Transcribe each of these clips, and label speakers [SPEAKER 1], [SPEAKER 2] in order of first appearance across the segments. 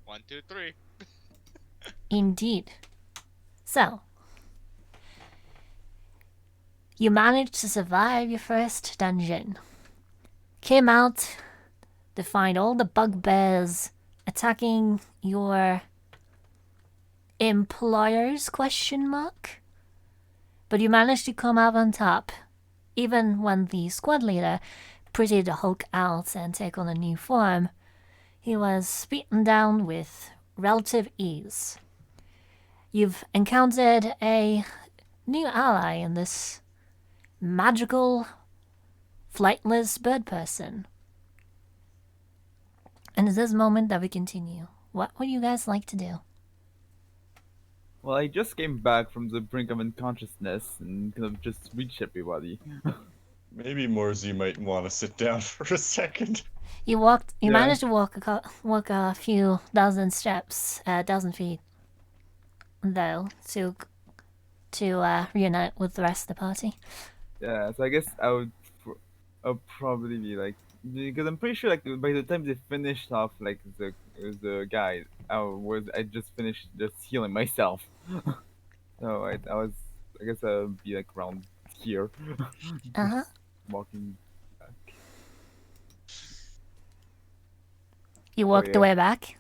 [SPEAKER 1] 1, 2, 3.
[SPEAKER 2] Indeed. So, you managed to survive your first dungeon. Came out to find all the bugbears attacking your employers, question mark? But you managed to come out on top, even when the squad leader proceeded to hulk out and take on a new form. He was beaten down with relative ease. You've encountered a new ally in this magical, flightless bird person. And it's this moment that we continue. What would you guys like to do?
[SPEAKER 3] Well, I just came back from the brink of unconsciousness and kind of just reached everybody.
[SPEAKER 4] Maybe Morzy might want to sit down for a second.
[SPEAKER 2] You
[SPEAKER 3] Yeah.
[SPEAKER 2] managed to walk a few dozen steps, dozen feet, though, to reunite with the rest of the party.
[SPEAKER 3] Yeah, so I guess I'll probably be like, because I'm pretty sure like by the time they finished off like the guy, I just finished just healing myself. So I guess I'll be like around here,
[SPEAKER 2] Uh-huh.
[SPEAKER 3] just walking back.
[SPEAKER 2] You walked
[SPEAKER 3] yeah.
[SPEAKER 2] the way back?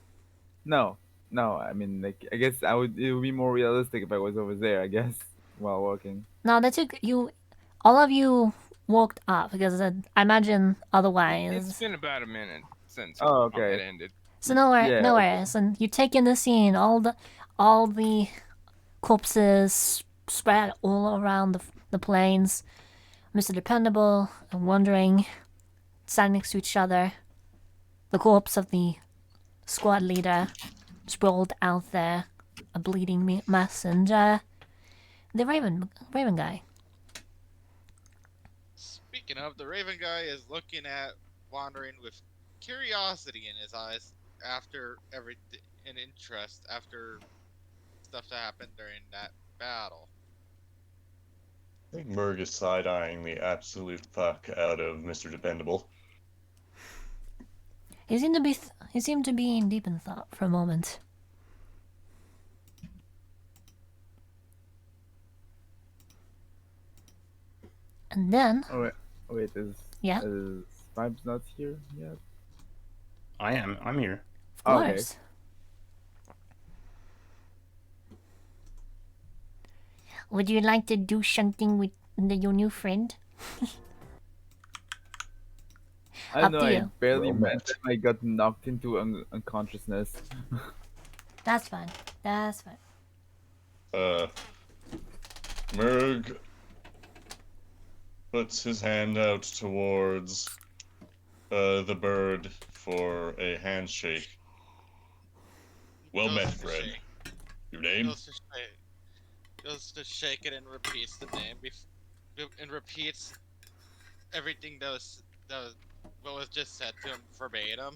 [SPEAKER 3] No, no, I mean like I guess it would be more realistic if I was over there. I guess while walking.
[SPEAKER 2] No, that took you. All of you walked up because I imagine
[SPEAKER 5] It's
[SPEAKER 2] otherwise.
[SPEAKER 5] been about a minute since
[SPEAKER 3] Oh,
[SPEAKER 5] it
[SPEAKER 3] okay.
[SPEAKER 5] ended.
[SPEAKER 2] So nowhere,
[SPEAKER 3] Yeah,
[SPEAKER 2] nowhere else, and you take in the scene. All the corpses spread all around the plains. Mr. Dependable and wandering, standing next to each other. The corpse of the squad leader sprawled out there, a bleeding mess, and the Raven guy.
[SPEAKER 1] Speaking of, the Raven guy is looking at wandering with curiosity in his eyes after everything, and interest after stuff that happened during that battle.
[SPEAKER 4] I think Murg is side-eyeing the absolute fuck out of Mr. Dependable.
[SPEAKER 2] He seemed to be in deep in thought for a moment. And then,
[SPEAKER 3] Oh wait, is Vibes not here yet?
[SPEAKER 6] I am. I'm here.
[SPEAKER 2] of course. Would you like to do something with your new friend?
[SPEAKER 3] I don't
[SPEAKER 2] Up
[SPEAKER 3] know.
[SPEAKER 2] to
[SPEAKER 3] I
[SPEAKER 2] you.
[SPEAKER 3] barely
[SPEAKER 4] Romance.
[SPEAKER 3] met him. I got knocked into unconsciousness.
[SPEAKER 2] That's fine. That's fine.
[SPEAKER 4] Murg puts his hand out towards the bird for a handshake. Well
[SPEAKER 1] Goes
[SPEAKER 4] met,
[SPEAKER 1] to
[SPEAKER 4] friend.
[SPEAKER 1] shake-
[SPEAKER 4] Your name?
[SPEAKER 1] Goes to shake it and repeats the name and repeats everything that was what was just said to him verbatim.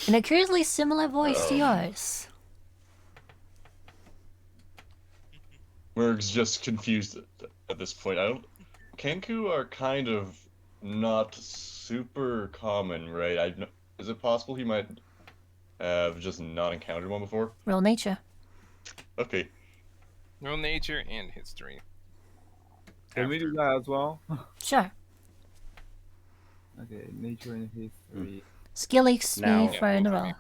[SPEAKER 2] In a curiously similar voice to yours.
[SPEAKER 4] Murg's just confused at this point. Kenku are kind of not super common, right? Is it possible he might have just not encountered one before?
[SPEAKER 2] Real nature.
[SPEAKER 4] Okay.
[SPEAKER 5] Real nature and history.
[SPEAKER 3] Can we do that as well?
[SPEAKER 2] Sure.
[SPEAKER 3] Okay, nature and history.
[SPEAKER 2] Skill XP
[SPEAKER 6] Now-
[SPEAKER 2] for in a row.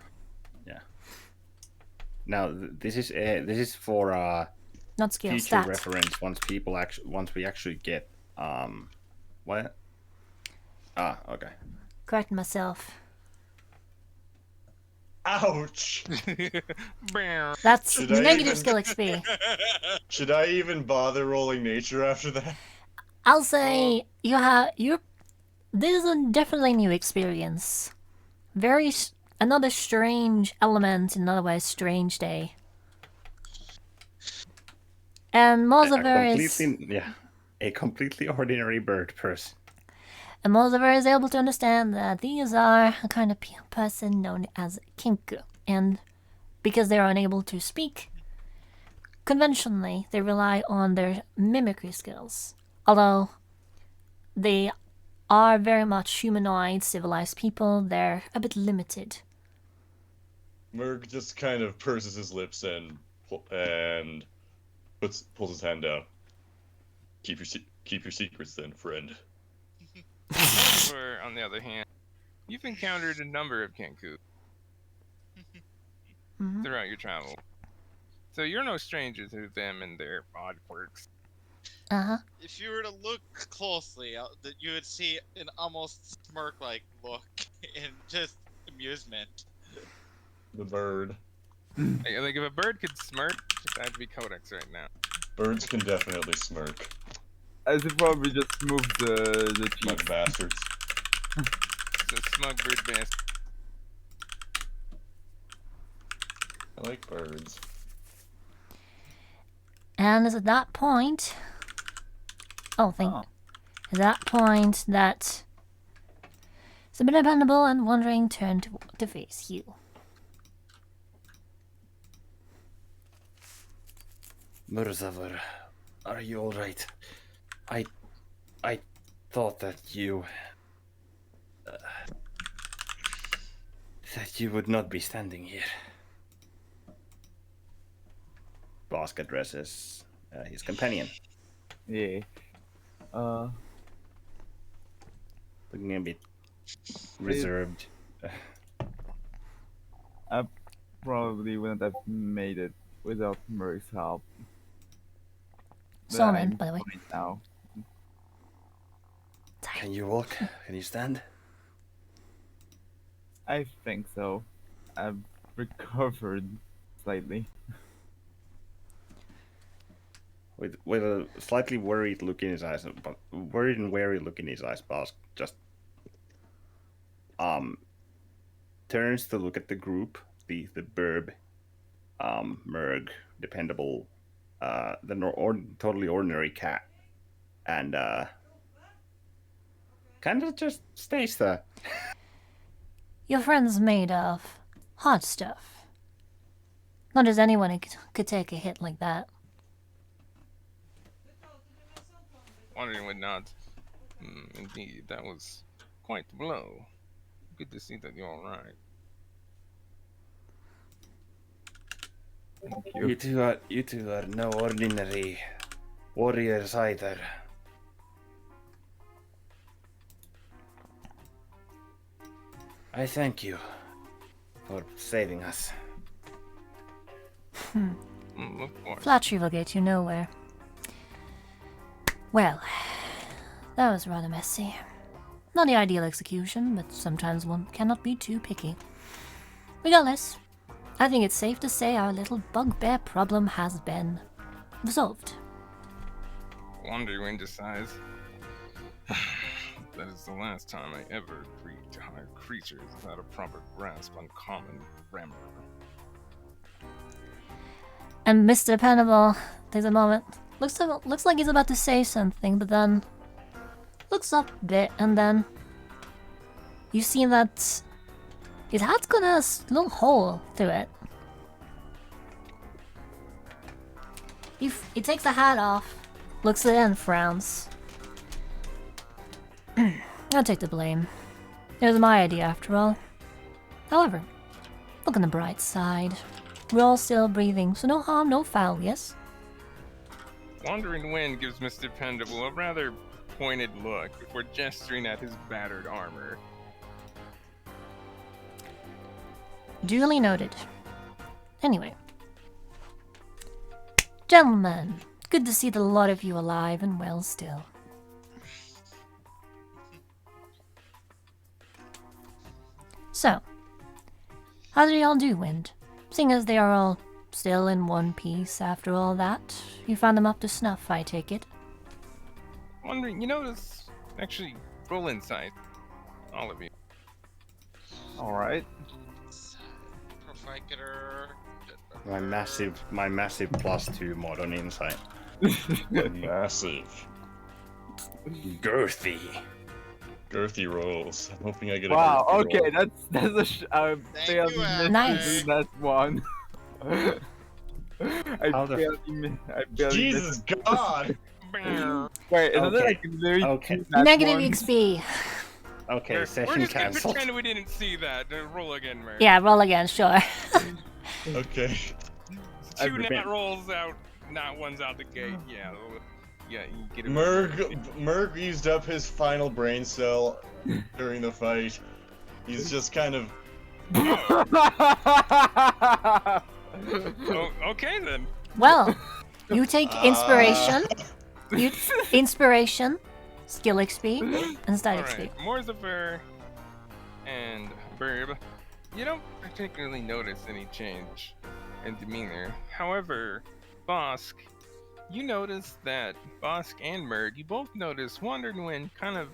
[SPEAKER 6] Now this is for
[SPEAKER 2] Not skill,
[SPEAKER 6] future
[SPEAKER 2] stat.
[SPEAKER 6] reference once we actually get what? Ah, okay.
[SPEAKER 2] Correct myself.
[SPEAKER 4] Ouch!
[SPEAKER 2] That's
[SPEAKER 4] Should I
[SPEAKER 2] negative
[SPEAKER 4] even-
[SPEAKER 2] skill XP.
[SPEAKER 4] Should I even bother rolling nature after that?
[SPEAKER 2] I'll say this is a definitely new experience. Another strange element in another way strange day. And Mozaver
[SPEAKER 6] a completely ordinary bird person.
[SPEAKER 2] And Mozaver is able to understand that these are a kind of person known as Kinku. And because they are unable to speak, conventionally they rely on their mimicry skills. Although they are very much humanoid, civilized people. They're a bit limited.
[SPEAKER 4] Merg just kind of purses his lips and pulls his hand down. Keep your secrets then, friend.
[SPEAKER 5] However, on the other hand, you've encountered a number of Kenku
[SPEAKER 2] Mhm.
[SPEAKER 5] throughout your travel. So you're no stranger to them and their odd quirks.
[SPEAKER 2] Uh-huh.
[SPEAKER 1] If you were to look closely, you would see an almost smirk-like look in just amusement.
[SPEAKER 4] The bird.
[SPEAKER 5] Like if a bird could smirk, that'd be Codex right now.
[SPEAKER 4] Birds can definitely smirk.
[SPEAKER 3] I should probably just move the
[SPEAKER 4] Smug
[SPEAKER 3] cheeks.
[SPEAKER 4] bastards.
[SPEAKER 5] It's a smug bird best.
[SPEAKER 4] I like birds.
[SPEAKER 2] And it's at that point... Oh,
[SPEAKER 3] Oh.
[SPEAKER 2] At that point that... the dependable and wondering turned to face you.
[SPEAKER 6] Murzavar, are you alright? I thought that you would not be standing here. Bosk addresses his companion,
[SPEAKER 3] Yeah.
[SPEAKER 6] looking a bit reserved.
[SPEAKER 3] I probably wouldn't have made it without Murray's help. But
[SPEAKER 2] Solomon,
[SPEAKER 3] I'm
[SPEAKER 2] by the way.
[SPEAKER 3] fine now.
[SPEAKER 6] Can you walk? Can you stand?
[SPEAKER 3] I think so. I've recovered slightly.
[SPEAKER 6] With a slightly worried look in his eyes, but worried and wary look in his eyes, Bosk just turns to look at the group, the Burb, Merg, Dependable, the totally ordinary cat, and kind of just stays there.
[SPEAKER 2] Your friend's made of hard stuff. Not just anyone could take a hit like that.
[SPEAKER 5] Wandering would nod. Indeed, that was quite the blow. Good to see that you're alright.
[SPEAKER 3] Thank
[SPEAKER 6] You
[SPEAKER 3] you.
[SPEAKER 6] two are no ordinary warriors either. I thank you for saving us.
[SPEAKER 5] Of course.
[SPEAKER 2] Flattery will get you nowhere. Well, that was rather messy. Not the ideal execution, but sometimes one cannot be too picky. Regardless, I think it's safe to say our little bugbear problem has been resolved.
[SPEAKER 5] Wandering decides. That is the last time I ever agreed to hire creatures without a proper grasp on common grammar.
[SPEAKER 2] And Mr. Dependable takes a moment. Looks like he's about to say something, but then looks up a bit, and then you see that his hat's got a little hole through it. He takes the hat off, looks at it, and frowns. I'll take the blame. It was my idea, after all. However, look on the bright side. We're all still breathing, so no harm, no foul, yes?
[SPEAKER 5] Wandering Wind gives Mr. Dependable a rather pointed look before gesturing at his battered armor.
[SPEAKER 2] Duly noted. Anyway. Gentlemen, good to see the lot of you alive and well still. So, how did y'all do, Wind? Seeing as they are all still in one piece after all that, you found them up to snuff, I take it.
[SPEAKER 5] Wandering, you notice? Actually, roll insight. All of you.
[SPEAKER 3] Alright.
[SPEAKER 1] Proficator.
[SPEAKER 6] My massive +2 mod on insight.
[SPEAKER 4] Massive.
[SPEAKER 6] Girthy.
[SPEAKER 4] Girthy rolls. I'm hoping I get a
[SPEAKER 3] Wow,
[SPEAKER 4] girthy
[SPEAKER 3] okay,
[SPEAKER 4] roll.
[SPEAKER 3] that's a I
[SPEAKER 1] Thank
[SPEAKER 3] failed
[SPEAKER 1] you,
[SPEAKER 3] miserably
[SPEAKER 2] Nice.
[SPEAKER 3] that one.
[SPEAKER 6] How the
[SPEAKER 3] I barely
[SPEAKER 4] Jesus God!
[SPEAKER 3] Wait, isn't it
[SPEAKER 6] Okay,
[SPEAKER 3] like literally
[SPEAKER 6] okay.
[SPEAKER 3] 2 nat
[SPEAKER 2] Negative
[SPEAKER 3] ones?
[SPEAKER 2] XP.
[SPEAKER 6] Okay,
[SPEAKER 5] We're
[SPEAKER 6] session
[SPEAKER 5] just gonna
[SPEAKER 6] cancelled.
[SPEAKER 5] pretend we didn't see that. Roll again, Mary.
[SPEAKER 2] Yeah, roll again, sure.
[SPEAKER 4] Okay.
[SPEAKER 6] I
[SPEAKER 5] Two nat
[SPEAKER 6] remember.
[SPEAKER 5] rolls out, not one's out the gate. Yeah, yeah, you get a
[SPEAKER 4] Merg used up his final brain cell during the fight. He's just kind of
[SPEAKER 5] Oh, okay then.
[SPEAKER 2] Well, you take inspiration.
[SPEAKER 4] Ah.
[SPEAKER 2] You inspiration, skill XP, and stat
[SPEAKER 5] All
[SPEAKER 2] XP.
[SPEAKER 5] right, Morzifer and Burb, you don't particularly notice any change in demeanor. However, Bosk, you notice that Bosk and Murd, you both notice Wandering Wind kind of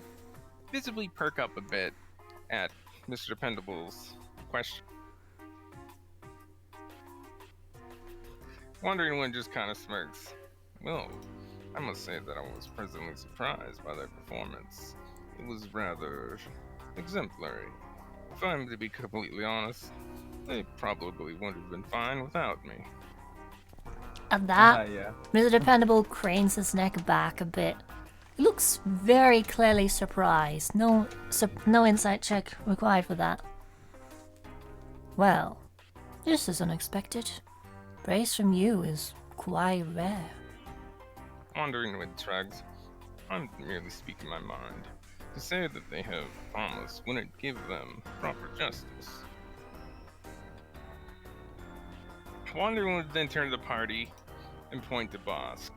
[SPEAKER 5] visibly perk up a bit at Mr. Dependable's question. Wandering Wind just kind of smirks. Well, I must say that I was pleasantly surprised by their performance. It was rather exemplary. If I'm to be completely honest, they probably wouldn't have been fine without me.
[SPEAKER 2] At that,
[SPEAKER 3] Yeah.
[SPEAKER 2] Mr. Dependable cranes his neck back a bit. He looks very clearly surprised. No insight check required for that. Well, this is unexpected. Praise from you is quite rare.
[SPEAKER 5] Wandering Wind shrugs. I'm merely speaking my mind. To say that they have promise wouldn't give them proper justice. Wandering would then turn to the party and point to Bosk.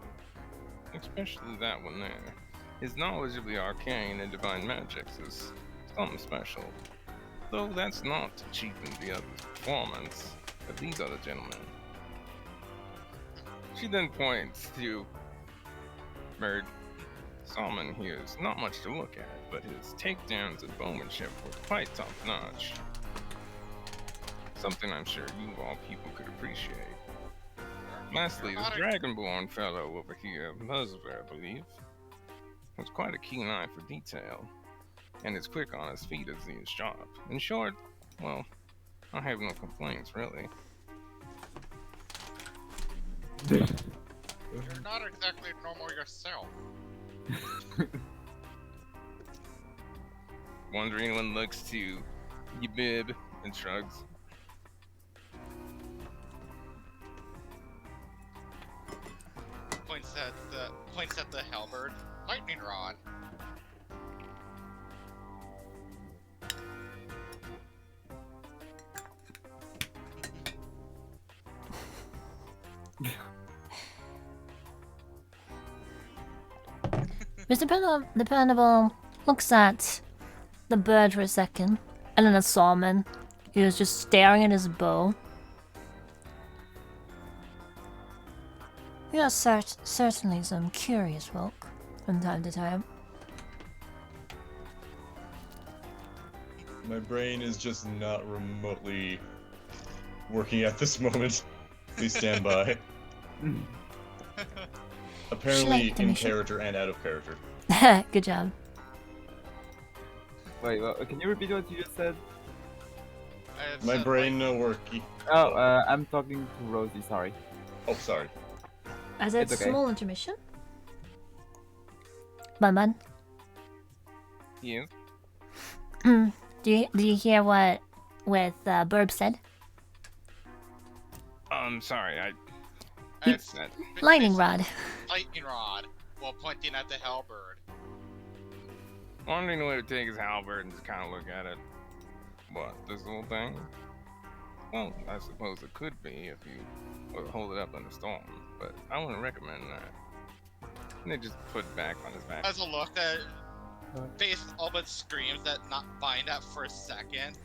[SPEAKER 5] Especially that one there. His knowledge of the arcane and divine magics is something special. Though that's not to cheapen the other's performance of these other gentlemen. She then points to Murd. Salmon here is not much to look at, but his takedowns and bowmanship were quite top-notch. Something I'm sure you all people could appreciate. Lastly, the Dragonborn fellow over here, Muzver, I believe, has quite a keen eye for detail, and is quick on his feet as he is sharp. In short, well, I have no complaints, really.
[SPEAKER 1] You're not exactly normal yourself.
[SPEAKER 5] Wandering One looks to Ybib and shrugs.
[SPEAKER 1] Points at the halberd. Lightning rod.
[SPEAKER 2] Mr. Dependable looks at the bird for a second, and then at Salmon, who is just staring at his bow. We are certainly some curious folk from time to time.
[SPEAKER 4] My brain is just not remotely working at this moment. Please stand by. Apparently
[SPEAKER 2] Select the
[SPEAKER 4] in
[SPEAKER 2] mission.
[SPEAKER 4] character and out of character.
[SPEAKER 2] Good job.
[SPEAKER 3] Wait, can you repeat what you just said?
[SPEAKER 1] I had
[SPEAKER 4] My
[SPEAKER 1] said
[SPEAKER 4] brain no worky.
[SPEAKER 3] Oh, I'm talking to Rosie, sorry.
[SPEAKER 4] Oh, sorry.
[SPEAKER 2] As a
[SPEAKER 3] It's okay.
[SPEAKER 2] small intermission. Bun.
[SPEAKER 5] Yes.
[SPEAKER 2] Do you hear what Burb said?
[SPEAKER 5] Sorry,
[SPEAKER 1] I had
[SPEAKER 5] said
[SPEAKER 2] Lightning rod.
[SPEAKER 1] lightning rod while pointing at the halberd.
[SPEAKER 5] Wandering One would take his halberd and just kind of look at it. What, this little thing? Well, I suppose it could be if you were to hold it up in a storm, but I wouldn't recommend that. And they just put it back on his back.
[SPEAKER 1] As a look that face all but screams that not buying that for a second.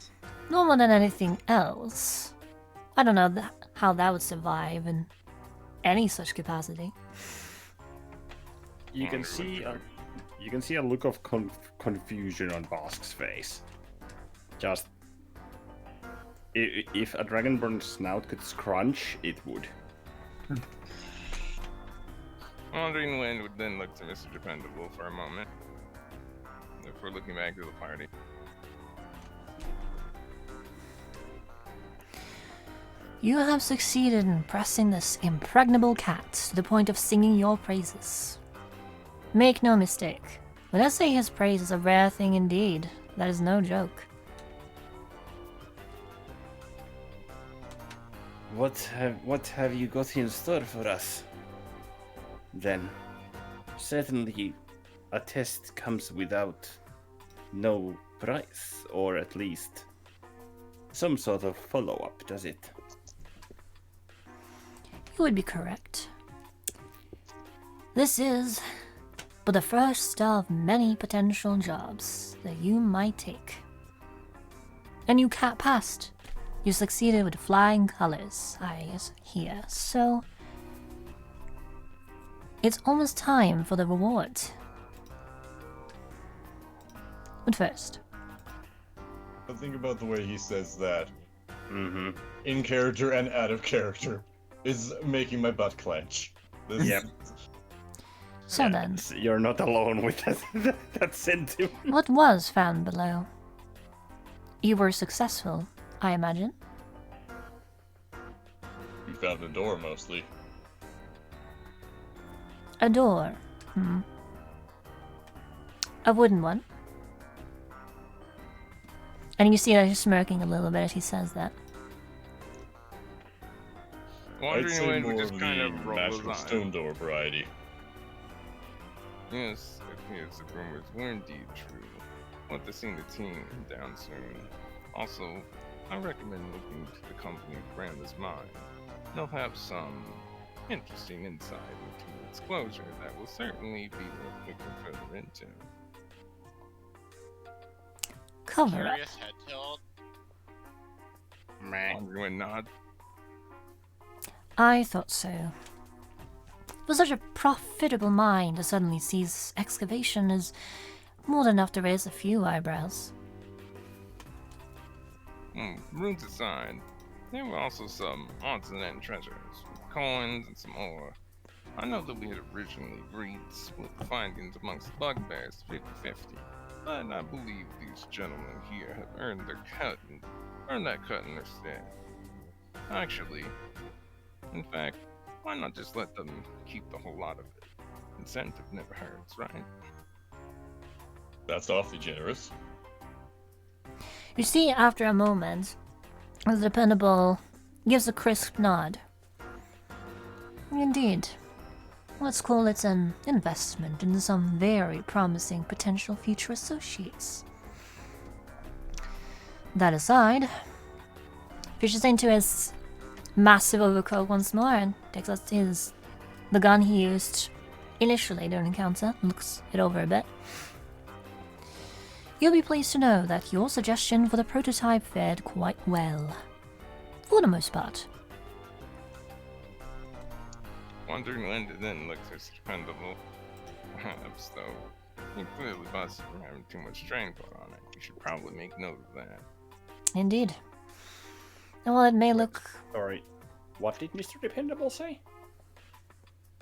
[SPEAKER 2] No more than anything else. I don't know how that would survive in any such capacity.
[SPEAKER 6] You can see a look of confusion on Bosk's face. Just if a dragonborn snout could scrunch, it would.
[SPEAKER 5] Wandering Wind would then look to Mr. Dependable for a moment. If we're looking back to the party.
[SPEAKER 2] You have succeeded in pressing this impregnable cat to the point of singing your praises. Make no mistake. When I say his praise is a rare thing indeed, that is no joke.
[SPEAKER 6] What have you got in store for us? Then, certainly, a test comes without no price, or at least some sort of follow-up, does it?
[SPEAKER 2] You would be correct. This is but the first of many potential jobs that you might take. And you passed. You succeeded with flying colors, I hear. So, it's almost time for the reward. But first,
[SPEAKER 4] But think about the way he says that.
[SPEAKER 6] Mm-hmm.
[SPEAKER 4] In character and out of character is making my butt clench. This
[SPEAKER 6] Yep.
[SPEAKER 2] so then,
[SPEAKER 6] You're not alone with that sentiment.
[SPEAKER 2] what was found below? You were successful, I imagine.
[SPEAKER 4] We found a door mostly.
[SPEAKER 2] A door. A wooden one. And you see that he's smirking a little bit as he says that.
[SPEAKER 4] I'd
[SPEAKER 5] Wandering
[SPEAKER 4] say
[SPEAKER 5] Wind would
[SPEAKER 4] more
[SPEAKER 5] just
[SPEAKER 4] of
[SPEAKER 5] kind
[SPEAKER 4] the
[SPEAKER 5] of roll his
[SPEAKER 4] magical
[SPEAKER 5] eyes.
[SPEAKER 4] stone door variety.
[SPEAKER 5] Yes, if the rumors were indeed true, want to see the team down soon. Also, I recommend looking to the company brand as mine. They'll have some interesting insight into its closure that will certainly be worth looking further into.
[SPEAKER 2] Cover up.
[SPEAKER 1] Curious head tilt.
[SPEAKER 5] Wandering Wind nod.
[SPEAKER 2] I thought so. For such a profitable mine to suddenly cease excavation is more than enough to raise a few eyebrows.
[SPEAKER 5] Runes aside, there were also some odds and ends treasures, coins and some ore. I know that we had originally agreed to split the findings amongst the bugbears 50-50, but I believe these gentlemen here have earned that cut in their stead. Actually, in fact, why not just let them keep the whole lot of it? Incentive never hurts, right?
[SPEAKER 4] That's awfully generous.
[SPEAKER 2] You see, after a moment, the dependable gives a crisp nod. Indeed. Let's call it an investment in some very promising potential future associates. That aside, fishes into his massive overcoat once more and takes out the gun he used initially during the encounter, looks it over a bit. You'll be pleased to know that your suggestion for the prototype fared quite well. For the most part.
[SPEAKER 5] Wandering Wind then looks as dependable. Perhaps, though, he clearly busted from having too much strain put on it. You should probably make note of that.
[SPEAKER 2] Indeed. And while it may look...
[SPEAKER 6] Sorry, what did Mr. Dependable say?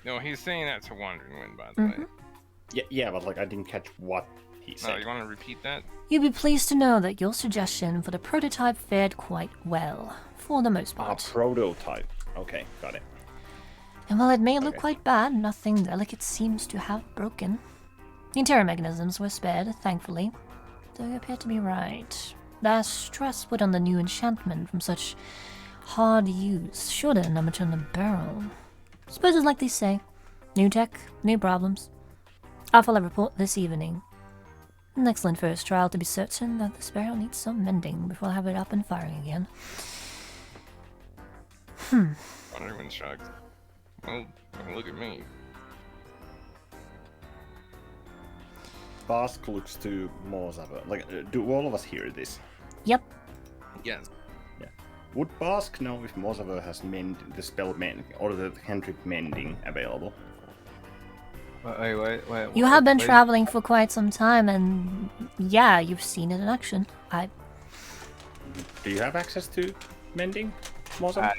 [SPEAKER 5] No, he's saying that to Wandering Wind, by the way.
[SPEAKER 6] Yeah, but like I didn't catch what he
[SPEAKER 5] Oh,
[SPEAKER 6] said.
[SPEAKER 5] you want to repeat that?
[SPEAKER 2] You'll be pleased to know that your suggestion for the prototype fared quite well. For the most
[SPEAKER 6] Ah,
[SPEAKER 2] part.
[SPEAKER 6] prototype. Okay, got it.
[SPEAKER 2] And while it may look
[SPEAKER 6] Okay.
[SPEAKER 2] quite bad, nothing delicate seems to have broken. The interior mechanisms were spared, thankfully. They appear to be right. That stress put on the new enchantment from such hard use should have numbered on the barrel. Suppose it's like they say. New tech, new problems. I'll file a report this evening. An excellent first trial to be certain that this barrel needs some mending before I have it up and firing again.
[SPEAKER 5] Wandering Wind shrugs. Well, look at me.
[SPEAKER 6] Bask looks to Mozava. Like, do all of us hear this?
[SPEAKER 2] Yep.
[SPEAKER 5] Yes.
[SPEAKER 6] Would Bask know if Mozava has the spell mend or the cantrip mending available?
[SPEAKER 3] Wait,
[SPEAKER 2] You have been
[SPEAKER 3] wait.
[SPEAKER 2] traveling for quite some time, and yeah, you've seen it in action.
[SPEAKER 6] Do you have access to mending, Mozava?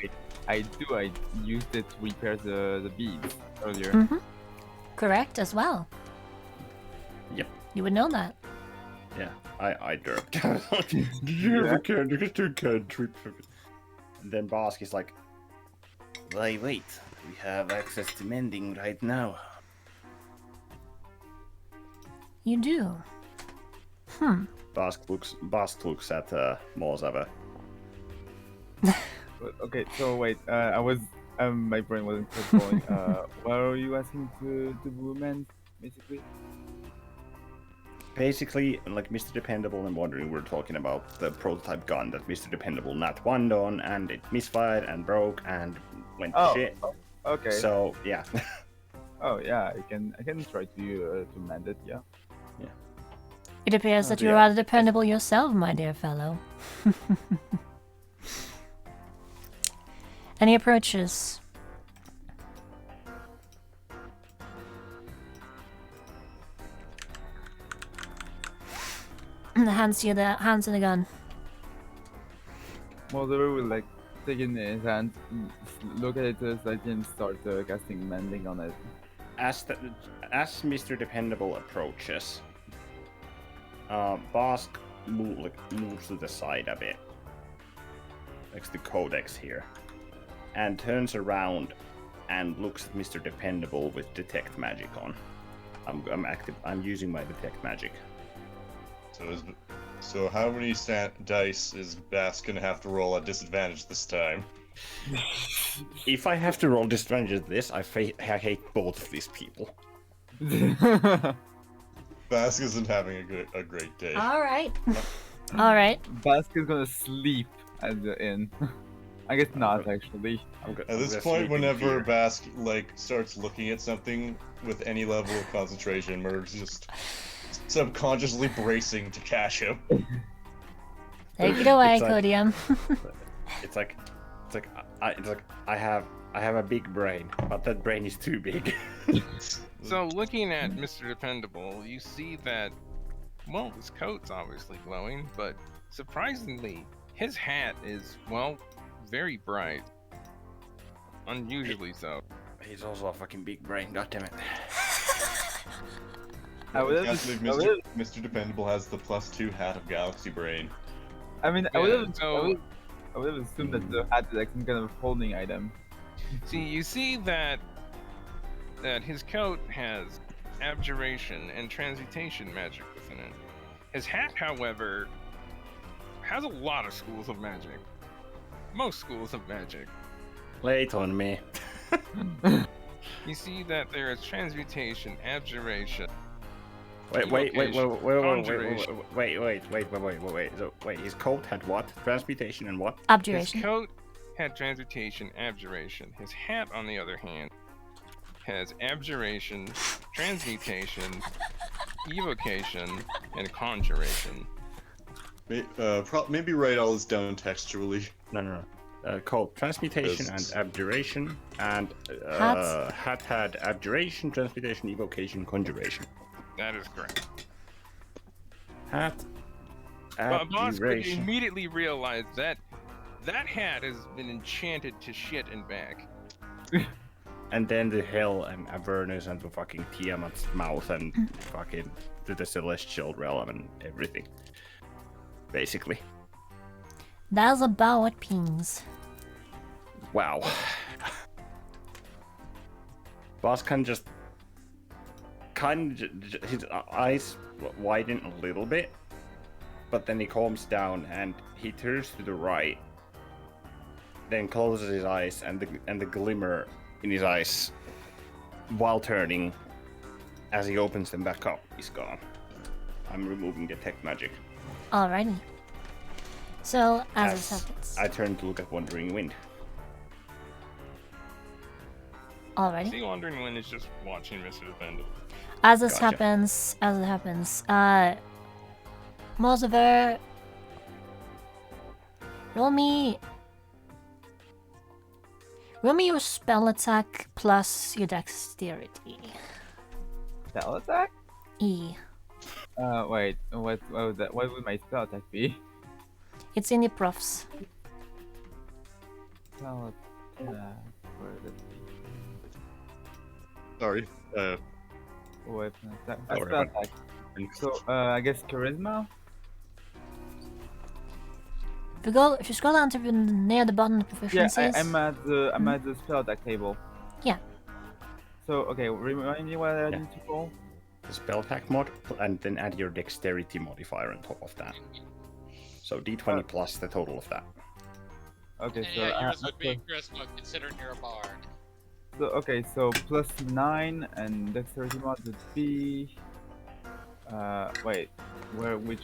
[SPEAKER 3] I do. I used it to repair the beads earlier.
[SPEAKER 2] Mm-hmm. Correct as well.
[SPEAKER 6] Yep.
[SPEAKER 2] You would know that.
[SPEAKER 6] Yeah, I derped. Do you have a cantrip? And then Bask is like, wait, we have access to mending right now.
[SPEAKER 2] You do.
[SPEAKER 6] Bask looks at Mozava.
[SPEAKER 3] Okay, so wait, I was my brain wasn't quite going. What are you asking to mend, basically?
[SPEAKER 6] Basically, like Mr. Dependable and wondering, we're talking about the prototype gun that Mr. Dependable not won on, and it misfired and broke and went to shit.
[SPEAKER 3] Okay.
[SPEAKER 6] So yeah.
[SPEAKER 3] Oh yeah, I can try to mend it. Yeah.
[SPEAKER 2] It appears that you're
[SPEAKER 6] yeah.
[SPEAKER 2] rather dependable yourself, my dear fellow. And he approaches. And hands you the gun.
[SPEAKER 3] Mother will like take it in his hand, look at it slightly, and start casting mending on it.
[SPEAKER 6] As Mr. Dependable approaches, Bask moves to the side a bit, next to Codex here, and turns around and looks at Mr. Dependable with Detect Magic on. I'm using my Detect Magic.
[SPEAKER 4] So how many dice is Bask gonna have to roll at disadvantage this time?
[SPEAKER 6] If I have to roll disadvantage at this, I hate both of these people.
[SPEAKER 4] Bask isn't having a great day.
[SPEAKER 2] Alright. Alright.
[SPEAKER 3] Bask is gonna sleep at the inn. I guess not actually.
[SPEAKER 4] At this point, whenever Bask starts looking at something with any level of concentration, Merg's just subconsciously bracing to catch him.
[SPEAKER 2] Take it away,
[SPEAKER 6] It's like-
[SPEAKER 2] Codium.
[SPEAKER 6] It's like I have a big brain, but that brain is too big.
[SPEAKER 5] So looking at Mr. Dependable, you see that, well, his coat's obviously glowing, but surprisingly, his hat is, well, very bright. Unusually so.
[SPEAKER 6] He's also a fucking big brain, goddammit.
[SPEAKER 3] I would
[SPEAKER 4] Can't
[SPEAKER 3] have.
[SPEAKER 4] believe Mr. Dependable has the +2 hat of Galaxy Brain.
[SPEAKER 3] I mean, I
[SPEAKER 5] Yeah,
[SPEAKER 3] would have assumed that the hat is like some kind of holding item.
[SPEAKER 5] See, you see that his coat has abjuration and transmutation magic within it. His hat, however, has a lot of schools of magic. Most schools of magic.
[SPEAKER 6] Late on me.
[SPEAKER 5] You see that there is transmutation, abjuration.
[SPEAKER 6] Wait.
[SPEAKER 5] Conjuration.
[SPEAKER 6] Wait. His coat had what? Transmutation and what?
[SPEAKER 5] His
[SPEAKER 2] Abjuration.
[SPEAKER 5] coat had transmutation, abjuration. His hat, on the other hand, has abjuration, transmutation, evocation, and conjuration.
[SPEAKER 4] Maybe write all this down textually.
[SPEAKER 6] No. Coat transmutation and abjuration, and hat had abjuration, transmutation, evocation, conjuration.
[SPEAKER 5] That is correct.
[SPEAKER 6] Hat.
[SPEAKER 5] But Boss would
[SPEAKER 6] Abjuration.
[SPEAKER 5] immediately realize that hat has been enchanted to shit and back.
[SPEAKER 6] And then the hell and Avernus and the fucking Tiamat's mouth and fucking to the celestial realm and everything. Basically.
[SPEAKER 2] That's about what pings.
[SPEAKER 6] Wow. Boss can just his eyes widen a little bit, but then he calms down and he turns to the right, then closes his eyes, and the glimmer in his eyes while turning as he opens them back up is gone. I'm removing Detect Magic.
[SPEAKER 2] Alrighty. So, as it happens.
[SPEAKER 6] I turn to look at Wandering Wind.
[SPEAKER 2] Alrighty.
[SPEAKER 5] See, Wandering Wind is just watching Mr. Dependable.
[SPEAKER 2] As this
[SPEAKER 6] Gotcha.
[SPEAKER 2] happens, Moziver, roll me your spell attack plus your dexterity.
[SPEAKER 3] Spell attack?
[SPEAKER 2] E.
[SPEAKER 3] Wait. What would that? What would my spell attack be?
[SPEAKER 2] It's in the profs.
[SPEAKER 3] Spell attack. Where would it be?
[SPEAKER 4] Sorry.
[SPEAKER 3] Weapon attack.
[SPEAKER 6] Don't worry
[SPEAKER 3] Spell
[SPEAKER 6] about
[SPEAKER 3] attack. So I guess charisma.
[SPEAKER 2] If you scroll down to near the bottom of
[SPEAKER 3] Yeah,
[SPEAKER 2] proficiencies.
[SPEAKER 3] I'm at the spell attack table.
[SPEAKER 2] Yeah.
[SPEAKER 3] So okay, remind me what I
[SPEAKER 6] Yeah.
[SPEAKER 3] need to roll.
[SPEAKER 6] the spell attack mod, and then add your dexterity modifier on top of that. So d20 plus the total of that.
[SPEAKER 3] Okay,
[SPEAKER 1] And
[SPEAKER 3] so
[SPEAKER 1] yeah, yours would be charisma, considering you're a bard.
[SPEAKER 3] so plus 9 and dexterity mod would be. Wait, which?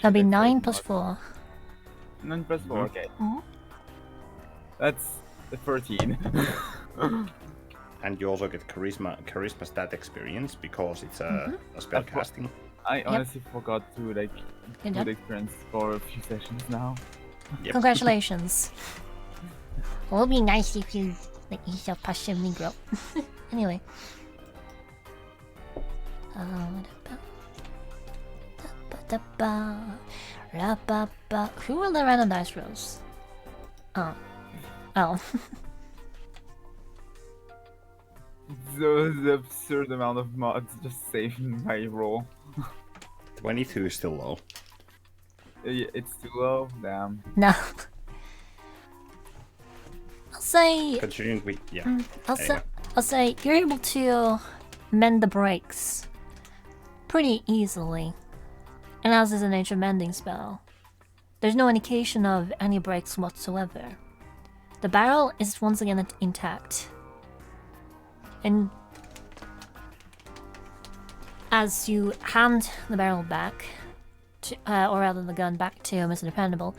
[SPEAKER 2] That'll be
[SPEAKER 3] dexterity
[SPEAKER 2] 9 plus
[SPEAKER 3] mod?
[SPEAKER 2] 4.
[SPEAKER 3] 9 plus 4. Okay,
[SPEAKER 2] Mhm.
[SPEAKER 3] that's the 13.
[SPEAKER 6] And you also get charisma stat experience because it's a spell
[SPEAKER 3] That's what-
[SPEAKER 6] casting.
[SPEAKER 3] I honestly forgot to
[SPEAKER 2] Good
[SPEAKER 3] do
[SPEAKER 2] job.
[SPEAKER 3] the experience for a few sessions now.
[SPEAKER 6] Yep.
[SPEAKER 2] Congratulations. It would be nice if you let yourself passively grow. Anyway. Who rolled the random dice rolls? Oh. Oh.
[SPEAKER 3] The absurd amount of mods just saving my roll.
[SPEAKER 6] 22 is still low.
[SPEAKER 3] It's too low. Damn.
[SPEAKER 2] No. I'll say
[SPEAKER 6] Considering we, yeah.
[SPEAKER 2] I'll say you're able to mend the breaks pretty easily. And as is a nature mending spell, there's no indication of any breaks whatsoever. The barrel is once again intact. And as you hand the barrel back, to, or rather the gun back to Mr. Dependable,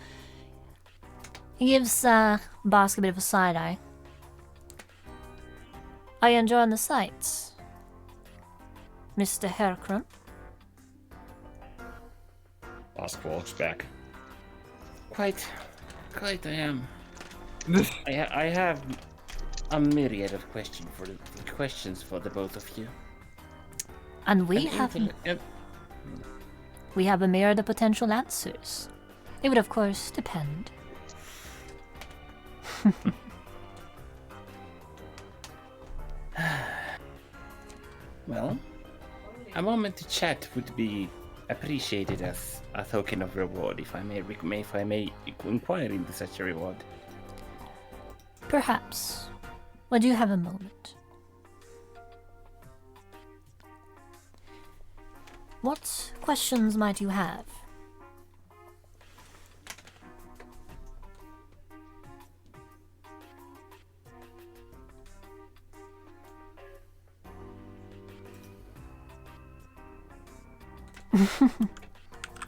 [SPEAKER 2] he gives Bosk a bit of a side eye. Are you enjoying the sights, Mr. Herkron?
[SPEAKER 6] Ask walks back. Quite I am. I have a myriad of questions for the both of you.
[SPEAKER 2] And we
[SPEAKER 6] An
[SPEAKER 2] have
[SPEAKER 6] infinite-
[SPEAKER 2] a myriad of potential answers. It would of course depend.
[SPEAKER 6] Well, a moment to chat would be appreciated as a token of reward, if I may inquire into such a reward.
[SPEAKER 2] Perhaps. Would you have a moment? What questions might you have?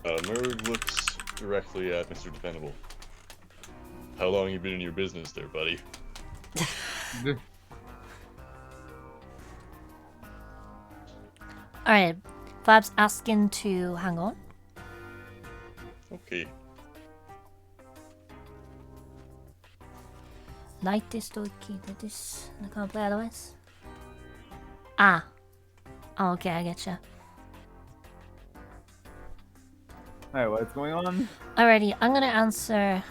[SPEAKER 4] Merg looks directly at Mr. Dependable. How long you been in your business there, buddy?
[SPEAKER 2] Alright, Fab's asking to hang on.
[SPEAKER 4] Okay.
[SPEAKER 2] Light this to keep this. I can't play otherwise. Ah. Oh, okay, I getcha.
[SPEAKER 3] Alright, what's going on?
[SPEAKER 2] Alrighty, I'm gonna answer.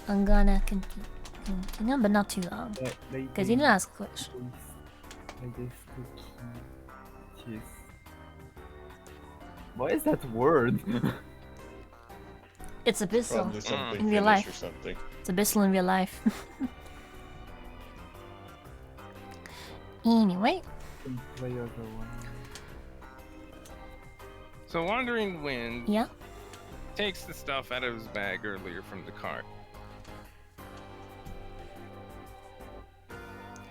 [SPEAKER 2] I'm gonna continue, but not too long. Because you didn't ask a question.
[SPEAKER 3] What is that word?
[SPEAKER 2] It's abyssal.
[SPEAKER 4] Probably something
[SPEAKER 2] In real
[SPEAKER 4] Finnish
[SPEAKER 2] life.
[SPEAKER 4] or something.
[SPEAKER 2] It's abyssal in real life. Anyway.
[SPEAKER 5] So Wandering Wind
[SPEAKER 2] Yeah.
[SPEAKER 5] takes the stuff out of his bag earlier from the cart.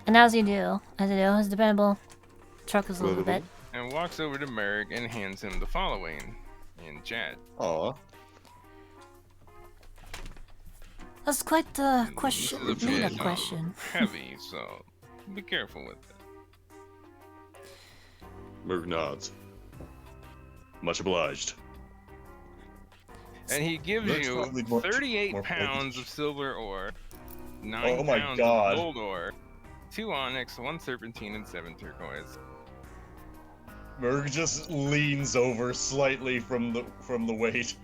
[SPEAKER 2] And as you do, his dependable truckles a little bit.
[SPEAKER 5] And walks over to Merg and hands him the following in chat.
[SPEAKER 4] Aw.
[SPEAKER 2] That's quite the question.
[SPEAKER 5] This is a
[SPEAKER 2] Made-up
[SPEAKER 5] bit,
[SPEAKER 2] question.
[SPEAKER 5] Heavy, so be careful with it.
[SPEAKER 4] Merg nods. Much obliged.
[SPEAKER 5] And he gives
[SPEAKER 4] Merg's
[SPEAKER 5] you
[SPEAKER 4] probably more
[SPEAKER 5] 38 pounds
[SPEAKER 4] focused.
[SPEAKER 5] of silver ore, 9
[SPEAKER 4] Oh my
[SPEAKER 5] pounds
[SPEAKER 4] God.
[SPEAKER 5] of gold ore, 2 onyx, 1 serpentine, and 7 turquoise.
[SPEAKER 4] Merg just leans over slightly from the weight.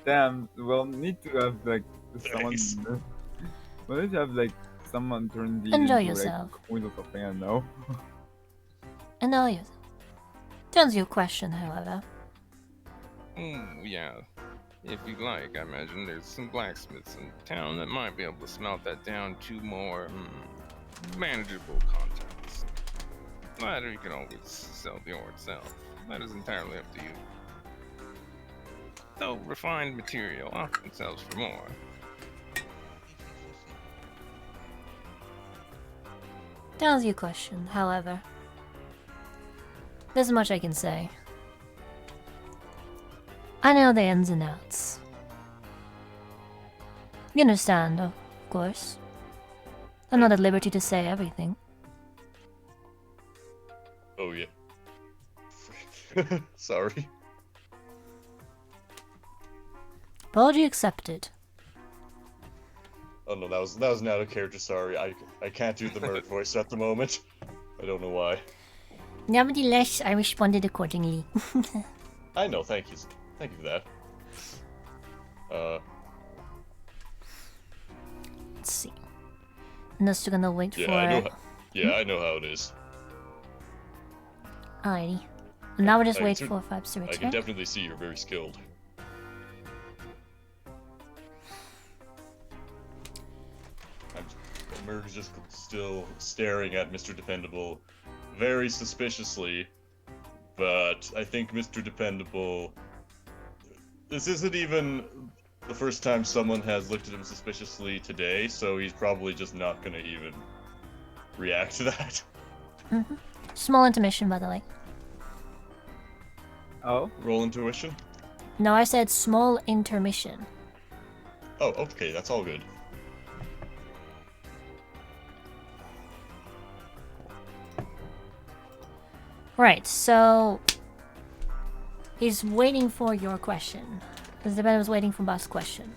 [SPEAKER 3] Damn, we'll need to have like someone.
[SPEAKER 4] Thanks.
[SPEAKER 3] We'll need to have like someone turn these
[SPEAKER 2] Enjoy
[SPEAKER 3] into
[SPEAKER 2] yourself.
[SPEAKER 3] like coins or something. I don't know.
[SPEAKER 2] And now you. To answer your question, however.
[SPEAKER 5] Yeah. If you'd like, I imagine there's some blacksmiths in town that might be able to smelt that down to more manageable contents. But you can always sell the ore itself. That is entirely up to you. Though refined material often sells for more.
[SPEAKER 2] To answer your question, however, there's much I can say. I know the ins and outs. You understand, of course. I'm not at liberty to say everything.
[SPEAKER 4] Oh yeah. Sorry.
[SPEAKER 2] Apology accepted.
[SPEAKER 4] Oh no, that was an out of character. Sorry, I can't do the Merc voice at the moment. I don't know why.
[SPEAKER 2] Nevertheless, I responded accordingly.
[SPEAKER 4] I know. Thank you for that.
[SPEAKER 2] Let's see. I'm just gonna wait
[SPEAKER 4] Yeah,
[SPEAKER 2] for.
[SPEAKER 4] I know how it is.
[SPEAKER 2] Alrighty. And now we'll just
[SPEAKER 4] I
[SPEAKER 2] wait
[SPEAKER 4] cer-
[SPEAKER 2] for Fabs to
[SPEAKER 4] I can
[SPEAKER 2] return.
[SPEAKER 4] definitely see you're very skilled. Merg's just still staring at Mr. Dependable very suspiciously, but I think Mr. Dependable... This isn't even the first time someone has looked at him suspiciously today, so he's probably just not gonna even react to that.
[SPEAKER 2] Small intermission, by the way.
[SPEAKER 3] Oh,
[SPEAKER 4] Roll intuition?
[SPEAKER 2] No, I said small intermission.
[SPEAKER 4] Oh, okay, that's all good.
[SPEAKER 2] Right, so he's waiting for your question. Because the man was waiting for Boss' question.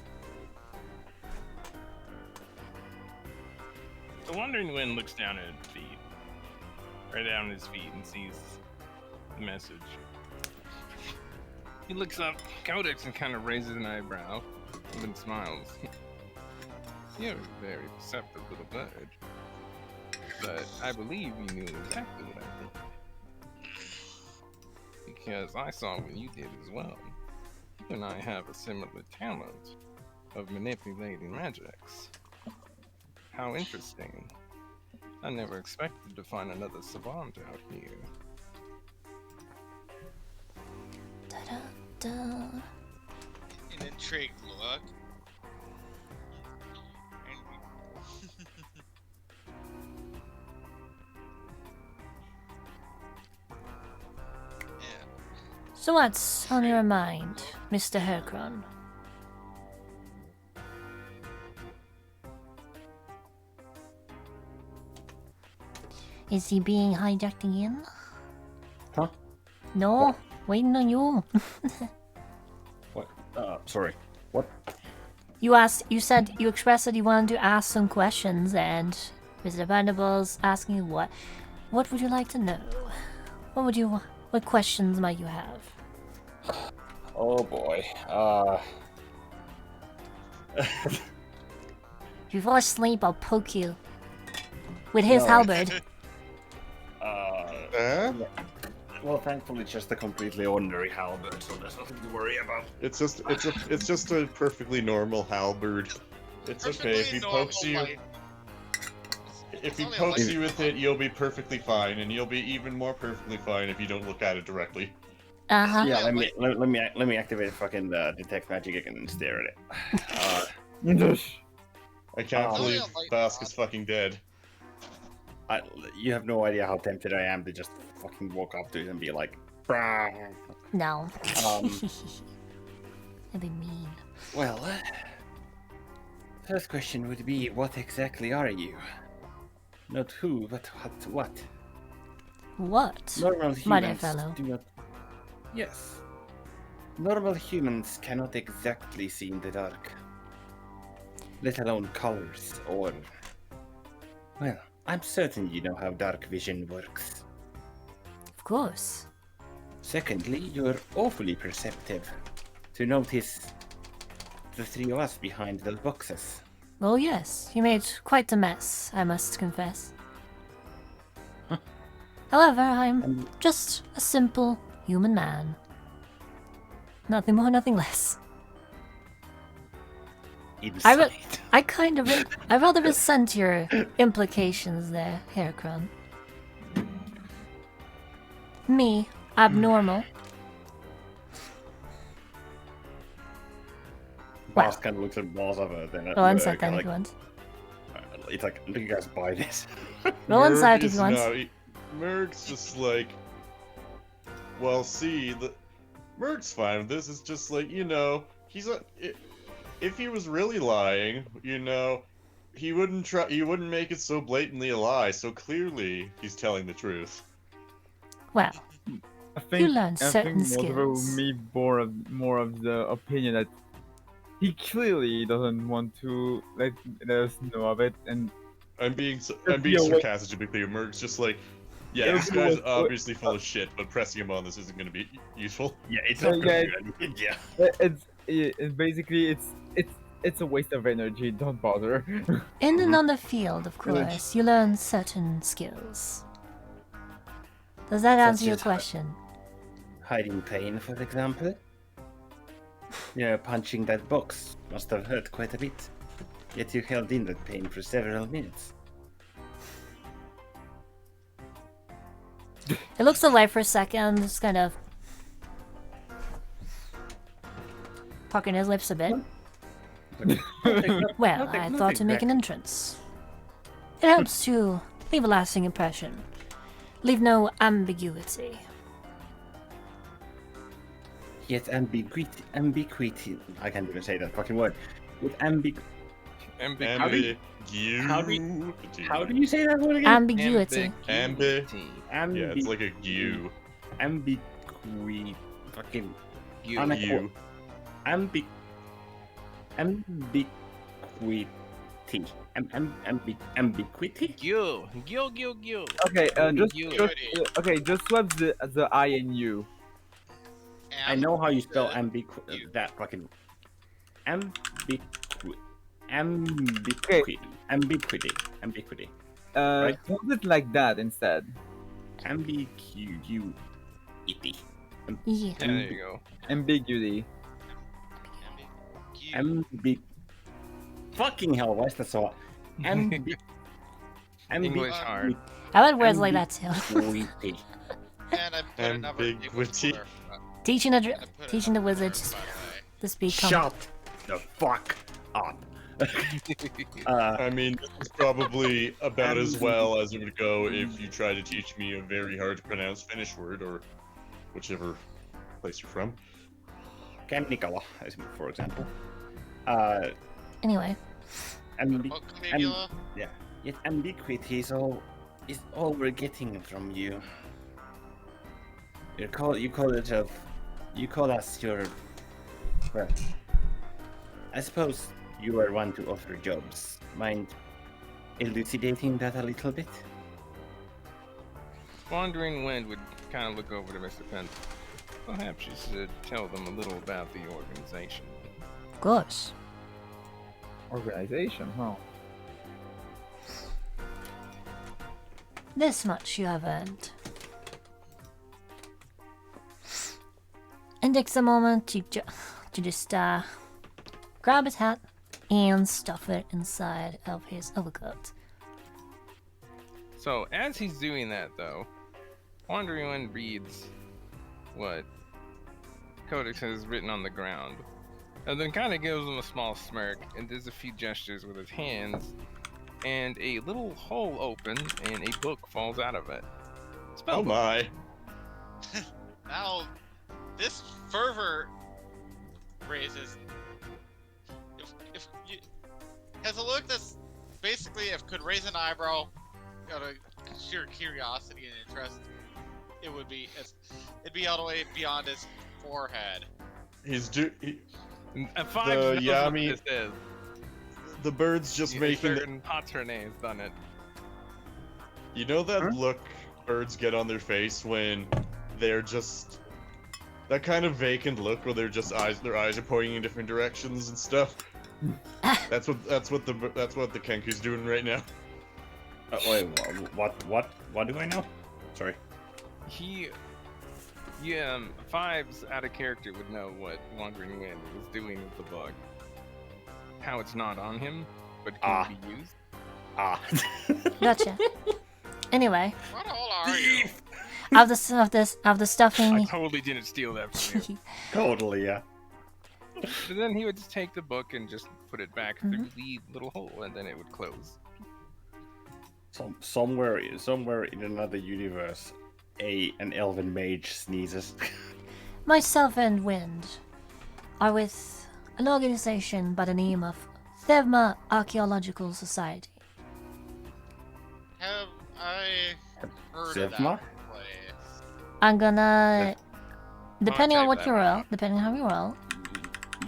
[SPEAKER 5] The Wandering Wind looks down at his feet. Right down at his feet and sees the message. He looks up, Codex, and kind of raises an eyebrow, and then smiles. You're a very perceptive little bird. But I believe you knew exactly what I did. Because I saw what you did as well. You and I have a similar talent of manipulating magics. How interesting. I never expected to find another savant out here.
[SPEAKER 2] Da-da-da.
[SPEAKER 1] An intrigued look. Yeah.
[SPEAKER 2] So what's on your mind, Mr. Herkron? Is he being hijacked again?
[SPEAKER 6] Huh?
[SPEAKER 2] No, waiting on you.
[SPEAKER 6] What? Sorry. What?
[SPEAKER 2] You expressed that you wanted to ask some questions, and Mr. Vanderbilt's asking you what? What would you like to know? What questions might you have?
[SPEAKER 6] Oh boy.
[SPEAKER 2] If you fall asleep, I'll poke you with his
[SPEAKER 6] No.
[SPEAKER 2] halberd.
[SPEAKER 6] Well, thankfully, it's just a completely ordinary halberd, so there's nothing to worry about.
[SPEAKER 4] It's just a perfectly normal halberd. It's okay if he pokes you. If he pokes you with it, you'll be perfectly fine, and you'll be even more perfectly fine if you don't look at it directly.
[SPEAKER 2] Uh-huh.
[SPEAKER 6] Yeah, let me activate fucking detect magic again and stare at it.
[SPEAKER 4] I can't
[SPEAKER 6] Oh.
[SPEAKER 4] believe
[SPEAKER 1] Like
[SPEAKER 4] Bask
[SPEAKER 1] that.
[SPEAKER 4] is fucking dead.
[SPEAKER 6] You have no idea how tempted I am to just fucking walk up to it and be like, "Brah."
[SPEAKER 2] No.
[SPEAKER 6] Um,
[SPEAKER 2] That'd be mean.
[SPEAKER 6] Well, first question would be, what exactly are you? Not who, but what?
[SPEAKER 2] What?
[SPEAKER 6] Normal
[SPEAKER 2] My dear
[SPEAKER 6] humans
[SPEAKER 2] fellow.
[SPEAKER 6] do not... Yes. Normal humans cannot exactly see in the dark. Let alone colors or... Well, I'm certain you know how dark vision works.
[SPEAKER 2] Of course.
[SPEAKER 6] Secondly, you're awfully perceptive to notice the three of us behind those boxes.
[SPEAKER 2] Well, yes, you made quite a mess, I must confess. However, I'm
[SPEAKER 6] And
[SPEAKER 2] just a simple human man. Nothing more, nothing less.
[SPEAKER 6] inside.
[SPEAKER 2] I rather resent your implications there, Herkron. me abnormal?
[SPEAKER 6] Boss kind of looks at balls of it. Then
[SPEAKER 2] Roll insight then if
[SPEAKER 6] like,
[SPEAKER 2] you want.
[SPEAKER 6] it's like, do you guys buy this?
[SPEAKER 2] Roll insight
[SPEAKER 4] Merg
[SPEAKER 2] if
[SPEAKER 4] is
[SPEAKER 2] you want.
[SPEAKER 4] not- Merg's just like, well, see, Merg's fine with this. It's just like, if he was really lying, he wouldn't try. He wouldn't make it so blatantly a lie. So clearly, he's telling the truth.
[SPEAKER 2] Well,
[SPEAKER 3] I think,
[SPEAKER 2] learn
[SPEAKER 3] I
[SPEAKER 2] certain
[SPEAKER 3] think more
[SPEAKER 2] skills.
[SPEAKER 3] me more of the opinion that he clearly doesn't want to let us know of it, and
[SPEAKER 4] I'm being
[SPEAKER 3] be a way-
[SPEAKER 4] sarcastic to be clear. Merg's just like, yeah,
[SPEAKER 3] It'll
[SPEAKER 4] this
[SPEAKER 3] be
[SPEAKER 4] guy's
[SPEAKER 3] a-
[SPEAKER 4] obviously full of shit, but pressing him on this isn't going to be useful.
[SPEAKER 6] Yeah, it's
[SPEAKER 3] So,
[SPEAKER 6] not
[SPEAKER 3] yeah,
[SPEAKER 6] gonna do anything. Yeah.
[SPEAKER 3] it's basically it's a waste of energy. Don't bother.
[SPEAKER 2] In
[SPEAKER 6] Mhm.
[SPEAKER 2] another field, of course, you learn certain skills. Does that answer your
[SPEAKER 6] as-
[SPEAKER 2] question?
[SPEAKER 6] Hiding pain, for example. Punching that box must have hurt quite a bit. Yet you held in that pain for several minutes.
[SPEAKER 2] It looks away for a second, just kind of pucking his lips a bit. Well, I thought to make an entrance. It helps to leave a lasting impression. Leave no ambiguity.
[SPEAKER 6] Yet ambiguity. I can't even say that fucking word. With How do you say that word again?
[SPEAKER 2] Ambiguity.
[SPEAKER 4] Yeah, it's like a Q.
[SPEAKER 6] Ambiguity. Fucking.
[SPEAKER 5] You.
[SPEAKER 6] Unequ- Ambi. Ambiguity. Ambiguity.
[SPEAKER 5] You.
[SPEAKER 3] Okay,
[SPEAKER 5] Ambiguity.
[SPEAKER 3] just swap the I and U.
[SPEAKER 6] I know how you spell
[SPEAKER 1] You.
[SPEAKER 6] that fucking ambiguity. Right.
[SPEAKER 3] Hold it like that instead.
[SPEAKER 6] Ambiguity.
[SPEAKER 2] Yeah.
[SPEAKER 5] There you go.
[SPEAKER 3] Ambiguity.
[SPEAKER 6] Fucking hell, why is that so?
[SPEAKER 5] English hard.
[SPEAKER 2] I like words like that too.
[SPEAKER 6] Ambiguity.
[SPEAKER 1] And I put another
[SPEAKER 4] Ambiguity.
[SPEAKER 2] Teaching the wizards to speak.
[SPEAKER 6] Shut the fuck up.
[SPEAKER 4] I mean, this is probably about as well as it would go if you try to teach me a very hard to pronounce Finnish word or whichever place you're from.
[SPEAKER 6] Canicula, for example.
[SPEAKER 2] Anyway,
[SPEAKER 6] Yet ambiguity is all we're getting from you. You call us your. Well, I suppose you are one to offer jobs. Mind elucidating that a little bit?
[SPEAKER 5] Wandering Wind would kind of look over to Mr. Pence. Perhaps you should tell them a little about the organization.
[SPEAKER 2] of course.
[SPEAKER 3] Organization, huh?
[SPEAKER 2] This much you have earned. And takes a moment to just grab his hat and stuff it inside of his overcoat.
[SPEAKER 5] So, as he's doing that, though, Wandering Wind reads what Codex has written on the ground, and then kind of gives him a small smirk and does a few gestures with his hands, and a little hole opens and a book falls out of it. Spell
[SPEAKER 4] Oh
[SPEAKER 5] book.
[SPEAKER 4] my.
[SPEAKER 1] Now, this fervor raises. If you has a look that's basically if could raise an eyebrow, out of sheer curiosity and interest, it'd be all the way beyond his forehead.
[SPEAKER 5] A 5 knows what
[SPEAKER 4] Yami-
[SPEAKER 5] this is.
[SPEAKER 4] The bird's just making
[SPEAKER 5] certain Patronne's done it.
[SPEAKER 4] You know that look birds get on their face when they're just that kind of vacant look where their eyes are pointing in different directions and stuff. That's what the Kenku's doing right now.
[SPEAKER 6] Wait, what do I know? Sorry.
[SPEAKER 5] Fives out of character would know what Wandering Wind is doing with the bug. How it's not on him, but can be used.
[SPEAKER 2] Gotcha. Anyway,
[SPEAKER 1] What all are you?
[SPEAKER 2] of the stuffing.
[SPEAKER 5] I totally didn't steal that from you.
[SPEAKER 6] Totally, yeah.
[SPEAKER 5] But then he would just take the book and just put it back through the little hole, and then it would close.
[SPEAKER 6] Somewhere in another universe, an elven mage sneezes.
[SPEAKER 2] Myself and Wind are with an organization by the name of Thevma Archaeological Society.
[SPEAKER 1] Have I heard of
[SPEAKER 6] Zevma?
[SPEAKER 1] that place?
[SPEAKER 2] I'm gonna, depending on
[SPEAKER 5] type
[SPEAKER 2] what
[SPEAKER 5] that
[SPEAKER 2] you
[SPEAKER 5] one
[SPEAKER 2] roll,
[SPEAKER 5] out.
[SPEAKER 2] depending on how you roll,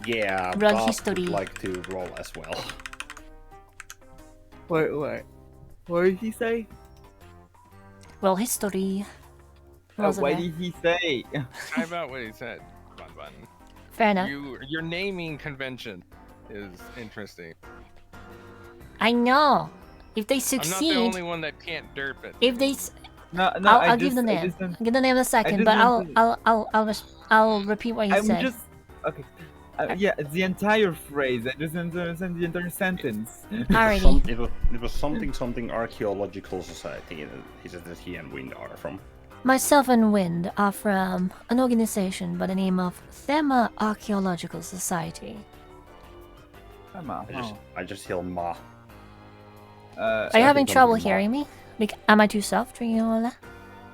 [SPEAKER 6] Yeah,
[SPEAKER 2] Roll
[SPEAKER 6] Bob
[SPEAKER 2] history.
[SPEAKER 6] would like to roll as well.
[SPEAKER 3] Wait. What did he say?
[SPEAKER 2] roll history. Rolls
[SPEAKER 3] What
[SPEAKER 2] there.
[SPEAKER 3] did he say?
[SPEAKER 5] Type out what he said, Bun Bun.
[SPEAKER 2] Fair enough.
[SPEAKER 5] Your naming convention is interesting.
[SPEAKER 2] I know. If they
[SPEAKER 5] I'm not the
[SPEAKER 2] succeed,
[SPEAKER 5] only one that can't derp it.
[SPEAKER 2] if they,
[SPEAKER 3] No,
[SPEAKER 2] I'll give the name.
[SPEAKER 3] don't-
[SPEAKER 2] I'll give the name in a second,
[SPEAKER 3] just
[SPEAKER 2] but
[SPEAKER 3] want
[SPEAKER 2] I'll repeat what you
[SPEAKER 3] I'm
[SPEAKER 2] said.
[SPEAKER 3] just okay. Yeah, the entire phrase. I just don't understand the entire sentence.
[SPEAKER 2] Alrighty.
[SPEAKER 6] It was something archaeological society. He said that he and Wind are from.
[SPEAKER 2] Myself and Wind are from an organization by the name of Thema Archaeological Society.
[SPEAKER 3] Come on.
[SPEAKER 6] I just hear ma.
[SPEAKER 2] Are you
[SPEAKER 6] I
[SPEAKER 2] having
[SPEAKER 6] think I'm
[SPEAKER 2] trouble
[SPEAKER 6] being
[SPEAKER 2] hearing me? Am I too soft or all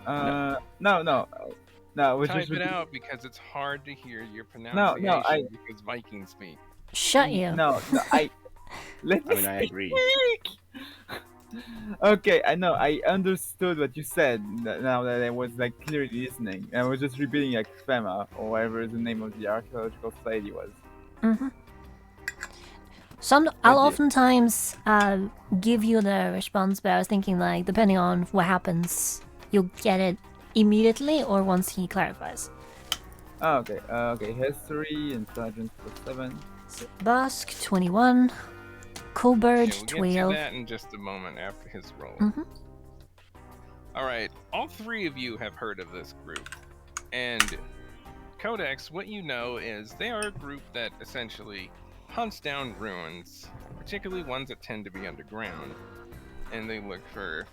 [SPEAKER 2] that?
[SPEAKER 3] No. We're
[SPEAKER 5] Type
[SPEAKER 3] just
[SPEAKER 5] it out because it's hard to hear your
[SPEAKER 3] no,
[SPEAKER 5] pronunciation because Viking speak.
[SPEAKER 2] Shut you.
[SPEAKER 3] No, let me
[SPEAKER 6] I mean, I agree.
[SPEAKER 3] speak. Okay, I know. I understood what you said. Now that I was like clearly listening, I was just repeating like FEMA or whatever the name of the archaeological society was.
[SPEAKER 2] Mm-hmm. I'll
[SPEAKER 3] you.
[SPEAKER 2] oftentimes give you the response, but I was thinking like depending on what happens, you'll get it immediately or once he clarifies.
[SPEAKER 3] Oh, okay. Okay. History, intelligence +7.
[SPEAKER 2] Busk 21, Colbert
[SPEAKER 5] Okay, we'll get to
[SPEAKER 2] 12.
[SPEAKER 5] that in just a moment after his roll.
[SPEAKER 2] Mhm.
[SPEAKER 5] Alright, all three of you have heard of this group. And Codex, what you know is they are a group that essentially hunts down ruins, particularly ones that tend to be underground. And they look for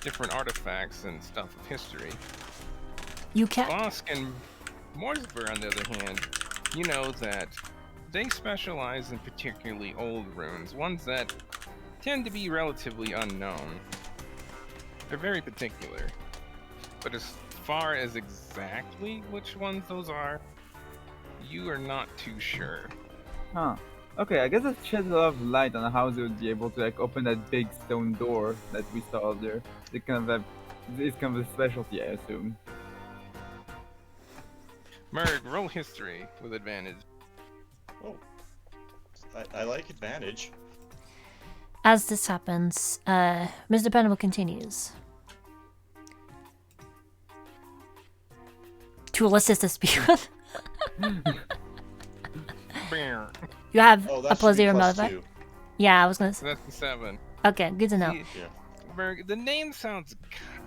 [SPEAKER 5] different artifacts and stuff of history.
[SPEAKER 2] You can't.
[SPEAKER 5] Bosk and Morsber, on the other hand, you know that they specialize in particularly old runes, ones that tend to be relatively unknown. They're very particular. But as far as exactly which ones those are, you are not too sure.
[SPEAKER 3] Huh. Okay, I guess that sheds a lot of light on how they would be able to like open that big stone door that we saw there. They kind of have, it's kind of a specialty, I assume.
[SPEAKER 5] Merg, roll history with advantage.
[SPEAKER 4] Oh, I like advantage.
[SPEAKER 2] As this happens, Mr. Dependable continues. To elicit the speed. You have
[SPEAKER 4] Oh,
[SPEAKER 2] a
[SPEAKER 4] that's
[SPEAKER 2] plus 0
[SPEAKER 4] plus
[SPEAKER 2] modifier?
[SPEAKER 4] 2.
[SPEAKER 2] Yeah, I was gonna
[SPEAKER 5] So
[SPEAKER 2] say.
[SPEAKER 5] that's the 7.
[SPEAKER 2] Okay, good to know.
[SPEAKER 5] See,
[SPEAKER 4] Yeah.
[SPEAKER 5] Merg, the name sounds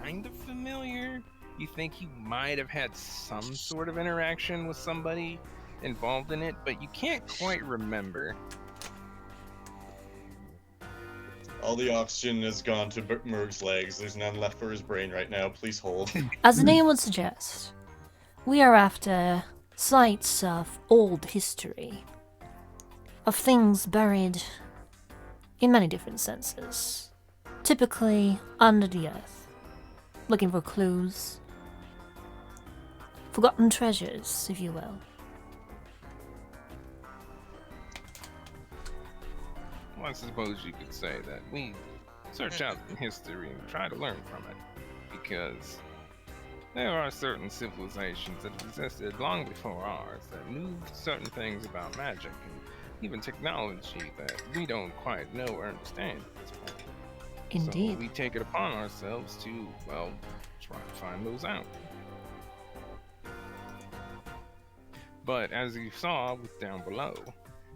[SPEAKER 5] kind of familiar. You think you might have had some sort of interaction with somebody involved in it, but you can't quite remember.
[SPEAKER 4] All the oxygen has gone to Merg's legs. There's none left for his brain right now. Please hold.
[SPEAKER 2] As the name would suggest, we are after sites of old history, of things buried in many different senses, typically under the earth, looking for clues, forgotten treasures, if you will.
[SPEAKER 5] Well, I suppose you could say that we search out history and try to learn from it, because there are certain civilizations that existed long before ours that knew certain things about magic and even technology that we don't quite know or understand at this point.
[SPEAKER 2] Indeed.
[SPEAKER 5] So we take it upon ourselves to, well, try to find those out. But as you saw with down below,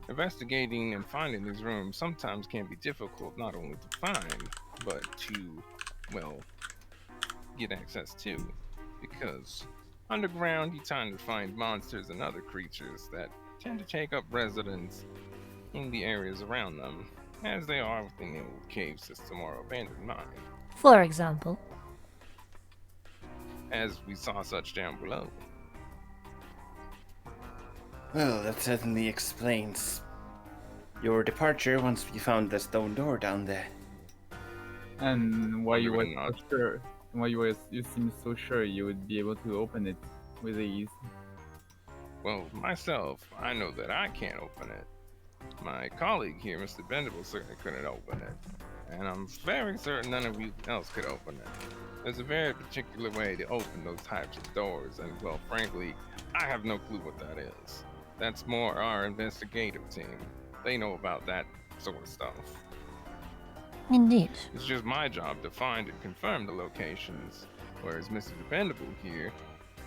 [SPEAKER 5] investigating and finding these rooms sometimes can be difficult not only to find, but to, well, get access to. Because underground you tend to find monsters and other creatures that tend to take up residence in the areas around them, as they are within the old cave system or abandoned mine.
[SPEAKER 2] For example,
[SPEAKER 5] as we saw such down below.
[SPEAKER 6] Well, that certainly explains your departure once we found the stone door down there.
[SPEAKER 3] And why you
[SPEAKER 5] Believe
[SPEAKER 3] were
[SPEAKER 5] it or
[SPEAKER 3] so sure? Why you seem so sure you would be able to open it with ease?
[SPEAKER 5] Well, myself, I know that I can't open it. My colleague here, Mr. Bendable, certainly couldn't open it. And I'm very certain none of you else could open it. There's a very particular way to open those types of doors, and well, frankly, I have no clue what that is. That's more our investigative team. They know about that sort of stuff.
[SPEAKER 2] Indeed.
[SPEAKER 5] It's just my job to find and confirm the locations, whereas Mr. Dependable here,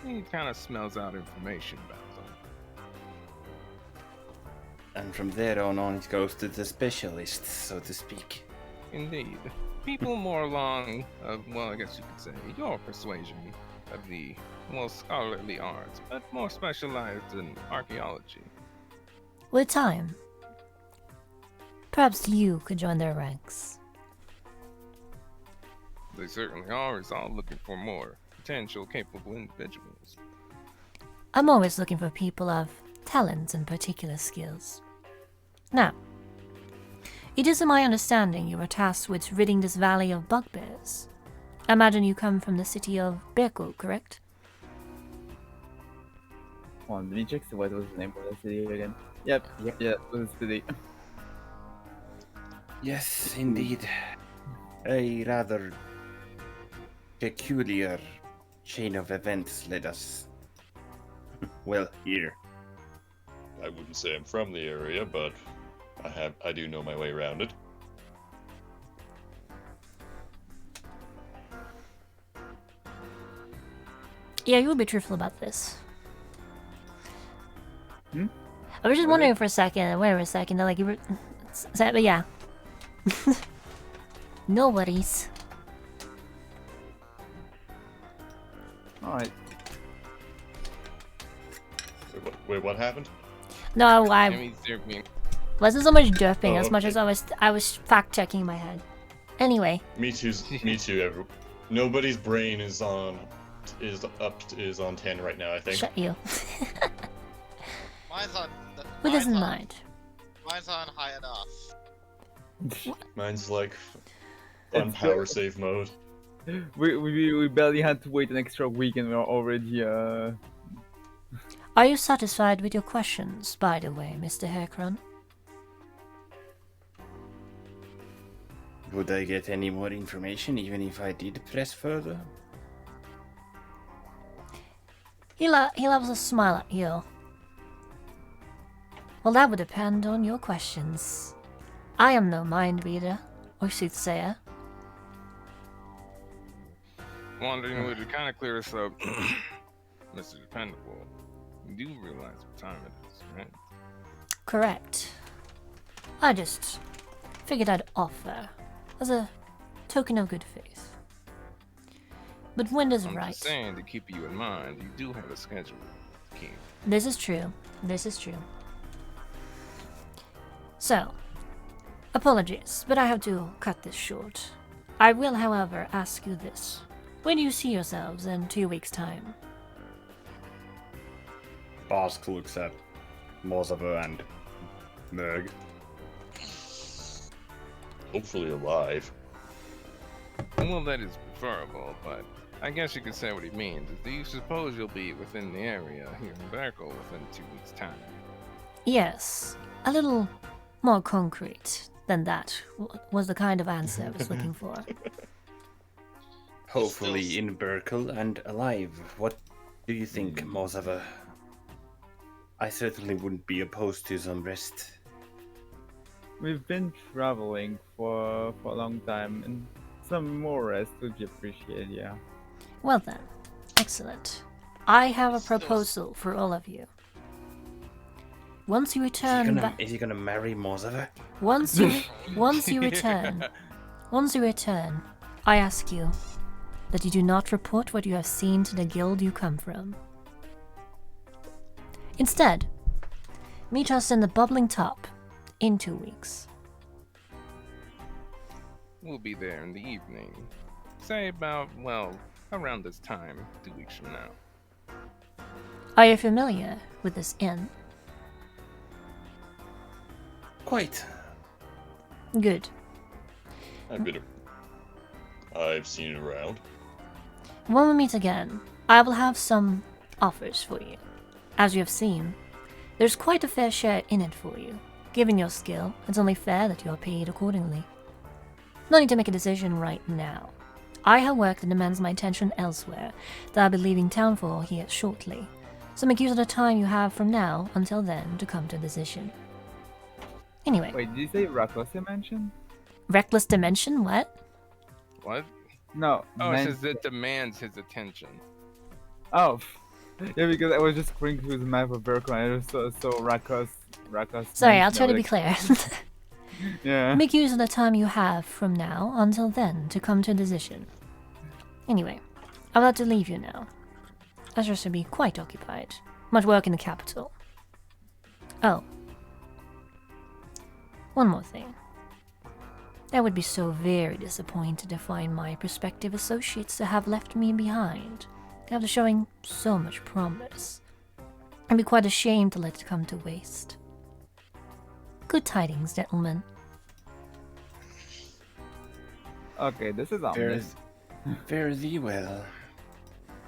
[SPEAKER 5] he kind of smells out information about them.
[SPEAKER 6] And from there on it goes to the specialists, so to speak.
[SPEAKER 5] Indeed. People more along, well, I guess you could say, your persuasion of the, well, scholarly arts, but more specialized in archaeology.
[SPEAKER 2] With time, perhaps you could join their ranks.
[SPEAKER 5] They certainly are, is all looking for more potential, capable individuals.
[SPEAKER 2] I'm always looking for people of talent and particular skills. Now, it is my understanding you were tasked with ridding this valley of bugbears. I imagine you come from the city of Beerkle, correct?
[SPEAKER 3] Hold on, let me check what was the name of the city again. Yep, yeah, it was the city.
[SPEAKER 6] Yes, indeed. A rather peculiar chain of events led us, well, here.
[SPEAKER 4] I wouldn't say I'm from the area, but I do know my way around it.
[SPEAKER 2] Yeah, you will be truthful about this.
[SPEAKER 3] Hmm?
[SPEAKER 2] I was just wondering for a second, wait a second, like you were, but yeah. No worries.
[SPEAKER 3] Alright.
[SPEAKER 4] Wait, what happened?
[SPEAKER 2] No, I
[SPEAKER 5] Enemies, they're being-
[SPEAKER 2] wasn't so much derping
[SPEAKER 4] Oh,
[SPEAKER 2] as much
[SPEAKER 4] okay.
[SPEAKER 2] as I was fact checking in my head. Anyway,
[SPEAKER 4] Me too. Me too. Nobody's brain is on 10 right now. I think.
[SPEAKER 2] shut you.
[SPEAKER 1] Mine's on.
[SPEAKER 2] With this in
[SPEAKER 1] mine's on-
[SPEAKER 2] mind,
[SPEAKER 1] Mine's on high enough.
[SPEAKER 4] Mine's like on
[SPEAKER 3] It's
[SPEAKER 4] power
[SPEAKER 3] good.
[SPEAKER 4] save mode.
[SPEAKER 3] We barely had to wait an extra week and we're already
[SPEAKER 2] are you satisfied with your questions, by the way, Mr. Haircron?
[SPEAKER 6] Would I get any more information even if I did press further?
[SPEAKER 2] He loves to smile at you. Well, that would depend on your questions. I am no mind reader or soothsayer.
[SPEAKER 5] Wondering would it kind of clear us up, Mr. Dependable. You do realize what time it is, right?
[SPEAKER 2] Correct. I just figured I'd offer as a token of good faith. But when is
[SPEAKER 5] I'm
[SPEAKER 2] right?
[SPEAKER 5] just saying to keep you in mind, you do have a schedule to keep.
[SPEAKER 2] This is true. This is true. So, apologies, but I have to cut this short. I will, however, ask you this. Where do you see yourselves in 2 weeks' time?
[SPEAKER 6] Bask looks at Mozava and Merg.
[SPEAKER 4] Hopefully alive.
[SPEAKER 5] Well, that is preferable, but I guess you could say what he means. Do you suppose you'll be within the area here in Beerkle within 2 weeks' time?
[SPEAKER 2] Yes, a little more concrete than that was the kind of answer I was looking for.
[SPEAKER 6] Hopefully
[SPEAKER 1] Still-
[SPEAKER 6] in Beerkle and alive. What do you think, Mozava? I certainly wouldn't be opposed to some rest.
[SPEAKER 3] we've been traveling for a long time and some more rest would be appreciated, yeah.
[SPEAKER 2] Well then, excellent. I have a
[SPEAKER 1] Still-
[SPEAKER 2] proposal for all of you. Once you return back,
[SPEAKER 6] Is he gonna marry Mozava?
[SPEAKER 2] once you return, I ask you that you do not report what you have seen to the guild you come from. Instead, meet us in the Bubbling Top in 2 weeks.
[SPEAKER 5] We'll be there in the evening. Say about, well, around this time, 2 weeks from now.
[SPEAKER 2] Are you familiar with this inn?
[SPEAKER 6] Quite.
[SPEAKER 2] Good.
[SPEAKER 4] I've seen it around.
[SPEAKER 2] When we meet again, I will have some offers for you. As you have seen, there's quite a fair share in it for you. Given your skill, it's only fair that you are paid accordingly. No need to make a decision right now. I have work that demands my attention elsewhere that I'll be leaving town for here shortly, so make use of the time you have from now until then to come to a decision. Anyway,
[SPEAKER 3] Wait, did you say reckless dimension?
[SPEAKER 2] reckless dimension, what?
[SPEAKER 5] What?
[SPEAKER 3] No.
[SPEAKER 5] Oh, it
[SPEAKER 3] men-
[SPEAKER 5] says it demands his attention.
[SPEAKER 3] Oh. Yeah, because I was just going through the map of Beerkle and it was so reckless.
[SPEAKER 2] Sorry, I'll
[SPEAKER 3] dimension,
[SPEAKER 2] try to
[SPEAKER 3] I
[SPEAKER 2] be
[SPEAKER 3] was
[SPEAKER 2] clear.
[SPEAKER 3] like, Yeah.
[SPEAKER 2] Make use of the time you have from now until then to come to a decision. Anyway, I'll have to leave you now. Ezra should be quite occupied. Much work in the capital. Oh. One more thing. I would be so very disappointed to find my prospective associates to have left me behind, after showing so much promise. I'd be quite ashamed to let it come to waste. Good tidings, gentlemen.
[SPEAKER 3] Okay, this is ominous.
[SPEAKER 6] Fare thee well.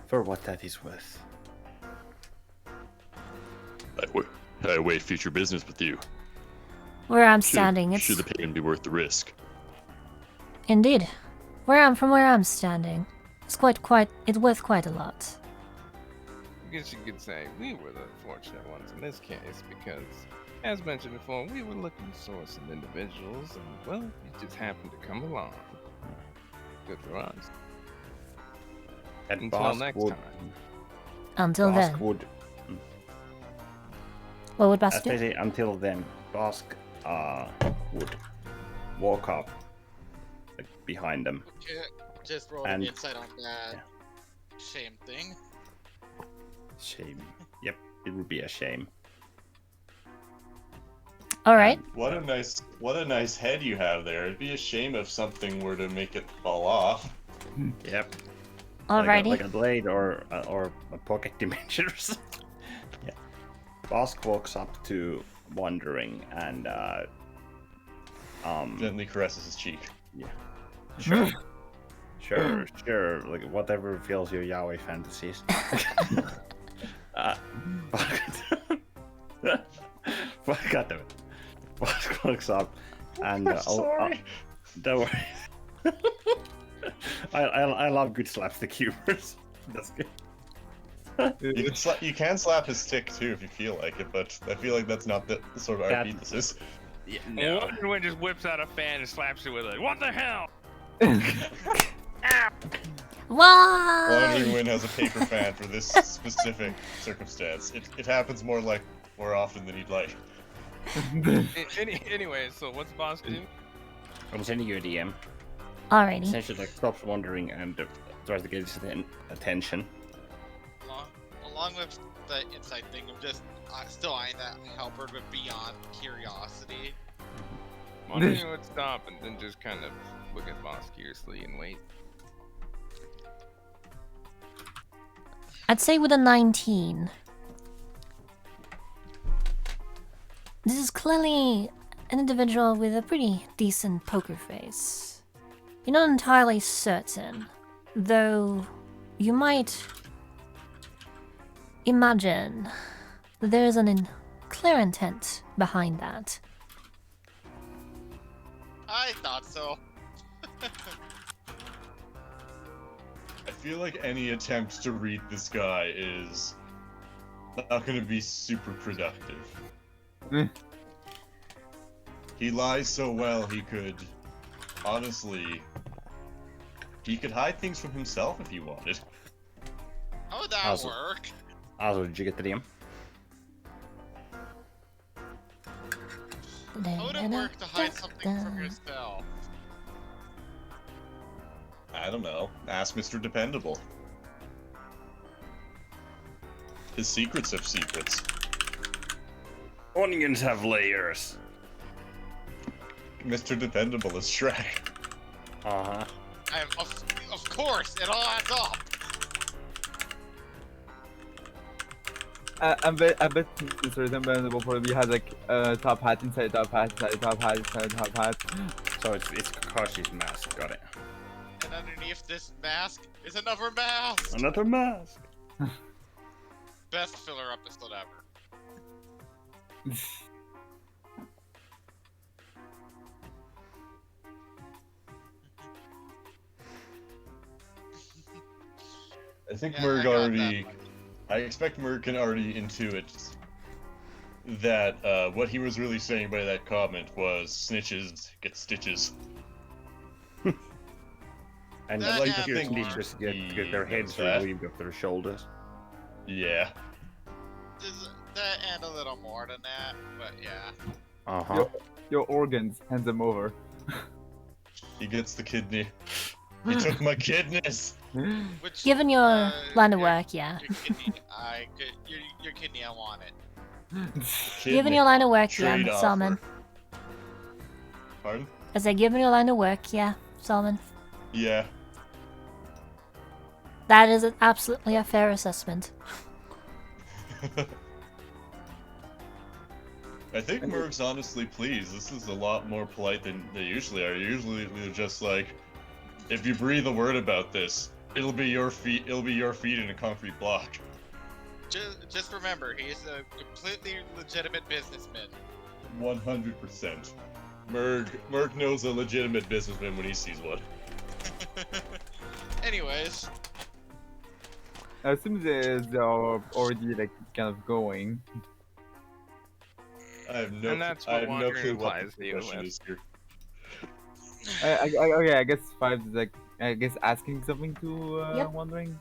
[SPEAKER 6] For what that is worth.
[SPEAKER 7] I await future business with you.
[SPEAKER 2] Where I'm standing, it's
[SPEAKER 7] Should the payment be worth the risk?
[SPEAKER 2] indeed. From where I'm standing, it's it's worth quite a lot.
[SPEAKER 5] I guess you could say we were the fortunate ones in this case because, as mentioned before, we were looking to source some individuals, and well, you just happened to come along. Good for us.
[SPEAKER 6] And
[SPEAKER 5] Until
[SPEAKER 6] Bosk
[SPEAKER 5] next
[SPEAKER 6] would,
[SPEAKER 5] time.
[SPEAKER 2] Until
[SPEAKER 6] Bosk
[SPEAKER 2] then,
[SPEAKER 6] would,
[SPEAKER 2] what would Bast do?
[SPEAKER 6] especially until then, Bosk would walk up like, behind them.
[SPEAKER 1] Okay, just roll
[SPEAKER 6] And-
[SPEAKER 1] an insight on that shame thing.
[SPEAKER 6] Shame. Yep, it would be a shame.
[SPEAKER 2] All right.
[SPEAKER 4] What a nice head you have there. It'd be a shame if something were to make it fall off.
[SPEAKER 6] Yep.
[SPEAKER 2] Alrighty.
[SPEAKER 6] Like a blade or a pocket dimension or something. Yeah. Bosk walks up to Wandering and
[SPEAKER 4] Gently caresses his cheek.
[SPEAKER 6] yeah. Sure. Sure. Like whatever fills your yaoi fantasies. God damn it. Bosk walks up and
[SPEAKER 4] Sorry.
[SPEAKER 6] don't worry. I love good slapstick humors. That's good.
[SPEAKER 4] You can slap his stick too if you feel like it, but I feel like that's not the sort of
[SPEAKER 6] That-
[SPEAKER 4] RP this is.
[SPEAKER 6] Yeah,
[SPEAKER 5] No. Wonderwind just whips out a fan and slaps you with it. What the hell?
[SPEAKER 2] Why?
[SPEAKER 4] Wandering Wind has a paper fan for this specific circumstance. It happens more often than you'd like.
[SPEAKER 5] Anyway, so what's Boss do?
[SPEAKER 6] I'm sending you a DM.
[SPEAKER 2] Alrighty.
[SPEAKER 6] Essentially, like stops wandering and tries to get his attention.
[SPEAKER 1] Along with the insight thing, I'm just still eyeing that helper, but beyond curiosity.
[SPEAKER 5] Wondering would stop and then just kind of look at Boss curiously and wait.
[SPEAKER 2] I'd say with a 19. This is clearly an individual with a pretty decent poker face. You're not entirely certain, though you might imagine that there is an clear intent behind that.
[SPEAKER 1] I thought so.
[SPEAKER 4] I feel like any attempt to read this guy is not going to be super productive. He lies so well he could, honestly, he could hide things from himself if he wanted.
[SPEAKER 1] How would that
[SPEAKER 6] Awesome.
[SPEAKER 1] work?
[SPEAKER 6] Also, did you get the DM?
[SPEAKER 1] How would it work to hide something from yourself?
[SPEAKER 4] I don't know. Ask Mr. Dependable. His secrets have secrets.
[SPEAKER 6] Onions have layers.
[SPEAKER 4] Mr. Dependable is Shrek.
[SPEAKER 6] Uh huh.
[SPEAKER 1] Of course, it all adds up.
[SPEAKER 3] I bet Mr. Unbendable probably has like a top hat inside top hat inside top hat inside top hat.
[SPEAKER 6] So it's Kakashi's mask. Got it.
[SPEAKER 1] And underneath this mask is another mask.
[SPEAKER 6] Another mask.
[SPEAKER 1] Best filler episode ever.
[SPEAKER 4] I think
[SPEAKER 1] Yeah,
[SPEAKER 4] Merg
[SPEAKER 1] I got
[SPEAKER 4] already.
[SPEAKER 1] that one.
[SPEAKER 4] I expect Merg can already intuit that what he was really saying by that comment was snitches get stitches.
[SPEAKER 6] And
[SPEAKER 1] That
[SPEAKER 6] like
[SPEAKER 1] and
[SPEAKER 6] your
[SPEAKER 1] more.
[SPEAKER 6] teachers get their heads
[SPEAKER 4] That.
[SPEAKER 6] relieved of their shoulders.
[SPEAKER 4] Yeah.
[SPEAKER 1] There's that and a little more than that, but yeah.
[SPEAKER 6] Uh-huh.
[SPEAKER 3] Your organs, hand them over.
[SPEAKER 4] He gets the kidney. He took my kidneys.
[SPEAKER 1] Which,
[SPEAKER 2] Given your line of
[SPEAKER 1] your-
[SPEAKER 2] work, yeah.
[SPEAKER 1] Your kidney, your kidney, I want it.
[SPEAKER 2] Given
[SPEAKER 4] Kidney.
[SPEAKER 2] your line of work,
[SPEAKER 4] Trade
[SPEAKER 2] yeah,
[SPEAKER 4] offer.
[SPEAKER 2] Solomon.
[SPEAKER 4] Pardon?
[SPEAKER 2] I said, given your line of work, yeah, Solomon.
[SPEAKER 4] Yeah.
[SPEAKER 2] That is absolutely a fair assessment.
[SPEAKER 4] I think Merg's honestly pleased. This is a lot more polite than they usually are. Usually they're just like, if you breathe a word about this, it'll be your feet. It'll be your feet in a concrete block.
[SPEAKER 1] Just remember, he's a completely legitimate businessman.
[SPEAKER 4] 100%. Merg knows a legitimate businessman when he sees one.
[SPEAKER 1] Anyways,
[SPEAKER 3] I assume they're already like kind of going.
[SPEAKER 4] I have no.
[SPEAKER 5] And that's
[SPEAKER 4] I
[SPEAKER 5] what
[SPEAKER 4] have no
[SPEAKER 5] wandering
[SPEAKER 4] clue what
[SPEAKER 5] implies
[SPEAKER 4] the
[SPEAKER 5] to you,
[SPEAKER 4] question
[SPEAKER 5] Wes.
[SPEAKER 4] is here.
[SPEAKER 3] Okay, I guess 5 is like asking something to
[SPEAKER 2] Yep.
[SPEAKER 3] wondering.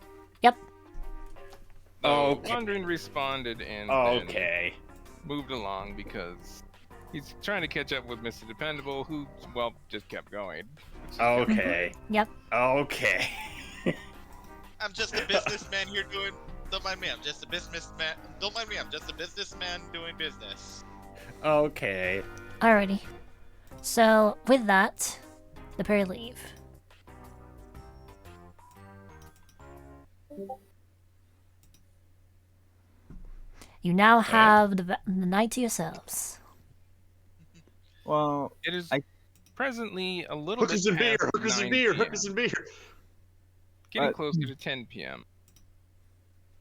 [SPEAKER 6] Okay.
[SPEAKER 5] Wandering responded and
[SPEAKER 6] Okay.
[SPEAKER 5] then moved along because he's trying to catch up with Mr. Dependable, who, well, just kept going.
[SPEAKER 6] Okay.
[SPEAKER 2] Yep.
[SPEAKER 6] Okay.
[SPEAKER 1] I'm just a businessman here doing. Don't mind me. I'm just a businessman. Don't mind me. I'm just a businessman doing business.
[SPEAKER 6] Okay.
[SPEAKER 2] Alrighty. So, with that, the pair leave. You now have the night to yourselves.
[SPEAKER 3] Well,
[SPEAKER 5] It is
[SPEAKER 3] I-
[SPEAKER 5] presently a little
[SPEAKER 4] Hookers
[SPEAKER 5] bit
[SPEAKER 4] and beer.
[SPEAKER 5] past
[SPEAKER 4] Hookers and
[SPEAKER 5] 9
[SPEAKER 4] beer.
[SPEAKER 5] PM,
[SPEAKER 4] Hookers and beer.
[SPEAKER 5] getting
[SPEAKER 3] Uh,
[SPEAKER 5] closer to 10 p.m.,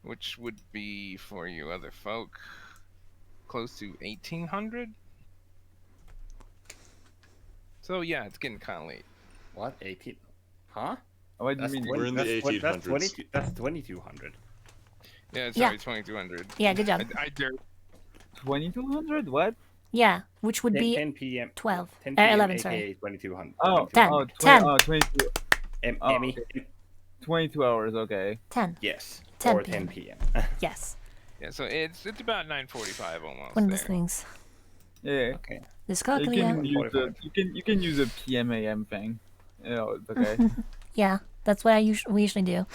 [SPEAKER 5] which would be for you other folk close to 1800. So yeah, it's getting kind of late.
[SPEAKER 6] What? 18? Huh?
[SPEAKER 3] what do you
[SPEAKER 6] That's
[SPEAKER 3] mean?
[SPEAKER 4] We're in the
[SPEAKER 6] that's
[SPEAKER 4] 1800s.
[SPEAKER 6] That's 2200.
[SPEAKER 5] Yeah,
[SPEAKER 2] Yeah.
[SPEAKER 5] sorry, 2200.
[SPEAKER 2] Yeah, good job.
[SPEAKER 5] I dare.
[SPEAKER 3] 2200? What?
[SPEAKER 2] Yeah, which would
[SPEAKER 6] 10,
[SPEAKER 2] be
[SPEAKER 6] 10 p.m.
[SPEAKER 2] 12.
[SPEAKER 6] 10
[SPEAKER 2] or
[SPEAKER 6] p.m.
[SPEAKER 2] 11,
[SPEAKER 6] aka
[SPEAKER 2] sorry.
[SPEAKER 6] 2200.
[SPEAKER 3] Oh,
[SPEAKER 2] 10.
[SPEAKER 3] oh,
[SPEAKER 2] 10.
[SPEAKER 3] 22. Oh,
[SPEAKER 6] Emmy?
[SPEAKER 3] 22 hours. Okay.
[SPEAKER 2] 10.
[SPEAKER 6] Yes.
[SPEAKER 2] 10
[SPEAKER 6] or
[SPEAKER 2] p.m.
[SPEAKER 6] 10 p.m.
[SPEAKER 2] Yes.
[SPEAKER 5] Yeah, so it's about 9:45 almost.
[SPEAKER 2] One of
[SPEAKER 5] there.
[SPEAKER 2] those things.
[SPEAKER 3] Yeah.
[SPEAKER 6] Okay.
[SPEAKER 2] This
[SPEAKER 3] You
[SPEAKER 2] calculator.
[SPEAKER 3] can use the
[SPEAKER 6] 45.
[SPEAKER 3] you can use a PM AM thing. You know, it's okay.
[SPEAKER 2] Yeah, that's what we usually do.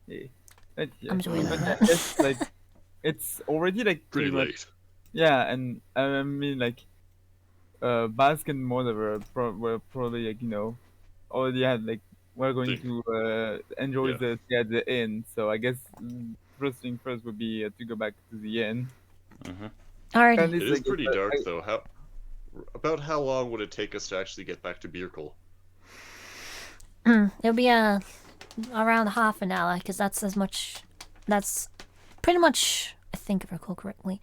[SPEAKER 3] Yeah.
[SPEAKER 2] I'm doing
[SPEAKER 3] But
[SPEAKER 2] that.
[SPEAKER 3] it's like it's already like
[SPEAKER 7] Pretty
[SPEAKER 3] much-
[SPEAKER 7] late.
[SPEAKER 3] Yeah, and I mean like Basque and whatever were probably like already had like we're going to enjoy
[SPEAKER 7] Yeah.
[SPEAKER 3] the stay at the inn. So I guess first thing first would be to go back to the inn.
[SPEAKER 6] Mm-hmm.
[SPEAKER 2] Alrighty.
[SPEAKER 3] And
[SPEAKER 7] It
[SPEAKER 3] it's
[SPEAKER 7] is
[SPEAKER 3] like,
[SPEAKER 7] pretty dark though. About how long would it take us to actually get back to Beerkle?
[SPEAKER 2] It'll be around half an hour, because that's as much. That's pretty much, I think, if I recall correctly.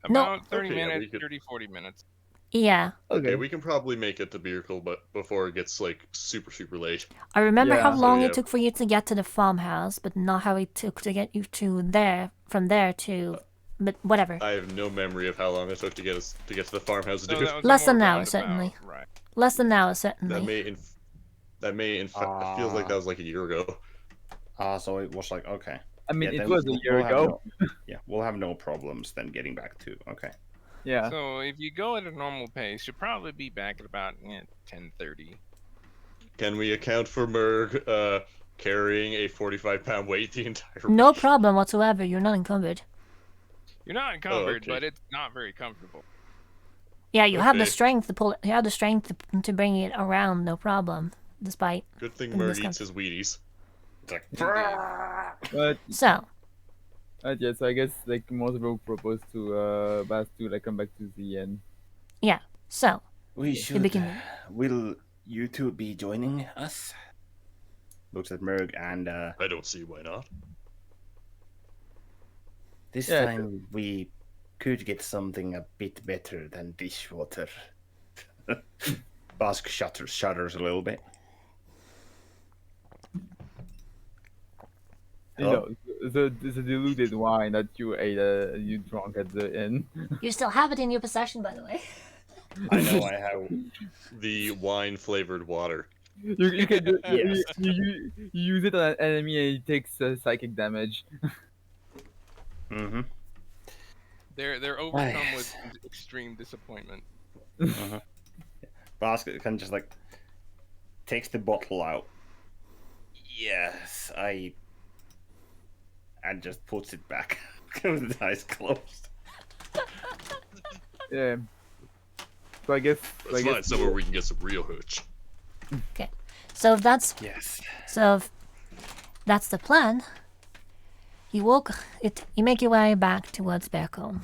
[SPEAKER 2] No.
[SPEAKER 5] About 30
[SPEAKER 7] Okay, yeah, we
[SPEAKER 5] minutes,
[SPEAKER 7] could-
[SPEAKER 5] 30-40 minutes.
[SPEAKER 2] Yeah.
[SPEAKER 7] Okay, we can probably make it to Beerkle, but before it gets like super late.
[SPEAKER 2] I remember
[SPEAKER 3] Yeah.
[SPEAKER 2] how
[SPEAKER 3] So,
[SPEAKER 2] long
[SPEAKER 7] yeah.
[SPEAKER 2] it took for you to get to the farmhouse, but not how it took to get you to there, from there to. But whatever.
[SPEAKER 7] I have no memory of how long it took to get to the farmhouse.
[SPEAKER 5] So
[SPEAKER 7] Dude.
[SPEAKER 5] that was a
[SPEAKER 2] Less than
[SPEAKER 5] more
[SPEAKER 2] an hour,
[SPEAKER 5] roundabout,
[SPEAKER 2] certainly.
[SPEAKER 5] Right.
[SPEAKER 2] Less than an hour, certainly.
[SPEAKER 7] That may in fact it feels like that was like a year ago.
[SPEAKER 6] So it was like, okay.
[SPEAKER 3] I mean
[SPEAKER 6] Yeah,
[SPEAKER 3] it
[SPEAKER 6] then
[SPEAKER 3] was a year
[SPEAKER 6] we'll have
[SPEAKER 3] ago.
[SPEAKER 6] Yeah, we'll have no problems then getting back to. Okay.
[SPEAKER 3] Yeah.
[SPEAKER 5] So if you go at a normal pace, you'll probably be back at about 10:30.
[SPEAKER 7] Can we account for Merg carrying a 45-pound weight the entire
[SPEAKER 2] No
[SPEAKER 7] week?
[SPEAKER 2] problem whatsoever. You're not encumbered.
[SPEAKER 5] You're not encumbered,
[SPEAKER 7] okay.
[SPEAKER 5] but it's not very comfortable.
[SPEAKER 2] Yeah, you have the
[SPEAKER 7] Okay.
[SPEAKER 2] strength to pull it. You have the strength to bring it around, no problem. Despite
[SPEAKER 7] Good thing
[SPEAKER 2] In
[SPEAKER 7] Merg
[SPEAKER 2] this
[SPEAKER 7] eats his Wheaties.
[SPEAKER 6] It's like,
[SPEAKER 3] But
[SPEAKER 2] so,
[SPEAKER 3] Yeah, so I guess like most will propose to Bas to like come back to the end.
[SPEAKER 2] Yeah. So
[SPEAKER 6] We
[SPEAKER 2] you
[SPEAKER 6] should.
[SPEAKER 2] begin.
[SPEAKER 6] Will you two be joining us? Looks at Merg, and
[SPEAKER 7] I don't see why not.
[SPEAKER 6] this
[SPEAKER 3] Yeah,
[SPEAKER 6] time we could get something a bit better than dishwater. Bosk shudders a little bit.
[SPEAKER 3] you
[SPEAKER 6] Hello?
[SPEAKER 3] know, the diluted wine that you ate, you drank at the inn.
[SPEAKER 2] You still have it in your possession, by the way.
[SPEAKER 6] I know I have.
[SPEAKER 7] The wine flavored water.
[SPEAKER 3] You can
[SPEAKER 6] Yes.
[SPEAKER 3] you use it on an enemy and it takes psychic damage.
[SPEAKER 6] Mm-hmm.
[SPEAKER 5] They're overcome with extreme disappointment.
[SPEAKER 6] Mm-hmm. Bosk kind of just like takes the bottle out. Yes, and just puts it back with his eyes closed.
[SPEAKER 3] Yeah. So I guess
[SPEAKER 7] Let's find somewhere we can get some real hooch.
[SPEAKER 2] Okay. So if that's
[SPEAKER 6] Yes.
[SPEAKER 2] the plan, you make your way back towards Beerkle.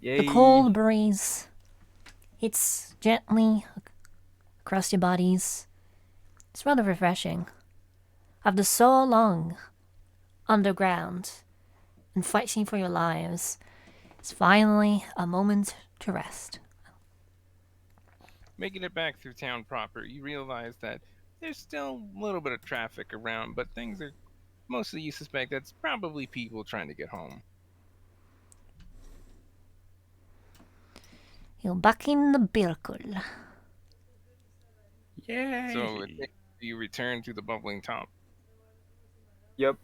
[SPEAKER 3] Yay.
[SPEAKER 2] The cold breeze hits gently across your bodies. It's rather refreshing. After so long underground and fighting for your lives, it's finally a moment to rest.
[SPEAKER 5] Making it back through town proper, you realize that there's still a little bit of traffic around, but things are mostly, you suspect that's probably people trying to get home.
[SPEAKER 2] You're back in the Beerkle.
[SPEAKER 6] Yay!
[SPEAKER 5] So you return to the bubbling top.
[SPEAKER 3] Yep.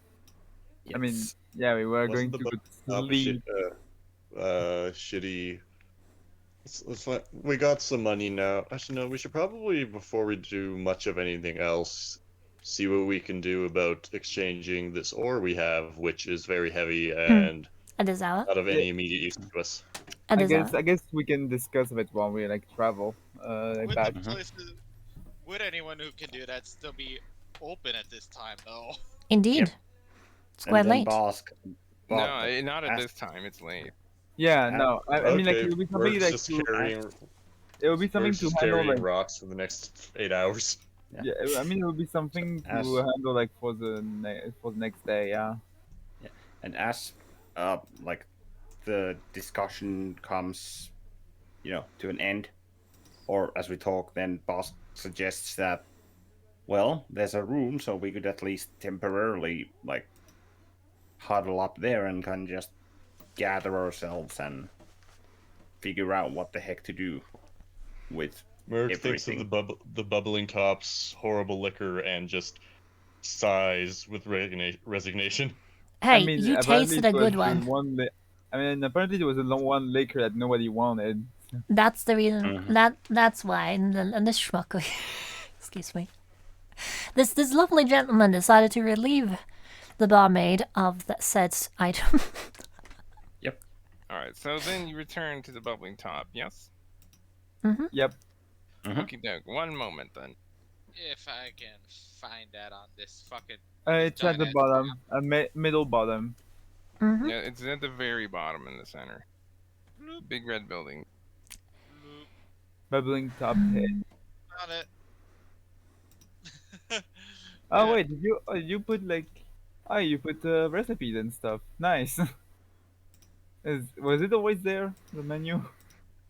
[SPEAKER 6] Yes.
[SPEAKER 3] I mean, yeah, we were
[SPEAKER 7] Wasn't
[SPEAKER 3] going
[SPEAKER 7] the
[SPEAKER 3] to
[SPEAKER 7] top
[SPEAKER 3] sleep.
[SPEAKER 7] shitty. We got some money now. Actually, no. We should probably, before we do much of anything else, see what we can do about exchanging this ore we have, which is very heavy and
[SPEAKER 2] A desire.
[SPEAKER 7] not of any immediate use to us.
[SPEAKER 2] A desire.
[SPEAKER 3] I guess we can discuss it while we like travel.
[SPEAKER 1] With
[SPEAKER 3] Back.
[SPEAKER 1] the places, would anyone who can do that still be open at this time, though?
[SPEAKER 2] Indeed.
[SPEAKER 6] Yep.
[SPEAKER 2] It's quite
[SPEAKER 6] and then
[SPEAKER 2] late.
[SPEAKER 6] Bosk,
[SPEAKER 5] No, not at this time. It's late.
[SPEAKER 3] Yeah, no. I mean, like
[SPEAKER 7] Okay,
[SPEAKER 3] it will be
[SPEAKER 7] we're
[SPEAKER 3] something like
[SPEAKER 7] just
[SPEAKER 3] to,
[SPEAKER 7] carrying.
[SPEAKER 3] it will be
[SPEAKER 7] We're
[SPEAKER 3] something to
[SPEAKER 7] just
[SPEAKER 3] handle
[SPEAKER 7] carrying
[SPEAKER 3] like
[SPEAKER 7] rocks for the next 8 hours.
[SPEAKER 3] yeah. I mean, it will be something to
[SPEAKER 6] as-
[SPEAKER 3] handle like for the next day. Yeah.
[SPEAKER 6] and as like the discussion comes, to an end, or as we talk, then Bosk suggests that, well, there's a room, so we could at least temporarily like huddle up there and kind of just gather ourselves and figure out what the heck to do with
[SPEAKER 7] Merc thinks of
[SPEAKER 6] everything.
[SPEAKER 7] the bubbling tops, horrible liquor, and just sighs with resignation.
[SPEAKER 2] Hey,
[SPEAKER 3] I mean,
[SPEAKER 2] you
[SPEAKER 3] apparently
[SPEAKER 2] tasted a
[SPEAKER 3] it was
[SPEAKER 2] good
[SPEAKER 3] the
[SPEAKER 2] one.
[SPEAKER 3] I mean, apparently there was the one liquor that nobody wanted.
[SPEAKER 2] That's the reason.
[SPEAKER 6] Mhm.
[SPEAKER 2] That's why. And this schmuck, excuse me. This lovely gentleman decided to relieve the barmaid of that said item.
[SPEAKER 5] All right, so then you return to the bubbling top. Yes.
[SPEAKER 3] Yep.
[SPEAKER 5] Okay, Doug. One moment then.
[SPEAKER 1] If I can find that on this fucking.
[SPEAKER 3] It's at the
[SPEAKER 1] Donut
[SPEAKER 3] bottom, middle bottom.
[SPEAKER 2] Mm-hmm.
[SPEAKER 5] Yeah, it's at the very bottom in the center.
[SPEAKER 1] Bloop,
[SPEAKER 5] Big red building.
[SPEAKER 1] bloop,
[SPEAKER 3] Bubbling top hit.
[SPEAKER 1] found it.
[SPEAKER 3] Oh
[SPEAKER 1] Yeah.
[SPEAKER 3] wait, did you put like, you put recipes and stuff. Nice. Was it always there, the menu?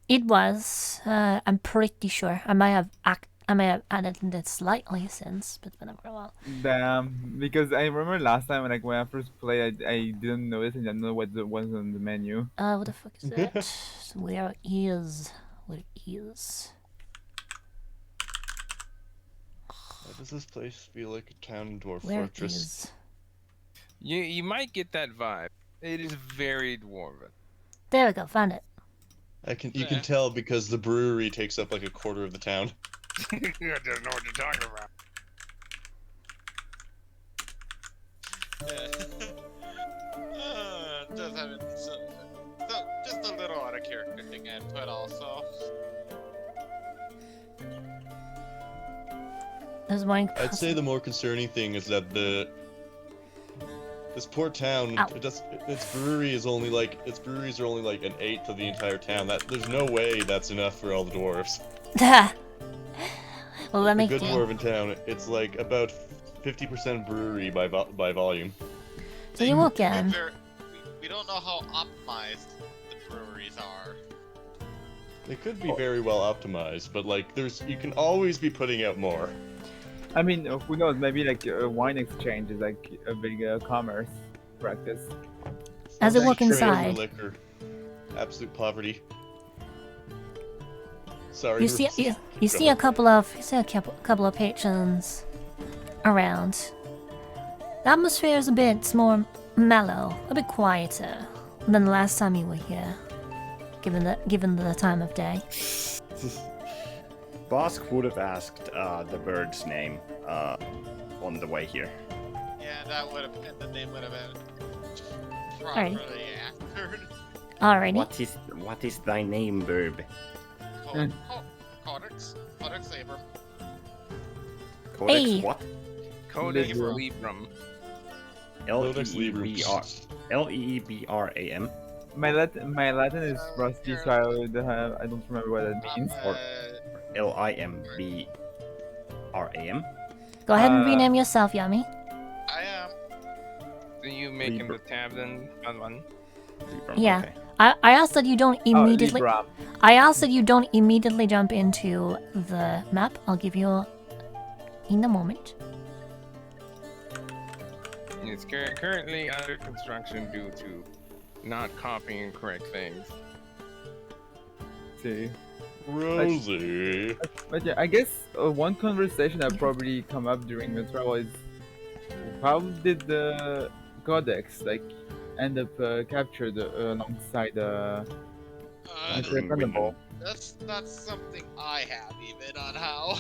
[SPEAKER 2] It was. I'm pretty sure. I may have added it slightly since, but whatever. Well,
[SPEAKER 3] Damn, because I remember last time when I first played, I didn't notice and I didn't know what was on the menu.
[SPEAKER 2] what the fuck is that? Where is?
[SPEAKER 7] Why does this place feel like a town dwarf
[SPEAKER 2] Where
[SPEAKER 7] fortress?
[SPEAKER 2] is?
[SPEAKER 5] You might get that vibe. It is very dwarven.
[SPEAKER 2] There we go. Found it.
[SPEAKER 7] You can tell because the brewery takes up like a quarter of the town.
[SPEAKER 5] I don't know what you're talking about.
[SPEAKER 1] Just having so just a little out of character thing I put also.
[SPEAKER 2] There's one.
[SPEAKER 7] I'd say the more concerning thing is that the This poor town.
[SPEAKER 2] Ow.
[SPEAKER 7] Its breweries are only like an eighth of the entire town. There's no way that's enough for all the dwarves.
[SPEAKER 2] Well, let
[SPEAKER 7] A
[SPEAKER 2] me
[SPEAKER 7] good
[SPEAKER 2] do.
[SPEAKER 7] dwarven town. It's like about 50% brewery by volume.
[SPEAKER 2] So you walk in.
[SPEAKER 1] We don't know how optimized the breweries are.
[SPEAKER 7] They could be very well optimized, but like you can always be putting out more.
[SPEAKER 3] I mean, who knows? Maybe like a wine exchange is like a big commerce practice.
[SPEAKER 2] As you
[SPEAKER 7] Just
[SPEAKER 2] walk
[SPEAKER 7] trade for
[SPEAKER 2] inside,
[SPEAKER 7] liquor. Absolute poverty. Sorry.
[SPEAKER 2] you see a couple of patrons around. The atmosphere is a bit more mellow, a bit quieter than the last time you were here, given the time of day.
[SPEAKER 6] Bosk would have asked the bird's name on the way here.
[SPEAKER 1] Yeah, that would have, and the name would have been
[SPEAKER 2] Alright.
[SPEAKER 1] properly answered.
[SPEAKER 2] Alrighty.
[SPEAKER 6] What is thy name, bird?
[SPEAKER 1] Codex Abram.
[SPEAKER 6] Codex
[SPEAKER 2] Hey.
[SPEAKER 6] what?
[SPEAKER 5] Codex
[SPEAKER 3] Libram.
[SPEAKER 5] Libram.
[SPEAKER 7] Codex
[SPEAKER 6] L-E-E-B-R-A-M.
[SPEAKER 3] My Latin is rusty, so I don't remember what that means.
[SPEAKER 6] L-I-M-B-R-A-M.
[SPEAKER 2] Go ahead and
[SPEAKER 3] Uh,
[SPEAKER 2] rename yourself, Yami.
[SPEAKER 1] I am.
[SPEAKER 5] So you making the
[SPEAKER 6] Libra.
[SPEAKER 5] tavern one?
[SPEAKER 2] Yeah.
[SPEAKER 6] Okay.
[SPEAKER 2] I asked that you don't immediately.
[SPEAKER 3] Libra.
[SPEAKER 2] I asked that you don't immediately jump into the map. I'll give you in a moment.
[SPEAKER 5] It's currently under construction due to not copying correct things.
[SPEAKER 3] See.
[SPEAKER 7] Rosie.
[SPEAKER 3] But yeah, I guess one conversation that probably come up during the travel is how did the codex like end up captured alongside Mr. Expendable?
[SPEAKER 1] That's not something I have even on how.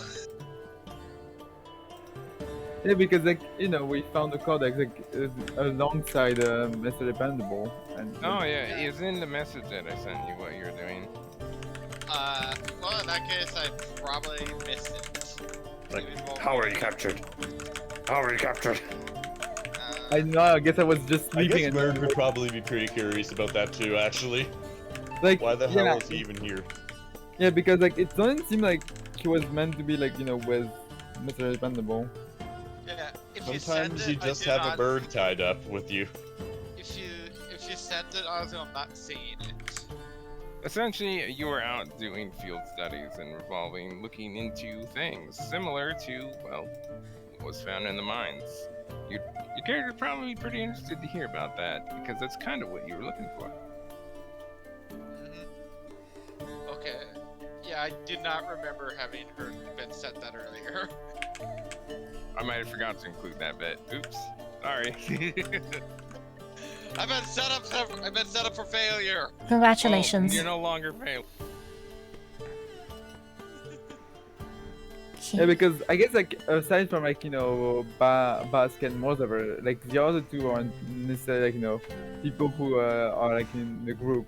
[SPEAKER 3] Yeah, because like we found the codex like alongside Mr. Dependable. And
[SPEAKER 5] Oh yeah, it's in the message that I sent you what you're doing.
[SPEAKER 1] Well, in that case, I probably missed it.
[SPEAKER 6] Like,
[SPEAKER 1] Maybe we'll-
[SPEAKER 6] how are you captured? How are you captured?
[SPEAKER 3] I know. I guess I was just
[SPEAKER 7] I
[SPEAKER 3] sleeping.
[SPEAKER 7] guess
[SPEAKER 3] and
[SPEAKER 7] Bird would probably be pretty curious about that too, actually.
[SPEAKER 3] like
[SPEAKER 7] Why the hell
[SPEAKER 3] yeah,
[SPEAKER 7] is he even here?
[SPEAKER 3] yeah, because like it doesn't seem like he was meant to be like with Mr. Dependable.
[SPEAKER 1] Yeah, if you send
[SPEAKER 7] Sometimes
[SPEAKER 1] it,
[SPEAKER 7] you
[SPEAKER 1] I
[SPEAKER 7] just
[SPEAKER 1] do
[SPEAKER 7] have a
[SPEAKER 1] not-
[SPEAKER 7] bird tied up with you.
[SPEAKER 1] If you send it, honestly, I'm not seeing it.
[SPEAKER 5] Essentially, you were out doing field studies and looking into things similar to, well, what was found in the mines. Your character's probably pretty interested to hear about that, because that's kind of what you were looking for.
[SPEAKER 1] Okay. Yeah, I did not remember having been sent that earlier.
[SPEAKER 5] I might have forgot to include that bit. Oops. Sorry.
[SPEAKER 1] I've been set up for failure.
[SPEAKER 2] Congratulations.
[SPEAKER 5] Well, you're no longer pale.
[SPEAKER 3] Yeah, because I guess like aside from like Basque and Mosaver, like the other two aren't necessarily like people who are like in the group.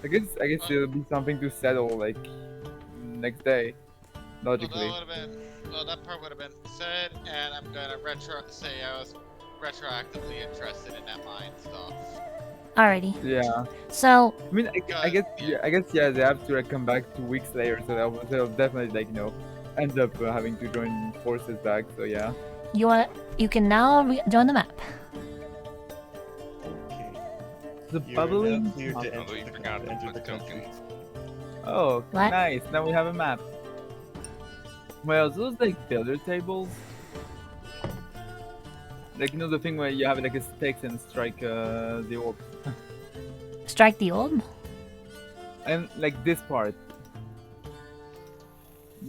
[SPEAKER 3] I guess there'll be something to settle like next day, logically.
[SPEAKER 1] Well, that part would have been said, and I'm gonna say I was retroactively interested in that mine stuff.
[SPEAKER 2] Alrighty.
[SPEAKER 3] Yeah,
[SPEAKER 2] So
[SPEAKER 3] I mean I guess yeah they have to like come back 2 weeks later, so they'll definitely like end up having to join forces back. So yeah.
[SPEAKER 2] you can now join the map.
[SPEAKER 7] Okay.
[SPEAKER 3] The
[SPEAKER 7] You're
[SPEAKER 3] bubbling.
[SPEAKER 7] now clear to
[SPEAKER 5] Although
[SPEAKER 7] enter
[SPEAKER 5] you
[SPEAKER 7] the
[SPEAKER 5] forgot to
[SPEAKER 7] enter
[SPEAKER 5] put
[SPEAKER 7] the country.
[SPEAKER 5] tokens.
[SPEAKER 3] Oh,
[SPEAKER 2] What?
[SPEAKER 3] nice. Now we have a map. Well, those like builder tables. Like the thing where you have like a sticks and strike the orb.
[SPEAKER 2] Strike the orb.
[SPEAKER 3] And like this part.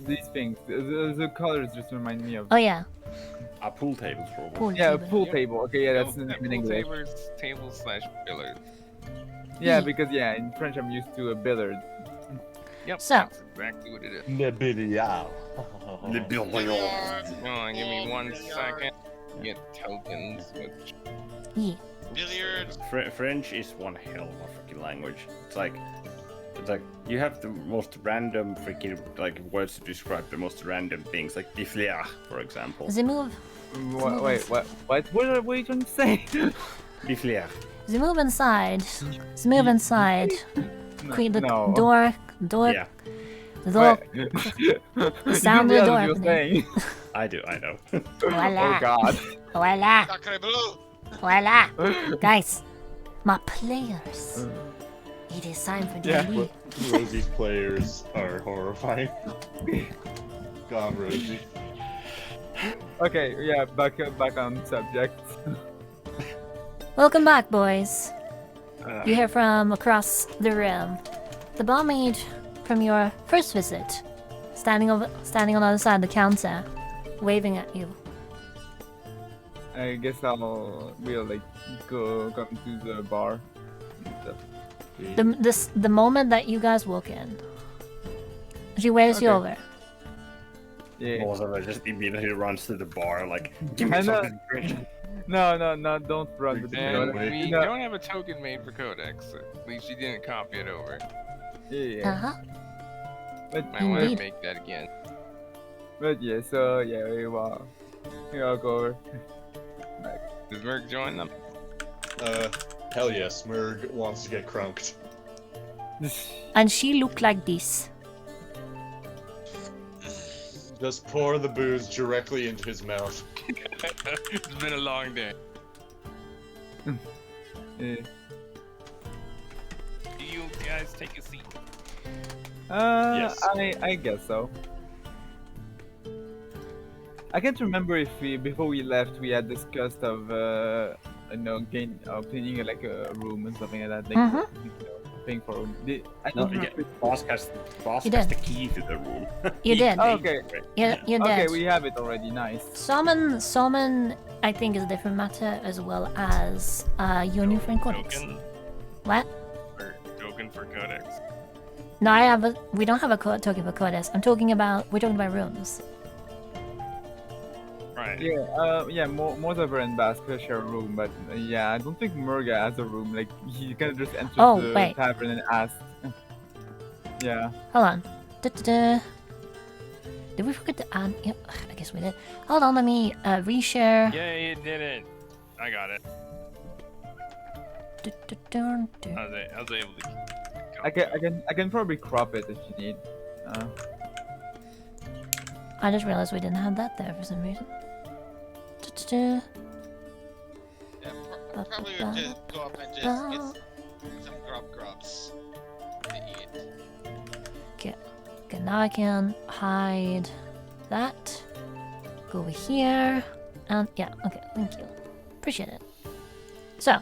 [SPEAKER 3] These things. The colors just remind me of.
[SPEAKER 2] Oh yeah.
[SPEAKER 6] A pool table, probably.
[SPEAKER 2] Pool
[SPEAKER 3] Yeah, a
[SPEAKER 2] table.
[SPEAKER 3] pool
[SPEAKER 5] Yep.
[SPEAKER 3] table. Okay, yeah, that's in
[SPEAKER 5] Pool
[SPEAKER 3] English.
[SPEAKER 5] tables/pillars.
[SPEAKER 3] Yeah, because yeah, in French I'm used to a billard.
[SPEAKER 5] Yep.
[SPEAKER 2] So-
[SPEAKER 5] That's exactly what it is.
[SPEAKER 7] Nebiliao.
[SPEAKER 6] Le bureau.
[SPEAKER 5] Hold on, give me 1 second. Get tokens, which
[SPEAKER 2] Yeah.
[SPEAKER 1] Billiards.
[SPEAKER 6] French is one hell of a fucking language. It's like It's like you have the most random freaking like words to describe the most random things, like biflia, for example.
[SPEAKER 2] Does he move?
[SPEAKER 3] Wait, what? What are you trying to say?
[SPEAKER 6] Biflia.
[SPEAKER 2] Does he move inside? Does he move inside? The
[SPEAKER 3] No.
[SPEAKER 2] door.
[SPEAKER 6] Yeah,
[SPEAKER 2] The door.
[SPEAKER 3] Wait.
[SPEAKER 2] The sound of the door
[SPEAKER 3] You're
[SPEAKER 2] opening.
[SPEAKER 3] saying.
[SPEAKER 6] I do. I know.
[SPEAKER 2] Voila.
[SPEAKER 3] Oh God.
[SPEAKER 2] Voila.
[SPEAKER 1] Sacre bleu!
[SPEAKER 2] Voila. Guys, my players. It is time for
[SPEAKER 3] Yeah.
[SPEAKER 2] D&D.
[SPEAKER 7] Rosie's players are horrifying. God, Rosie.
[SPEAKER 3] Okay, yeah, back on subject.
[SPEAKER 2] Welcome back, boys. You hear from across the room. The barmaid from your first visit, standing on the other side of the counter, waving at you.
[SPEAKER 3] I guess we'll like come to the bar. and stuff.
[SPEAKER 2] The moment that you guys walk in, she waves you
[SPEAKER 3] Okay.
[SPEAKER 2] over.
[SPEAKER 3] Yeah.
[SPEAKER 6] Also, just immediately runs to the bar, like, give me
[SPEAKER 3] I know.
[SPEAKER 6] something to drink.
[SPEAKER 3] No, don't run with the
[SPEAKER 5] And
[SPEAKER 3] soda.
[SPEAKER 5] we
[SPEAKER 3] No,
[SPEAKER 5] don't have a token made for Codex. At least you didn't copy it over.
[SPEAKER 3] yeah.
[SPEAKER 2] Uh-huh.
[SPEAKER 3] But,
[SPEAKER 5] Might want to
[SPEAKER 2] Indeed.
[SPEAKER 5] make that again.
[SPEAKER 3] but yeah, so yeah, I'll go over.
[SPEAKER 5] Does Merc join them?
[SPEAKER 7] Hell yes, Smurg wants to get crunked.
[SPEAKER 2] And she looked like this.
[SPEAKER 7] Just pour the booze directly into his mouth.
[SPEAKER 5] It's been a long day.
[SPEAKER 3] Yeah.
[SPEAKER 5] Do you guys take a seat?
[SPEAKER 7] Yes.
[SPEAKER 3] I guess so. I can't remember if before we left we had discussed of cleaning like a room and something like that. Like, paying for a room. I
[SPEAKER 6] No,
[SPEAKER 3] don't
[SPEAKER 6] yeah,
[SPEAKER 3] remember.
[SPEAKER 6] boss has
[SPEAKER 2] You
[SPEAKER 6] the
[SPEAKER 2] did.
[SPEAKER 6] key to the room.
[SPEAKER 2] You did.
[SPEAKER 3] Oh, okay.
[SPEAKER 2] You
[SPEAKER 3] Okay,
[SPEAKER 2] did.
[SPEAKER 3] we have it already. Nice.
[SPEAKER 2] Summon, I think, is a different matter, as well as your new friend Codex.
[SPEAKER 5] Token?
[SPEAKER 2] What?
[SPEAKER 5] Or token for Codex?
[SPEAKER 2] No, we don't have a token for Codex. we're talking about rooms.
[SPEAKER 5] Right.
[SPEAKER 3] Yeah, Mozaver and Basker share a room, but yeah, I don't think Murga has a room. Like, he kind of just entered
[SPEAKER 2] Oh,
[SPEAKER 3] the
[SPEAKER 2] wait.
[SPEAKER 3] tavern and asked. Yeah.
[SPEAKER 2] Hold on. Da-da-da. Did we forget to add? Yep, I guess we did. Hold on, let me reshare.
[SPEAKER 5] Yeah, you did it. I got it.
[SPEAKER 2] Du-du-dun-du.
[SPEAKER 5] I was able to.
[SPEAKER 3] I can probably crop it if you need.
[SPEAKER 2] I just realized we didn't have that there for some reason. Du-du-du.
[SPEAKER 1] Yeah, probably would just go up and just get some grubs to eat.
[SPEAKER 2] Okay, now I can hide that. Go over here. And yeah, okay, thank you. Appreciate it. So,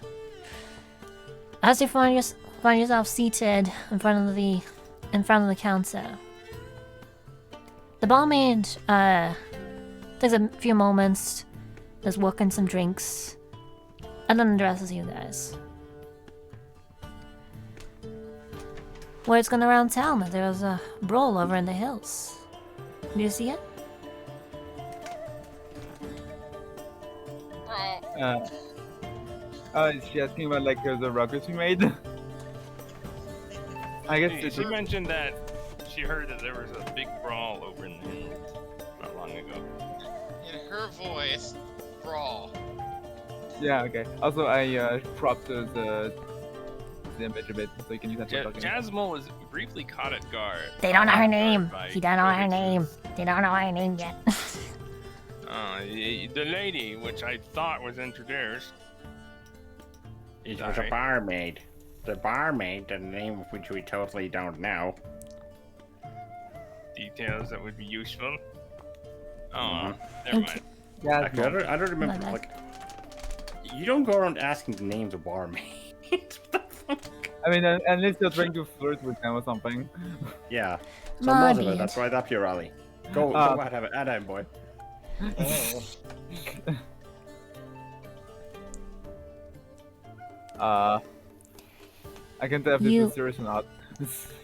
[SPEAKER 2] as you find yourself seated in front of the counter, the barmaid takes a few moments, is working some drinks, and then addresses you guys. Word's gone around town that there was a brawl over in the hills. Do you see it?
[SPEAKER 1] Bro,
[SPEAKER 3] Is she asking about like the rockets we made? I guess
[SPEAKER 5] She mentioned that she heard that there was a big brawl over in the hills not long ago.
[SPEAKER 1] in her voice, brawl.
[SPEAKER 3] yeah, okay. Also, I cropped the image a bit so you can use that for talking.
[SPEAKER 5] Jasmine was briefly caught at guard.
[SPEAKER 2] They don't know her name.
[SPEAKER 5] by
[SPEAKER 2] He don't know her
[SPEAKER 5] Codex's-
[SPEAKER 2] name. They don't know her name yet.
[SPEAKER 5] The lady, which I thought was introduced.
[SPEAKER 6] It was a
[SPEAKER 5] Sorry.
[SPEAKER 6] barmaid. The barmaid, the name of which we totally don't know.
[SPEAKER 5] Details that would be useful. Oh,
[SPEAKER 6] Mhm.
[SPEAKER 5] never mind.
[SPEAKER 3] Yeah,
[SPEAKER 6] Actually, I don't remember.
[SPEAKER 2] bad.
[SPEAKER 6] Like, you don't go around asking the names of barmaids. What the fuck?
[SPEAKER 3] I mean, unless you're trying to flirt with them or something.
[SPEAKER 6] Yeah. So
[SPEAKER 2] My
[SPEAKER 6] most of it,
[SPEAKER 2] bad.
[SPEAKER 6] that's right up your alley. Go ahead, have boy.
[SPEAKER 3] I can't tell if this
[SPEAKER 2] You-
[SPEAKER 3] is serious or not.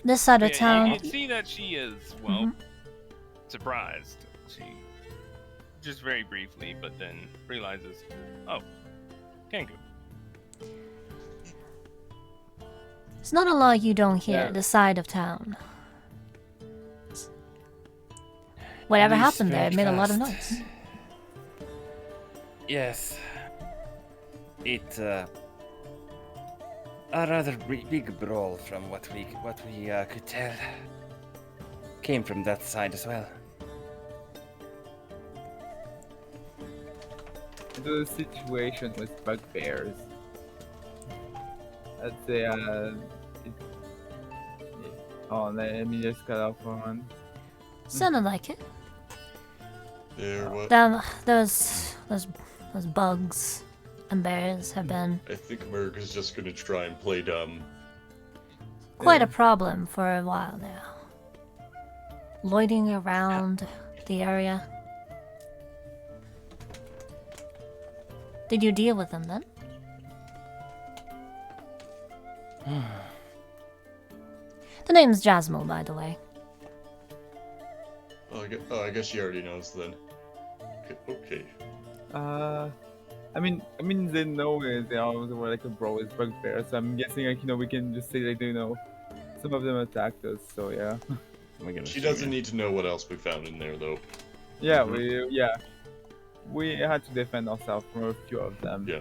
[SPEAKER 2] This side of
[SPEAKER 5] Yeah,
[SPEAKER 2] town.
[SPEAKER 5] you see that she is, well, surprised. She, just very briefly, but then realizes, oh, Kenku.
[SPEAKER 2] It's not a lot you don't hear
[SPEAKER 3] Yeah.
[SPEAKER 2] this side of town. Whatever
[SPEAKER 6] We
[SPEAKER 2] happened there
[SPEAKER 6] spread
[SPEAKER 2] made a lot of
[SPEAKER 6] fast.
[SPEAKER 2] noise.
[SPEAKER 6] Yes. It a rather big brawl from what we could tell. Came from that side as well.
[SPEAKER 3] The situation with bugbears. I'd say, oh, let me just cut off one.
[SPEAKER 2] Sounded like it.
[SPEAKER 7] There, what?
[SPEAKER 2] Those bugs and bears have been
[SPEAKER 7] I think America's just gonna try and play dumb.
[SPEAKER 2] quite a problem for a while now. Loitering around the area. Did you deal with them then? The name's Jasmine, by the way.
[SPEAKER 7] I guess she already knows then. Okay.
[SPEAKER 3] I mean, they know they always were like a brawl with bugbears, so I'm guessing, like, we can just say, like, some of them attacked us, so yeah.
[SPEAKER 7] She doesn't need to know what else we found in there, though.
[SPEAKER 3] Yeah,
[SPEAKER 7] Mhm.
[SPEAKER 3] we had to defend ourselves from a few of them.
[SPEAKER 7] Yeah.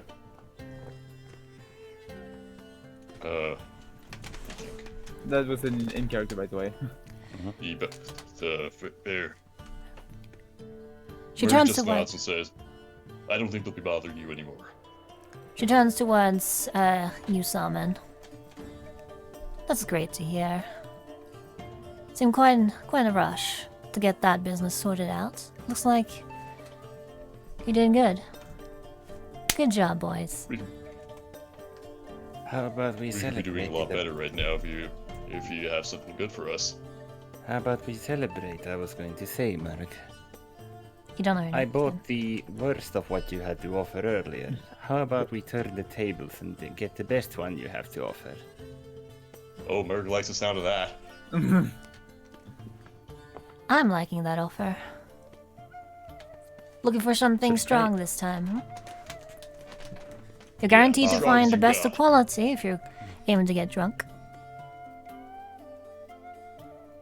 [SPEAKER 3] That was in character, by the way.
[SPEAKER 7] There.
[SPEAKER 2] She
[SPEAKER 7] Murray
[SPEAKER 2] turns
[SPEAKER 7] just
[SPEAKER 2] to
[SPEAKER 7] nods and says, "I don't think they'll be bothering you anymore."
[SPEAKER 2] She turns towards you, Salmon. That's great to hear. Seemed quite a rush to get that business sorted out. Looks like you did good. Good job, boys.
[SPEAKER 6] How about we
[SPEAKER 7] We should be
[SPEAKER 6] celebrate?
[SPEAKER 7] doing a lot
[SPEAKER 6] the-
[SPEAKER 7] better right now if you have something good for us.
[SPEAKER 6] How about we celebrate? I was going to say, Mark.
[SPEAKER 2] You don't know
[SPEAKER 6] I
[SPEAKER 2] anything.
[SPEAKER 6] bought the worst of what you had to offer earlier. How about we turn the tables and get the best one you have to offer?
[SPEAKER 7] Oh, Merg likes the sound of that.
[SPEAKER 2] I'm liking that offer. Looking for something
[SPEAKER 6] Subscribe.
[SPEAKER 2] strong this time, huh? You're guaranteed to
[SPEAKER 7] strong
[SPEAKER 2] find
[SPEAKER 7] as
[SPEAKER 2] the
[SPEAKER 7] you
[SPEAKER 2] best of
[SPEAKER 7] got.
[SPEAKER 2] quality if you're aiming to get drunk.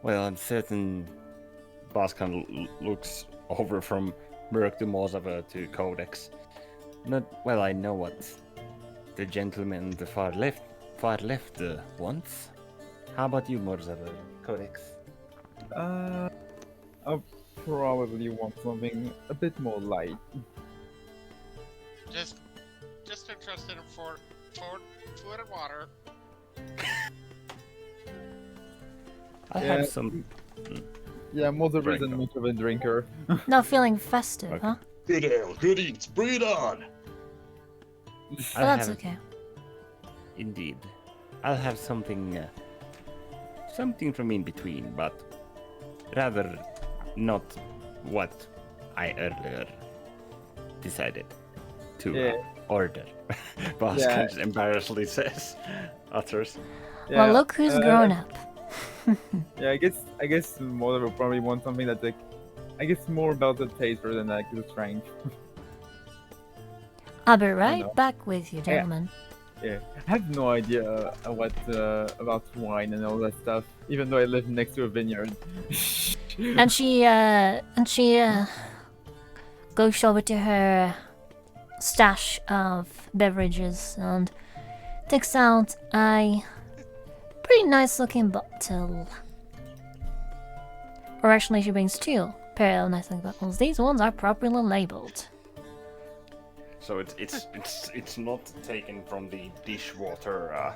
[SPEAKER 6] Well, I'm certain Boss kind of looks over from Merc to Mozava to Codex. Well, I know what the gentleman on the far left wants. How about you, Mozava, Codex?
[SPEAKER 3] I'll probably want something a bit more light.
[SPEAKER 1] Just interested in food and water.
[SPEAKER 6] I
[SPEAKER 3] Yeah.
[SPEAKER 6] have some.
[SPEAKER 3] Yeah, Mother
[SPEAKER 6] Drink
[SPEAKER 3] isn't
[SPEAKER 6] them.
[SPEAKER 3] much of a drinker.
[SPEAKER 2] Not feeling festive,
[SPEAKER 6] Okay.
[SPEAKER 2] huh?
[SPEAKER 7] Good ale, good eats, bring it on!
[SPEAKER 6] I'll
[SPEAKER 2] Well, that's
[SPEAKER 6] have-
[SPEAKER 2] okay.
[SPEAKER 6] Indeed, I'll have something. Something from in between, but rather not what I earlier decided to
[SPEAKER 3] Yeah.
[SPEAKER 6] order. Boss
[SPEAKER 3] Yeah.
[SPEAKER 6] kind of embarrassedly says, utters.
[SPEAKER 2] Well, look who's grown up.
[SPEAKER 3] Yeah, I guess Mother will probably want something that's like, I guess more about the taste rather than like the strength.
[SPEAKER 2] I'll be right
[SPEAKER 3] know.
[SPEAKER 2] back with you, gentlemen.
[SPEAKER 3] Yeah, I have no idea what about wine and all that stuff, even though I live next to a vineyard.
[SPEAKER 2] And she goes over to her stash of beverages and takes out a pretty nice looking bottle. Or actually, she brings two pair of nice looking bottles. These ones are properly labeled.
[SPEAKER 6] So it's not taken from the dishwater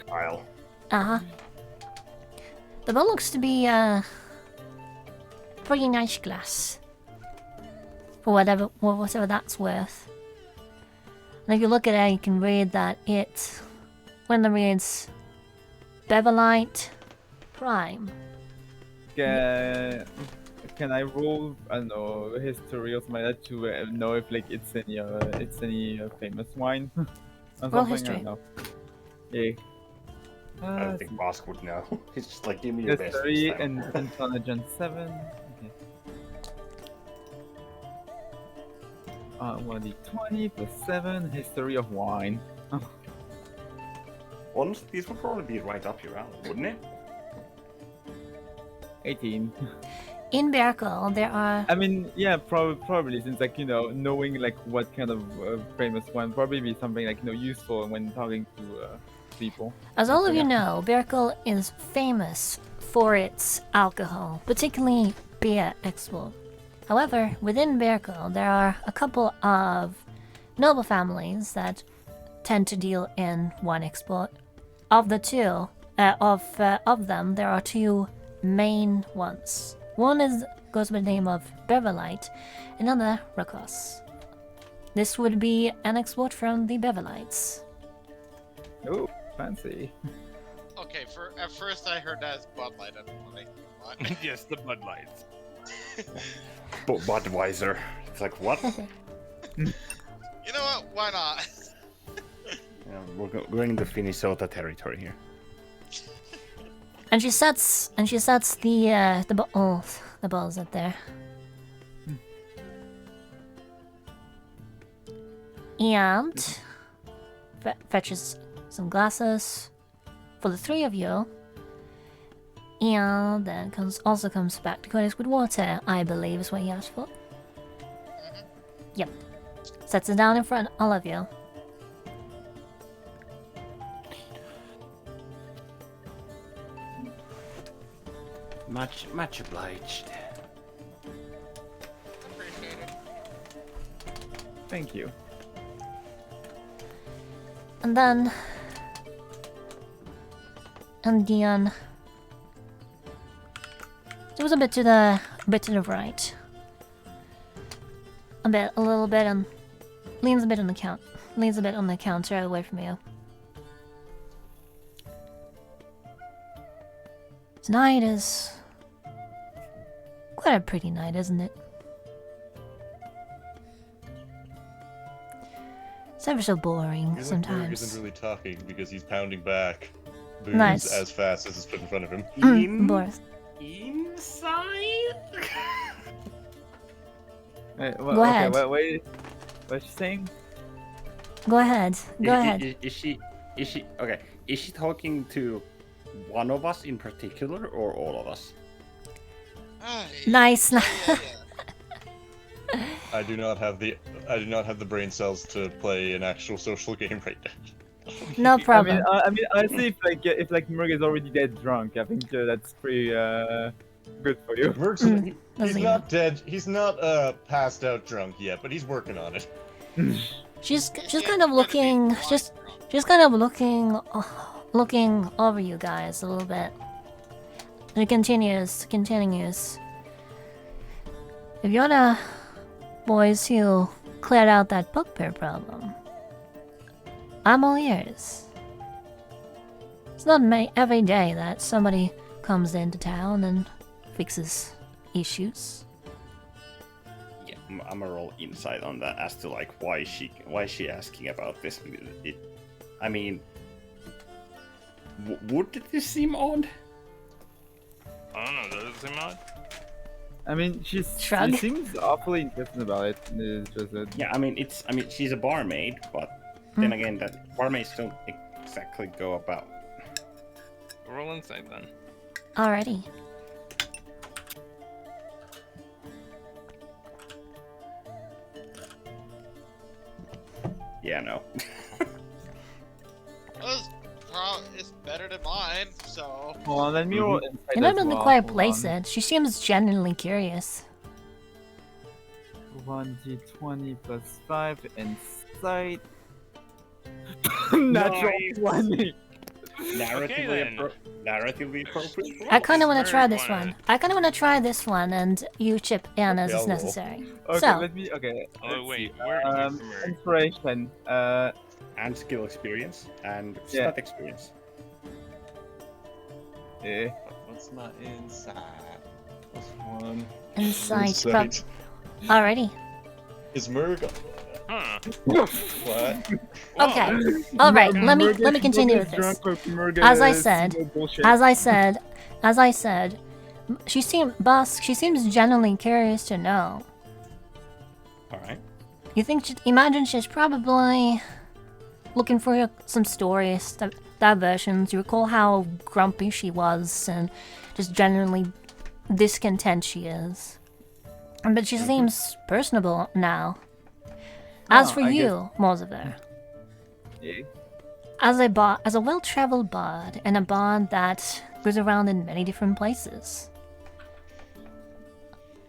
[SPEAKER 6] pile.
[SPEAKER 2] Uh-huh. The bottle looks to be pretty nice glass. For whatever that's worth. And if you look at it, you can read that when it reads Beverlite Prime.
[SPEAKER 3] Can I roll, I don't know, history or something like that to know if like it's any famous wine? Or
[SPEAKER 2] Roll
[SPEAKER 3] something? I
[SPEAKER 2] history.
[SPEAKER 3] don't know. Yeah.
[SPEAKER 6] I don't think Bosk would know. He's just like, give me your best.
[SPEAKER 3] History
[SPEAKER 6] this time."
[SPEAKER 3] and intelligence 7. Okay. 1d20 plus 7. History of wine.
[SPEAKER 6] honestly, this would probably be right up your alley, wouldn't it?
[SPEAKER 3] 18.
[SPEAKER 2] In Beerkle, there are
[SPEAKER 3] I mean, yeah, probably since like knowing like what kind of famous one probably be something like useful when talking to people.
[SPEAKER 2] As all of
[SPEAKER 3] Yeah.
[SPEAKER 2] you know, Beerkle is famous for its alcohol, particularly beer export. However, within Beerkle, there are a couple of noble families that tend to deal in wine export. Of the two, of them, there are two main ones. One goes by the name of Beverlite, another Rakos. This would be an export from the Beverlites.
[SPEAKER 3] Oh, fancy.
[SPEAKER 1] Okay, at first I heard that as Bud Light. I don't know what.
[SPEAKER 5] Yes, the Bud Lights.
[SPEAKER 6] But Budweiser. It's like, what?
[SPEAKER 1] You know what? Why not?
[SPEAKER 6] Yeah, we're going into Minnesota territory here.
[SPEAKER 2] And she sets the balls up there. And fetches some glasses for the three of you. And then comes back to Codex with water, I believe is what he asked for. Yep. Sets it down in front of all of you.
[SPEAKER 6] Much obliged.
[SPEAKER 1] Appreciate it.
[SPEAKER 3] Thank you.
[SPEAKER 2] And then Dion. It was a bit to the right. A little bit, and leans a bit on the counter away from you. Tonight is quite a pretty night, isn't it? It's ever so boring
[SPEAKER 7] He's
[SPEAKER 2] sometimes.
[SPEAKER 7] Like isn't really talking because he's pounding back booze
[SPEAKER 2] Nice.
[SPEAKER 7] as fast as it's put in front of him.
[SPEAKER 2] Boris.
[SPEAKER 6] Inside?
[SPEAKER 2] Go ahead.
[SPEAKER 3] Wait, what's she saying?
[SPEAKER 2] Go ahead. Go ahead.
[SPEAKER 6] Is she okay? Is she talking to one of us in particular or all of us?
[SPEAKER 1] Ah,
[SPEAKER 2] Nice.
[SPEAKER 1] yeah.
[SPEAKER 7] I do not have the brain cells to play an actual social game right now.
[SPEAKER 2] No problem.
[SPEAKER 3] I mean, honestly, if Murg is already dead drunk, I think that's pretty good for you.
[SPEAKER 7] He's
[SPEAKER 2] Doesn't
[SPEAKER 7] not dead. He's not passed out drunk yet, but he's working on it.
[SPEAKER 2] She's kind of looking she's kind of looking over you guys a little bit. And it continues. If you're the boys who cleared out that bugbear problem, I'm all ears. It's not every day that somebody comes into town and fixes issues.
[SPEAKER 6] Yeah, I'm gonna roll insight on that as to like why is she asking about this? I mean, would this seem odd?
[SPEAKER 5] I don't know, does it seem odd?
[SPEAKER 3] I mean, she
[SPEAKER 2] Shrug.
[SPEAKER 3] seems awfully interested about it. It's just that...
[SPEAKER 6] Yeah, I mean she's a barmaid, but then again, that barmaids don't exactly go about.
[SPEAKER 5] Roll insight then.
[SPEAKER 2] Alrighty.
[SPEAKER 6] Yeah, no.
[SPEAKER 1] It's better than mine, so.
[SPEAKER 3] Well, let me roll insight
[SPEAKER 2] You're not
[SPEAKER 3] as
[SPEAKER 2] in the
[SPEAKER 3] well.
[SPEAKER 2] quiet
[SPEAKER 3] Hold
[SPEAKER 2] place
[SPEAKER 3] on.
[SPEAKER 2] yet. She seems genuinely curious.
[SPEAKER 3] 1d20 plus 5 insight. Natural
[SPEAKER 6] Nice.
[SPEAKER 3] 20.
[SPEAKER 6] Narratively appropriate.
[SPEAKER 2] I kind of want to
[SPEAKER 5] Very
[SPEAKER 2] try this
[SPEAKER 5] quiet.
[SPEAKER 2] one. I kind of want to try this one, and you chip in as
[SPEAKER 7] Okay,
[SPEAKER 2] is
[SPEAKER 7] I'll roll.
[SPEAKER 2] necessary.
[SPEAKER 3] Okay,
[SPEAKER 2] So,
[SPEAKER 3] okay.
[SPEAKER 5] Oh
[SPEAKER 3] let's
[SPEAKER 5] wait,
[SPEAKER 3] see.
[SPEAKER 5] where is Merg?
[SPEAKER 3] Inspiration.
[SPEAKER 6] And skill experience and
[SPEAKER 3] Yeah.
[SPEAKER 6] stat experience.
[SPEAKER 4] What's my inside? Plus 1.
[SPEAKER 2] insight.
[SPEAKER 7] Insight.
[SPEAKER 2] Alrighty.
[SPEAKER 7] Is Murg?
[SPEAKER 5] Huh.
[SPEAKER 7] What?
[SPEAKER 2] Okay. All right. Let me continue with this. As I said, she seems genuinely curious to know.
[SPEAKER 6] All right.
[SPEAKER 2] You think? Imagine she's probably looking for some stories diversions. You recall how grumpy she was and just generally discontent she is. But she seems personable now. As
[SPEAKER 3] Oh,
[SPEAKER 2] for
[SPEAKER 3] I
[SPEAKER 2] you, Morzaver,
[SPEAKER 3] Yeah.
[SPEAKER 2] as a well-traveled bard and a bard that goes around in many different places,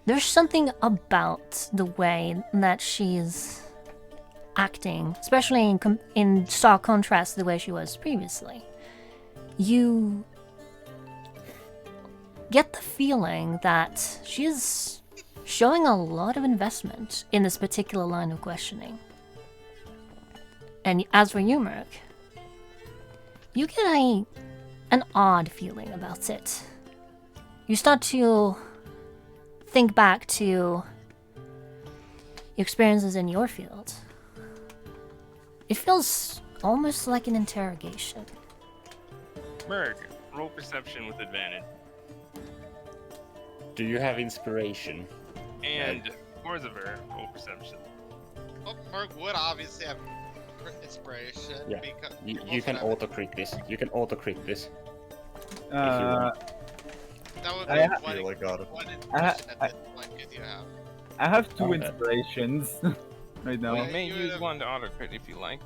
[SPEAKER 2] there's something about the way that she's acting, especially in stark contrast to the way she was previously. You get the feeling that she's showing a lot of investment in this particular line of questioning. And as for you, Merc, you get an odd feeling about it. You start to think back to your experiences in your field. It feels almost like an interrogation.
[SPEAKER 5] Merg, roll perception with advantage.
[SPEAKER 6] Do you have inspiration?
[SPEAKER 5] And Morzaver, roll perception.
[SPEAKER 1] Well, Merc would obviously have inspiration.
[SPEAKER 6] Yeah.
[SPEAKER 1] Because
[SPEAKER 6] You can auto-crit this. You can auto-crit this.
[SPEAKER 3] Uh,
[SPEAKER 1] that would
[SPEAKER 3] I
[SPEAKER 1] be
[SPEAKER 3] ha-
[SPEAKER 1] one,
[SPEAKER 7] feel like auto-
[SPEAKER 1] one inspiration at this point because you have.
[SPEAKER 3] I have 2
[SPEAKER 6] Okay.
[SPEAKER 3] inspirations right now.
[SPEAKER 5] You
[SPEAKER 1] Wait.
[SPEAKER 5] may
[SPEAKER 1] you
[SPEAKER 5] use
[SPEAKER 1] would've-
[SPEAKER 5] one to auto crit if you like.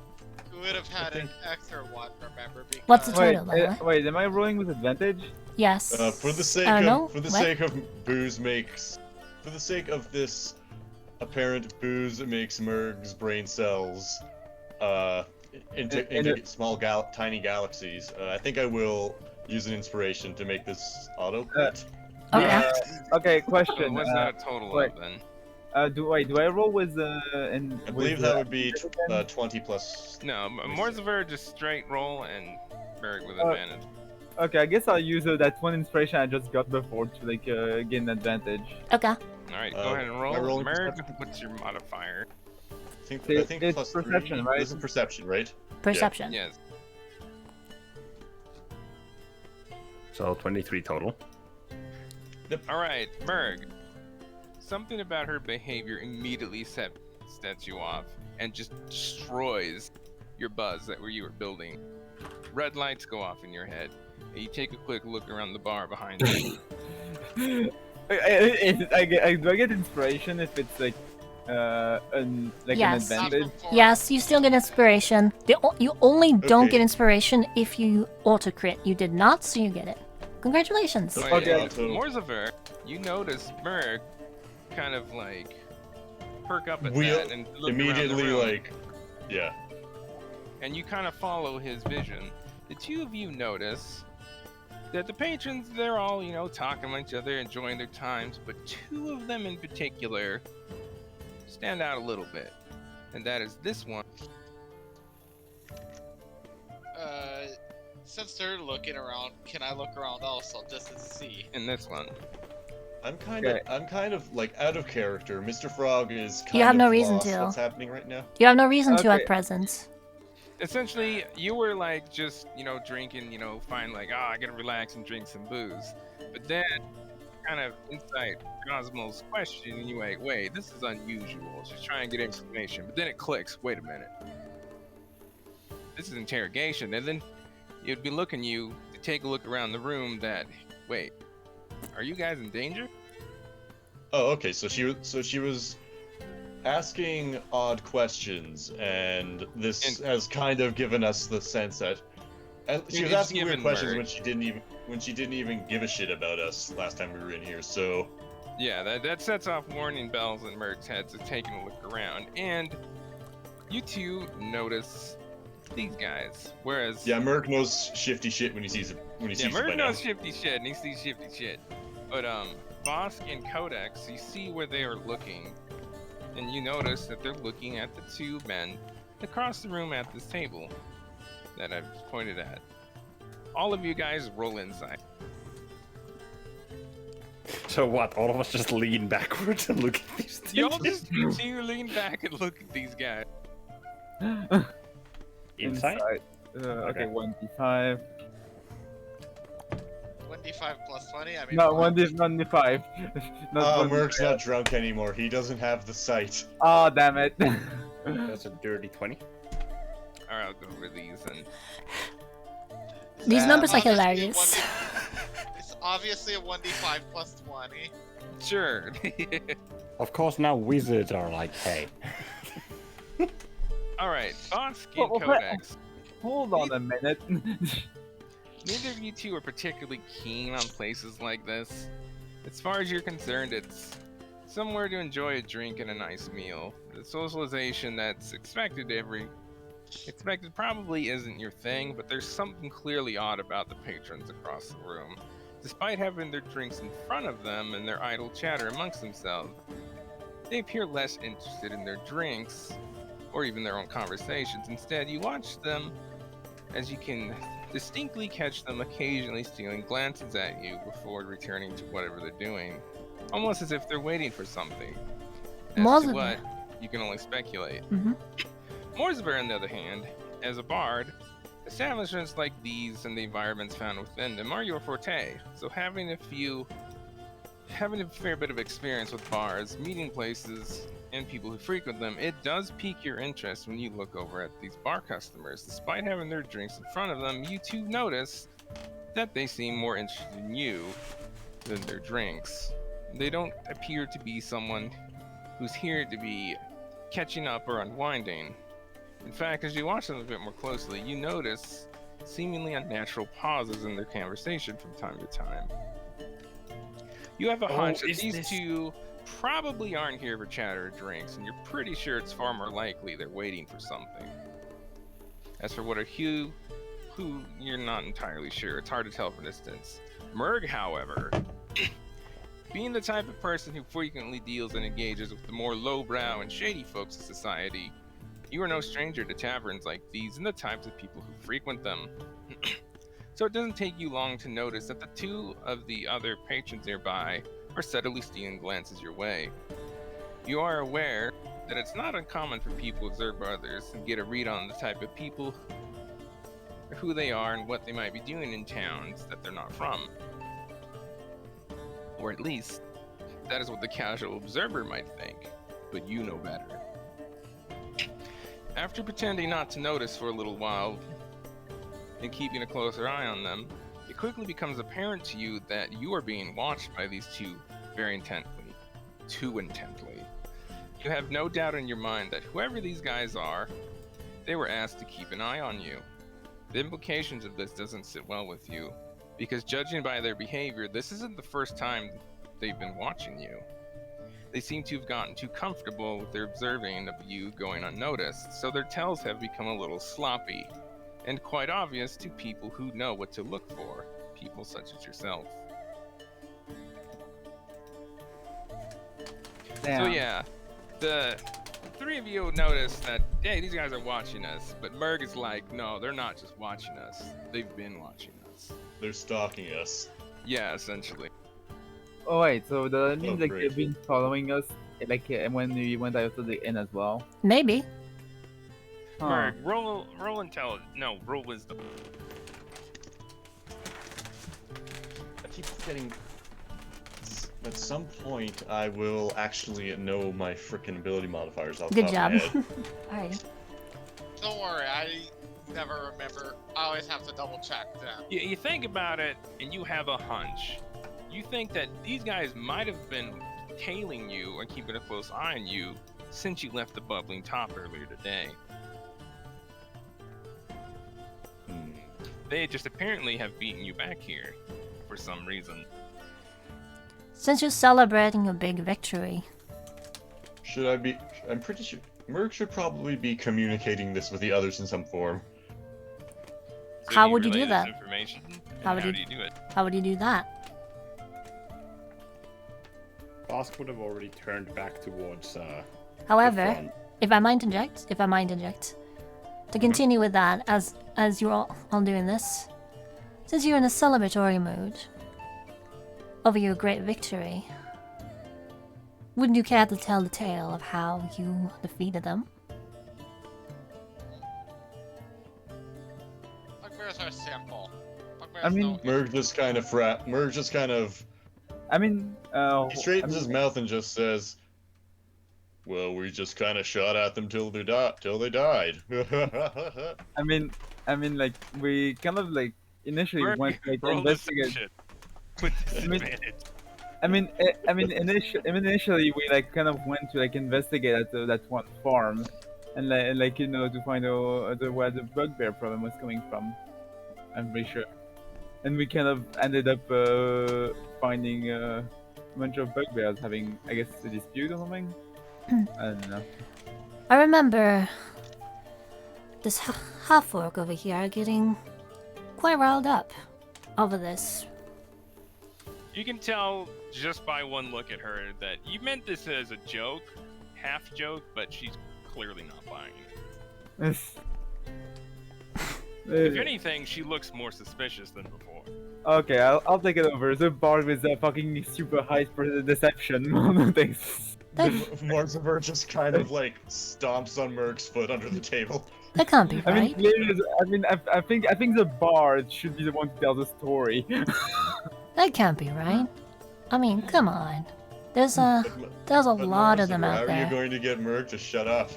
[SPEAKER 1] You would have had an
[SPEAKER 7] think-
[SPEAKER 1] extra one, remember? Because
[SPEAKER 2] What's the
[SPEAKER 3] Wait,
[SPEAKER 2] total, by the way?
[SPEAKER 3] wait, am I rolling with advantage?
[SPEAKER 2] Yes.
[SPEAKER 7] For the sake
[SPEAKER 2] I don't know.
[SPEAKER 7] of for the
[SPEAKER 2] What?
[SPEAKER 7] sake of booze makes for the sake of this apparent booze makes Merg's brain cells into
[SPEAKER 3] And
[SPEAKER 7] small tiny galaxies. I think I will use an inspiration to make this auto
[SPEAKER 3] Uh,
[SPEAKER 2] Okay.
[SPEAKER 3] Okay,
[SPEAKER 5] So
[SPEAKER 3] question.
[SPEAKER 5] what's that a total
[SPEAKER 3] wait.
[SPEAKER 5] of then?
[SPEAKER 3] Do I roll with
[SPEAKER 7] I believe that would be 20 plus.
[SPEAKER 5] No, Morzaver just straight roll and Merg with
[SPEAKER 3] Uh,
[SPEAKER 5] advantage.
[SPEAKER 3] Okay, I guess I'll use that 1 inspiration I just got before to like gain advantage.
[SPEAKER 2] Okay.
[SPEAKER 5] Alright, go
[SPEAKER 7] uh,
[SPEAKER 5] ahead and
[SPEAKER 7] am I
[SPEAKER 5] roll.
[SPEAKER 7] rolling
[SPEAKER 5] Merg,
[SPEAKER 7] perception?
[SPEAKER 5] what's your modifier?
[SPEAKER 7] I
[SPEAKER 3] It's
[SPEAKER 7] think plus
[SPEAKER 3] perception,
[SPEAKER 7] 3.
[SPEAKER 3] right?
[SPEAKER 7] This is perception, right?
[SPEAKER 2] Perception.
[SPEAKER 5] Yes.
[SPEAKER 6] So 23 total.
[SPEAKER 5] Alright, Merg. Something about her behavior immediately sets you off and just destroys your buzz that you were building. Red lights go off in your head, and you take a quick look around the bar behind you.
[SPEAKER 3] Do I get inspiration if it's like
[SPEAKER 2] Yes.
[SPEAKER 3] an
[SPEAKER 1] not
[SPEAKER 3] advantage?
[SPEAKER 1] before.
[SPEAKER 2] Yes, you still get inspiration. You only don't
[SPEAKER 7] Okay.
[SPEAKER 2] get inspiration if you auto crit. You did not, so you get it. Congratulations.
[SPEAKER 7] So-
[SPEAKER 5] Wait,
[SPEAKER 3] Okay.
[SPEAKER 5] Morzaver, you notice Merg kind of like perk up at
[SPEAKER 7] We
[SPEAKER 5] that and look around the
[SPEAKER 7] immediately
[SPEAKER 5] room,
[SPEAKER 7] like, yeah.
[SPEAKER 5] and you kind of follow his vision. The two of you notice that the patrons, they're all, talking to each other, enjoying their times, but two of them in particular stand out a little bit. And that is this one.
[SPEAKER 1] Since they're looking around, can I look around also just to see?
[SPEAKER 5] And this one.
[SPEAKER 7] I'm kind
[SPEAKER 3] Okay.
[SPEAKER 7] of like out of character. Mr. Frog is kind
[SPEAKER 2] You have
[SPEAKER 7] of
[SPEAKER 2] no reason
[SPEAKER 7] lost
[SPEAKER 2] to.
[SPEAKER 7] what's happening right now.
[SPEAKER 2] You have no reason to
[SPEAKER 3] Okay.
[SPEAKER 2] at present.
[SPEAKER 5] Essentially, you were like just, drinking, fine, like, I gotta relax and drink some booze. But then, kind of inside Cosmo's question, and you're like, wait, this is unusual. Just try and get explanation. But then it clicks, wait a minute. This is interrogation. And then it'd be looking you to take a look around the room that, wait, are you guys in danger?
[SPEAKER 7] Oh, okay. So she was asking odd questions, and this has kind of given us the sense that she was
[SPEAKER 5] It's
[SPEAKER 7] asking weird
[SPEAKER 5] given
[SPEAKER 7] questions
[SPEAKER 5] Merg.
[SPEAKER 7] when she didn't even give a shit about us last time we were in here. So
[SPEAKER 5] Yeah, that sets off warning bells in Merg's heads of taking a look around. And you two notice these guys. Whereas
[SPEAKER 7] yeah, Merc knows shifty shit when he sees it.
[SPEAKER 5] Yeah, Merc knows shifty shit, and he sees shifty shit. But Bosk and Codex, you see where they are looking, and you notice that they're looking at the two men across the room at this table that I've just pointed at. All of you guys roll inside.
[SPEAKER 6] So what? All of us just lean backwards and look at these
[SPEAKER 5] You all
[SPEAKER 6] things?
[SPEAKER 5] just you two lean back and look at these guys.
[SPEAKER 6] Inside?
[SPEAKER 3] Okay, 1d5.
[SPEAKER 1] 1d5 plus 20? I mean,
[SPEAKER 3] No,
[SPEAKER 1] what?
[SPEAKER 3] 1d5.
[SPEAKER 7] Oh, Merc's not drunk anymore. He doesn't have the sight.
[SPEAKER 3] Oh, damn it.
[SPEAKER 6] That's a dirty 20.
[SPEAKER 5] Alright, I'll go over these and
[SPEAKER 2] These
[SPEAKER 1] is
[SPEAKER 2] numbers are
[SPEAKER 1] obviously a
[SPEAKER 2] hilarious.
[SPEAKER 1] 1D It's obviously a 1d5 plus 20.
[SPEAKER 5] Sure.
[SPEAKER 8] Of course, now wizards are like, hey.
[SPEAKER 5] All right, Bosk
[SPEAKER 3] Well,
[SPEAKER 5] and Codex.
[SPEAKER 3] Hold on a minute.
[SPEAKER 5] Neither of you two are particularly keen on places like this. As far as you're concerned, it's somewhere to enjoy a drink and a nice meal. The socialization that's expected probably isn't your thing, but there's something clearly odd about the patrons across the room. Despite having their drinks in front of them and their idle chatter amongst themselves, they appear less interested in their drinks or even their own conversations. Instead, you watch them as you can distinctly catch them occasionally stealing glances at you before returning to whatever they're doing, almost as if they're waiting for something. As to
[SPEAKER 2] Morsver.
[SPEAKER 5] what, you can only speculate.
[SPEAKER 2] Mhm.
[SPEAKER 5] Morsver, on the other hand, as a bard, establishments like these and the environments found within them are your forte. So having a fair bit of experience with bars, meeting places, and people who frequent them, it does pique your interest when you look over at these bar customers. Despite having their drinks in front of them, you too notice that they seem more interested in you than their drinks. They don't appear to be someone who's here to be catching up or unwinding. In fact, as you watch them a bit more closely, you notice seemingly unnatural pauses in their conversation from time to time. You have a hunch that these two probably aren't here for chatter or drinks, and you're pretty sure it's far more likely they're waiting for something. As for what are who you're not entirely sure. It's hard to tell from distance. Merg, however, being the type of person who frequently deals and engages with the more lowbrow and shady folks of society, you are no stranger to taverns like these and the types of people who frequent them. So it doesn't take you long to notice that the two of the other patrons nearby are steadily stealing glances your way. You are aware that it's not uncommon for people to observe others and get a read on the type of people, who they are, and what they might be doing in towns that they're not from. Or at least, that is what the casual observer might think, but you know better. After pretending not to notice for a little while and keeping a closer eye on them, it quickly becomes apparent to you that you are being watched by these two very intently. Too intently. You have no doubt in your mind that whoever these guys are, they were asked to keep an eye on you. The implications of this doesn't sit well with you, because judging by their behavior, this isn't the first time they've been watching you. They seem to have gotten too comfortable with their observing of you going unnoticed, so their tells have become a little sloppy, and quite obvious to people who know what to look for, people such as yourself.
[SPEAKER 3] Damn.
[SPEAKER 5] So yeah, the three of you notice that, hey, these guys are watching us, but Merg is like, no, they're not just watching us, they've been watching us.
[SPEAKER 4] They're stalking us.
[SPEAKER 5] Yeah, essentially.
[SPEAKER 3] Oh wait, so that means like
[SPEAKER 4] great.
[SPEAKER 3] they've been following us, like when we went out to the inn as well.
[SPEAKER 2] Maybe.
[SPEAKER 3] Huh.
[SPEAKER 5] Merg, roll intelligence. No, roll wisdom.
[SPEAKER 4] I keep forgetting. At some point, I will actually know my frickin' ability modifiers off the
[SPEAKER 2] Good
[SPEAKER 4] top
[SPEAKER 2] job.
[SPEAKER 4] of my head.
[SPEAKER 2] Alright.
[SPEAKER 1] Don't worry, I never remember. I always have to double check them.
[SPEAKER 5] You think about it, and you have a hunch. You think that these guys might have been tailing you and keeping a close eye on you since you left the bubbling top earlier today. They just apparently have beaten you back here for some reason.
[SPEAKER 2] Since you're celebrating a big victory.
[SPEAKER 4] Should I be? I'm pretty sure Merc should probably be communicating this with the others in some form.
[SPEAKER 5] So
[SPEAKER 2] How
[SPEAKER 5] you
[SPEAKER 2] would you do
[SPEAKER 5] relay
[SPEAKER 2] that?
[SPEAKER 5] this information? And
[SPEAKER 2] How would
[SPEAKER 5] how
[SPEAKER 2] you-
[SPEAKER 5] do you do it?
[SPEAKER 2] How would you do that?
[SPEAKER 8] Bosk would have already turned back towards the
[SPEAKER 2] However,
[SPEAKER 8] front.
[SPEAKER 2] if I might inject, to continue with that, as you're all doing this, since you're in a celebratory mood over your great victory, wouldn't you care to tell the tale of how you defeated them?
[SPEAKER 1] Bugbears are simple. Bugbears
[SPEAKER 3] I mean,
[SPEAKER 1] don't-
[SPEAKER 4] Merc just kind of
[SPEAKER 3] I mean,
[SPEAKER 4] he straightens his mouth and just says, "Well, we just kind of shot at them till they died."
[SPEAKER 3] I mean, like we kind of like initially
[SPEAKER 5] Berg,
[SPEAKER 3] went to like
[SPEAKER 5] roll
[SPEAKER 3] investigate.
[SPEAKER 5] deception with disadvantage.
[SPEAKER 3] Initially we like kind of went to like investigate that one farm, and like you know to find out where the bugbear problem was coming from. I'm pretty sure, and we kind of ended up finding a bunch of bugbears having, I guess, a dispute or something. I don't know.
[SPEAKER 2] I remember this half-orc over here getting quite riled up over this.
[SPEAKER 5] You can tell just by one look at her that you meant this as a joke, half joke, but she's clearly not buying it. If anything, she looks more suspicious than before.
[SPEAKER 3] Okay, I'll take it over. The bard with a fucking super high deception. Thanks.
[SPEAKER 7] Mortimer just kind of like stomps on Merc's foot under the table.
[SPEAKER 2] That can't be
[SPEAKER 3] I mean,
[SPEAKER 2] right.
[SPEAKER 3] clearly, I think the bard should be the one to tell the story.
[SPEAKER 2] That can't be right. I mean, come on. There's a lot of them
[SPEAKER 7] How
[SPEAKER 2] out
[SPEAKER 7] are you
[SPEAKER 2] there.
[SPEAKER 7] going to get Merc to shut up?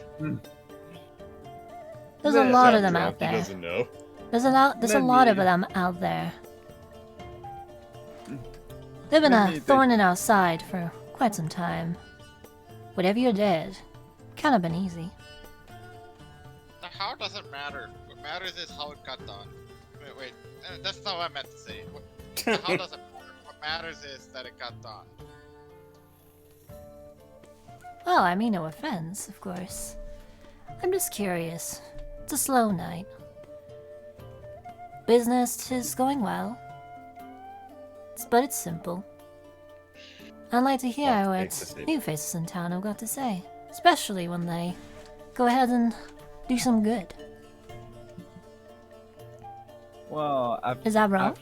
[SPEAKER 2] There's a lot of
[SPEAKER 7] Sounds
[SPEAKER 2] them
[SPEAKER 7] drunk,
[SPEAKER 2] out
[SPEAKER 7] He
[SPEAKER 2] there.
[SPEAKER 7] doesn't know.
[SPEAKER 2] There's a lot of them out there. They've been a thorn in our side for quite some time. Whatever you did, can't have been easy.
[SPEAKER 1] The how doesn't matter. What matters is how it got done. Wait, that's not what I meant to say. The how doesn't matter. What matters is that it got done.
[SPEAKER 2] Well, I mean no offense, of course. I'm just curious. It's a slow night. Business is going well. But it's simple. I'd like to hear
[SPEAKER 7] Oh,
[SPEAKER 2] what
[SPEAKER 7] thanks, Steve.
[SPEAKER 2] new faces in town have got to say. Especially when they go ahead and do some good.
[SPEAKER 3] Well,
[SPEAKER 2] Is that wrong?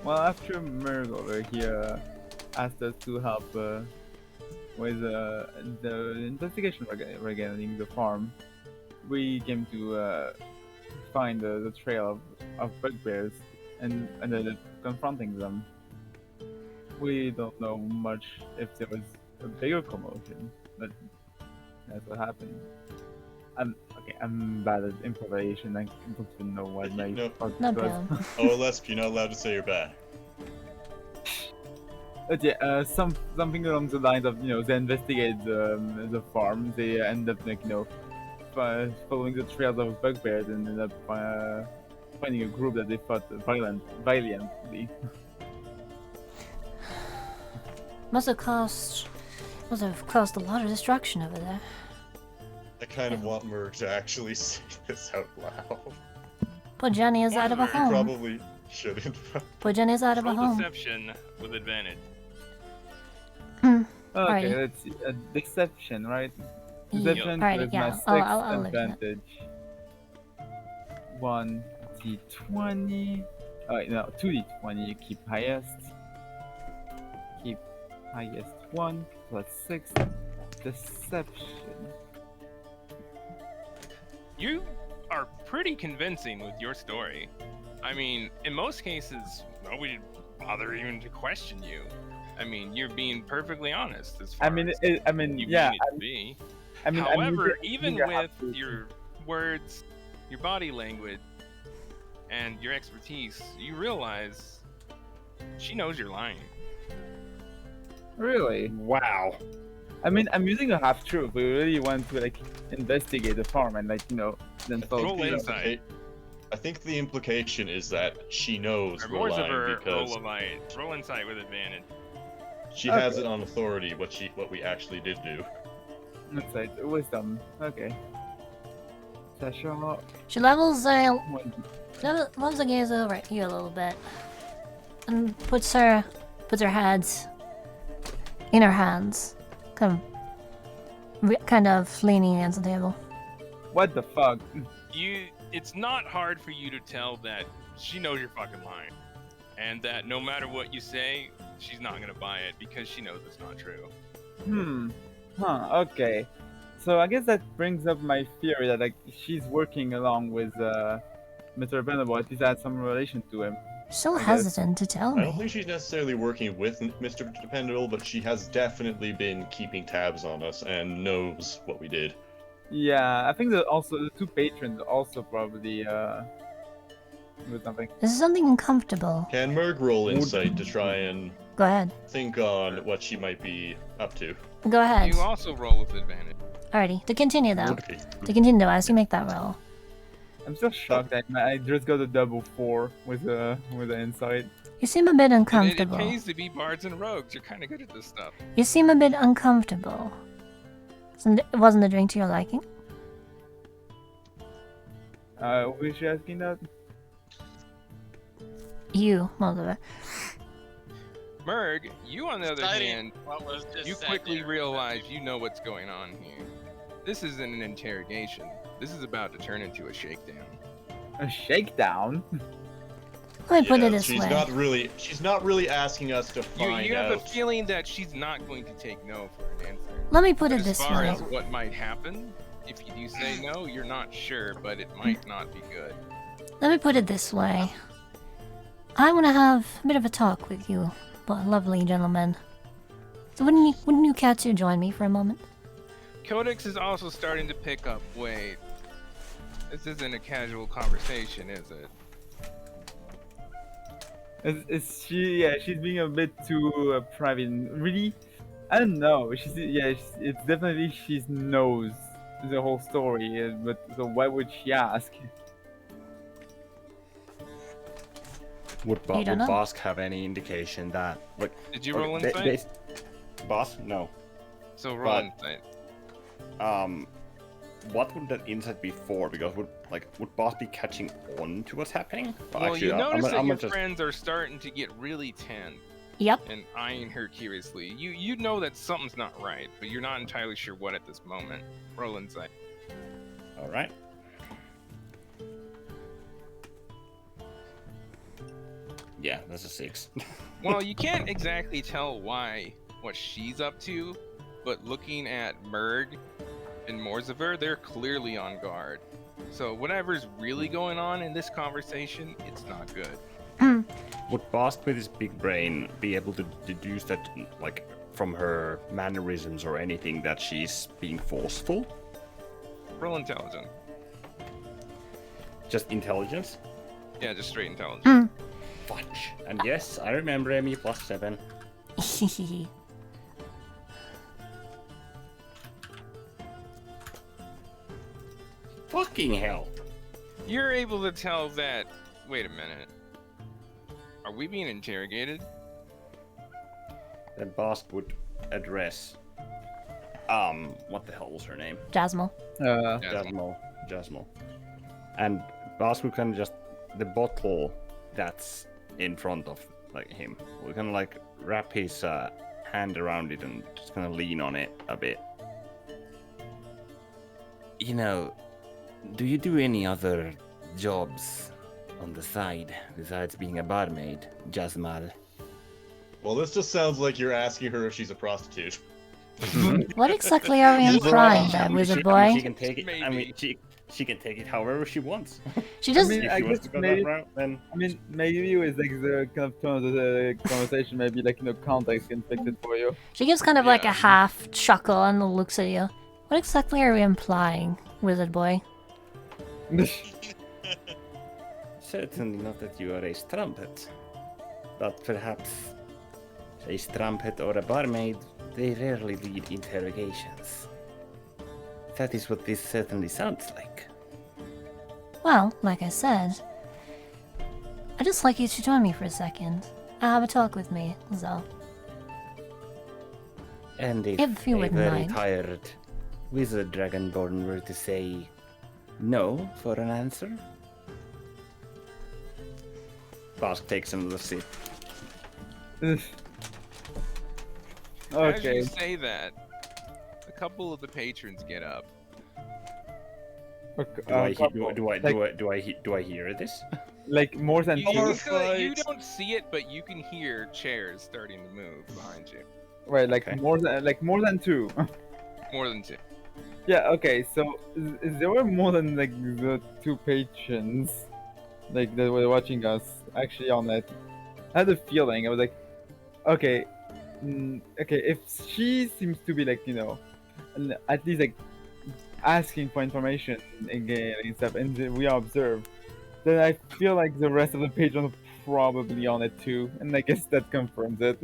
[SPEAKER 3] After Merg over here asked us to help with the investigation regarding the farm, we came to find the trail of bugbears and ended up confronting them. We don't know much if there was a bigger commotion, but that's what happened. I'm bad at improvisation. I don't even know what my
[SPEAKER 7] No.
[SPEAKER 3] thought
[SPEAKER 2] No
[SPEAKER 3] was.
[SPEAKER 2] problem.
[SPEAKER 7] OLSP, you're not allowed to say you're bad.
[SPEAKER 3] But yeah, something along the lines of, you know, they investigate the farm. They end up like, you know, following the trails of bugbears and end up finding a group that they fought valiantly.
[SPEAKER 2] Must have caused a lot of destruction over there.
[SPEAKER 7] I kind of want Merc to actually say this out loud.
[SPEAKER 2] Poor Jenny is out of a
[SPEAKER 7] You
[SPEAKER 2] home.
[SPEAKER 7] probably shouldn't.
[SPEAKER 2] Poor Jenny is out of a
[SPEAKER 5] Roll
[SPEAKER 2] home.
[SPEAKER 5] deception with advantage.
[SPEAKER 3] Okay,
[SPEAKER 2] Alrighty.
[SPEAKER 3] let's see. Deception, right?
[SPEAKER 2] Yeah.
[SPEAKER 3] Deception
[SPEAKER 2] Alrighty,
[SPEAKER 3] with
[SPEAKER 2] yeah.
[SPEAKER 3] my sixth
[SPEAKER 2] I'll leave that.
[SPEAKER 3] advantage. 1d20. No, 2d20. You keep highest. Keep highest 1 plus 6. Deception.
[SPEAKER 5] You are pretty convincing with your story. I mean, in most cases, nobody would bother even to question you. I mean, you're being perfectly honest as far as you
[SPEAKER 3] yeah.
[SPEAKER 5] mean it to be.
[SPEAKER 3] I'm
[SPEAKER 5] However,
[SPEAKER 3] using-
[SPEAKER 5] even
[SPEAKER 3] using a
[SPEAKER 5] with
[SPEAKER 3] half-
[SPEAKER 5] your words, your body language, and your expertise, you realize she knows you're lying.
[SPEAKER 3] Really?
[SPEAKER 8] Wow.
[SPEAKER 3] I mean, I'm using a half truth. We really want to like investigate the farm and like, you know, then follow.
[SPEAKER 5] Roll insight.
[SPEAKER 7] I think the implication is that she knows
[SPEAKER 5] Or
[SPEAKER 7] we're
[SPEAKER 5] more of
[SPEAKER 7] lying
[SPEAKER 5] her
[SPEAKER 7] because
[SPEAKER 5] roll insight with advantage.
[SPEAKER 7] she has it on authority what we actually did do.
[SPEAKER 3] Insight, wisdom. Okay. Sasha,
[SPEAKER 2] She levels the gaze over at you a little bit, and puts her hands in her hands, kind of leaning against the table.
[SPEAKER 3] what the fuck?
[SPEAKER 5] It's not hard for you to tell that she knows you're fucking lying. And that no matter what you say, she's not gonna buy it because she knows it's not true.
[SPEAKER 3] Okay. So I guess that brings up my theory that like she's working along with Mr. Venable, at least had some relation to him.
[SPEAKER 2] So
[SPEAKER 3] I guess.
[SPEAKER 2] hesitant to tell
[SPEAKER 7] I don't
[SPEAKER 2] me.
[SPEAKER 7] think she's necessarily working with Mr. Dependable, but she has definitely been keeping tabs on us and knows what we did.
[SPEAKER 3] Yeah, I think that also the two patrons also probably with something.
[SPEAKER 2] This is something uncomfortable.
[SPEAKER 7] Can Merg roll insight to try and
[SPEAKER 2] Go ahead.
[SPEAKER 7] think on what she might be up to?
[SPEAKER 2] Go ahead.
[SPEAKER 5] You also roll with advantage.
[SPEAKER 2] Alrighty. To continue though.
[SPEAKER 7] Okay.
[SPEAKER 2] To continue though, as you make that roll.
[SPEAKER 3] I'm still shocked that I just got a double 4 with the insight.
[SPEAKER 2] You seem a bit
[SPEAKER 5] It
[SPEAKER 2] uncomfortable.
[SPEAKER 5] pays to be bards and rogues. You're kind of good at this stuff.
[SPEAKER 2] You seem a bit uncomfortable. It wasn't the drink to your liking?
[SPEAKER 3] Who is she asking that?
[SPEAKER 2] You, Moldova.
[SPEAKER 5] Merg, you on the other
[SPEAKER 1] Citing
[SPEAKER 5] hand,
[SPEAKER 1] what was just
[SPEAKER 5] you
[SPEAKER 1] said
[SPEAKER 5] quickly
[SPEAKER 1] there.
[SPEAKER 5] realize you know what's going on here. This isn't an interrogation. This is about to turn into a shakedown.
[SPEAKER 3] A shakedown?
[SPEAKER 2] Let me put it
[SPEAKER 7] Yeah,
[SPEAKER 2] this
[SPEAKER 7] she's
[SPEAKER 2] way.
[SPEAKER 7] not really asking us to find
[SPEAKER 5] You have a
[SPEAKER 7] out.
[SPEAKER 5] feeling that she's not going to take no for an answer.
[SPEAKER 2] Let me put
[SPEAKER 5] But
[SPEAKER 2] it
[SPEAKER 5] as
[SPEAKER 2] this
[SPEAKER 5] far
[SPEAKER 2] way.
[SPEAKER 5] as what might happen, if you do say no, you're not sure, but it might not be good.
[SPEAKER 2] Let me put it this way. I want to have a bit of a talk with you, lovely gentlemen. So wouldn't you care to join me for a moment?
[SPEAKER 5] Codex is also starting to pick up weight. This isn't a casual conversation, is it?
[SPEAKER 3] Is she? Yeah, she's being a bit too private. Really, I don't know. It's definitely she knows the whole story. But so why would she ask?
[SPEAKER 6] Would
[SPEAKER 2] You don't know.
[SPEAKER 6] Bosk have any indication that like
[SPEAKER 5] Did you roll
[SPEAKER 6] okay,
[SPEAKER 5] insight?
[SPEAKER 6] Boss? No.
[SPEAKER 5] So roll
[SPEAKER 6] but-
[SPEAKER 5] insight.
[SPEAKER 6] What would that insight be for? Because would Boss be catching on to what's happening?
[SPEAKER 5] Well, you notice that
[SPEAKER 6] I'm
[SPEAKER 5] your
[SPEAKER 6] just
[SPEAKER 5] friends are starting to get really tense
[SPEAKER 2] Yep.
[SPEAKER 5] and eyeing her curiously. You know that something's not right, but you're not entirely sure what at this moment. Roll insight.
[SPEAKER 6] all right. Yeah, that's a 6.
[SPEAKER 5] Well, you can't exactly tell what she's up to, but looking at Merg and Morzaver, they're clearly on guard. So whatever's really going on in this conversation, it's not good.
[SPEAKER 6] Would Bosk with his big brain be able to deduce that, like, from her mannerisms or anything, that she's being forceful?
[SPEAKER 5] Roll intelligence.
[SPEAKER 6] Just intelligence?
[SPEAKER 5] Yeah, just straight intelligence.
[SPEAKER 6] Fudge. And yes, I remember Emmy +7. Fucking hell.
[SPEAKER 5] You're able to tell that. Wait a minute. Are we being interrogated?
[SPEAKER 6] Then Bosk would address. What the hell was her name?
[SPEAKER 2] Jasmine.
[SPEAKER 6] Jasmine. And Bosk would kind of just. The bottle that's in front of him. We're gonna wrap his hand around it and just gonna lean on it a bit. You know, do you do any other jobs on the side besides being a barmaid, Jasmal?
[SPEAKER 7] Well, this just sounds like you're asking her if she's a prostitute.
[SPEAKER 2] What exactly are we implying there, wizard boy?
[SPEAKER 6] She can take it. I mean, she can take it however she wants.
[SPEAKER 2] She just.
[SPEAKER 3] I mean,
[SPEAKER 6] If
[SPEAKER 3] I
[SPEAKER 6] she wants
[SPEAKER 3] guess
[SPEAKER 6] to go
[SPEAKER 3] maybe.
[SPEAKER 6] that route, then
[SPEAKER 3] I mean, maybe with the kind of tone of the conversation, maybe context can fix it for you.
[SPEAKER 2] She gives kind of like a
[SPEAKER 5] Yeah.
[SPEAKER 2] half chuckle and looks at you. What exactly are we implying, wizard boy?
[SPEAKER 6] certainly not that you are a strumpet, but perhaps a strumpet or a barmaid, they rarely lead interrogations. That is what this certainly sounds like.
[SPEAKER 2] Well, like I said, I'd just like you to join me for a second. Have a talk with me, so.
[SPEAKER 6] And
[SPEAKER 2] If you
[SPEAKER 6] a
[SPEAKER 2] wouldn't
[SPEAKER 6] very
[SPEAKER 2] mind.
[SPEAKER 6] tired wizard dragonborn were to say no for an answer? Bosk takes another sip.
[SPEAKER 5] As
[SPEAKER 3] Okay.
[SPEAKER 5] you say that, a couple of the patrons get up.
[SPEAKER 6] Do I hear this?
[SPEAKER 3] Like more than
[SPEAKER 5] You
[SPEAKER 3] two?
[SPEAKER 5] don't see it, but you can hear chairs starting to move behind you.
[SPEAKER 3] Right, like
[SPEAKER 6] Okay.
[SPEAKER 3] more than two.
[SPEAKER 5] More than two.
[SPEAKER 3] Yeah. Okay. So there were more than the two patrons, that were watching us actually on it. I had a feeling. I was like, okay, okay. If she seems to be at least asking for information and stuff, and we observe, then I feel like the rest of the patron are probably on it too, and I guess that confirms it.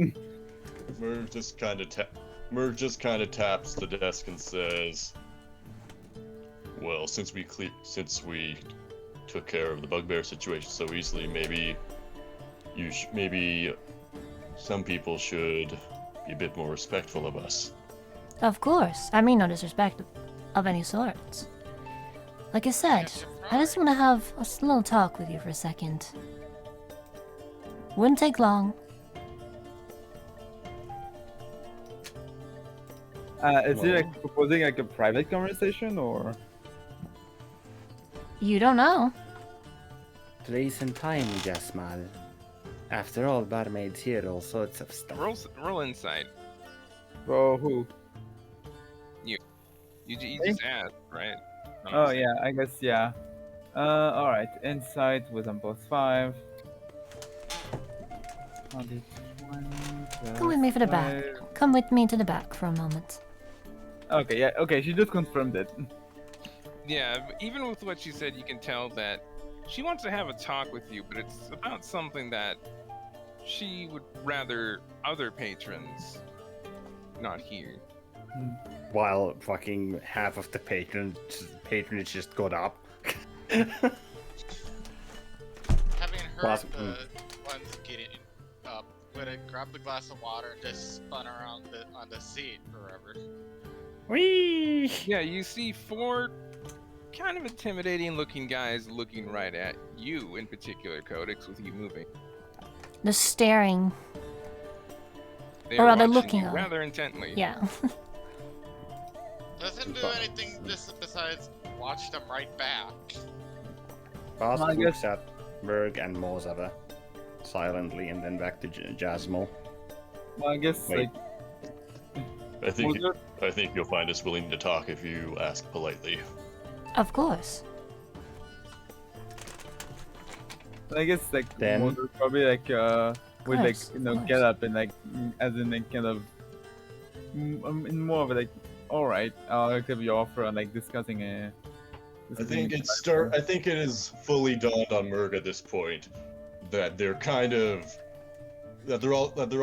[SPEAKER 4] Merv just kind of taps the desk and says, "Well, since we took care of the bugbear situation so easily, maybe some people should be a bit more respectful of us."
[SPEAKER 2] Of course. I mean no disrespect of any sort. Like I said, I just want to have a little talk with you for a second. Wouldn't take long.
[SPEAKER 3] Is he like proposing like a private conversation or?
[SPEAKER 2] You don't know.
[SPEAKER 6] Place and time, Jasmal. After all, barmaids hear all sorts of stuff.
[SPEAKER 5] Roll insight.
[SPEAKER 3] Oh, who?
[SPEAKER 5] You just asked, right?
[SPEAKER 3] Oh yeah, I guess yeah. All right. Insight was on +5. 120
[SPEAKER 2] Come with me for the back.
[SPEAKER 3] 5.
[SPEAKER 2] Come with me to the back for a moment.
[SPEAKER 3] Okay, yeah, okay. She just confirmed it.
[SPEAKER 5] Yeah, even with what she said, you can tell that she wants to have a talk with you, but it's about something that she would rather other patrons not hear.
[SPEAKER 8] While fucking half of the patronage just got up.
[SPEAKER 1] Having heard
[SPEAKER 8] Boss-
[SPEAKER 1] the ones getting up, would have grabbed the glass of water and just spun around on the seat forever.
[SPEAKER 8] Whee!
[SPEAKER 5] Yeah, you see 4 kind of intimidating looking guys looking right at you in particular, Codex, with you moving.
[SPEAKER 2] The staring.
[SPEAKER 5] They
[SPEAKER 2] Or
[SPEAKER 5] are
[SPEAKER 2] rather
[SPEAKER 5] watching
[SPEAKER 2] looking
[SPEAKER 5] you
[SPEAKER 2] on.
[SPEAKER 5] rather intently.
[SPEAKER 2] Yeah.
[SPEAKER 1] Doesn't do anything besides watch them right back.
[SPEAKER 8] Bask
[SPEAKER 3] I
[SPEAKER 8] looks
[SPEAKER 3] guess-
[SPEAKER 8] at Merg and Mozava silently and then back to Jasmal.
[SPEAKER 3] Well, I guess
[SPEAKER 8] Wait.
[SPEAKER 4] I think
[SPEAKER 3] Mozart-
[SPEAKER 4] I think you'll find us willing to talk if you ask politely.
[SPEAKER 2] Of course.
[SPEAKER 3] I guess like
[SPEAKER 8] Then-
[SPEAKER 3] Mozart probably like would like
[SPEAKER 2] Course,
[SPEAKER 3] you know
[SPEAKER 2] of
[SPEAKER 3] get
[SPEAKER 2] course.
[SPEAKER 3] up and like as in like kind of in more of a like all right I'll accept your offer on like discussing
[SPEAKER 4] I think it is fully dawned on Merg at this point that they're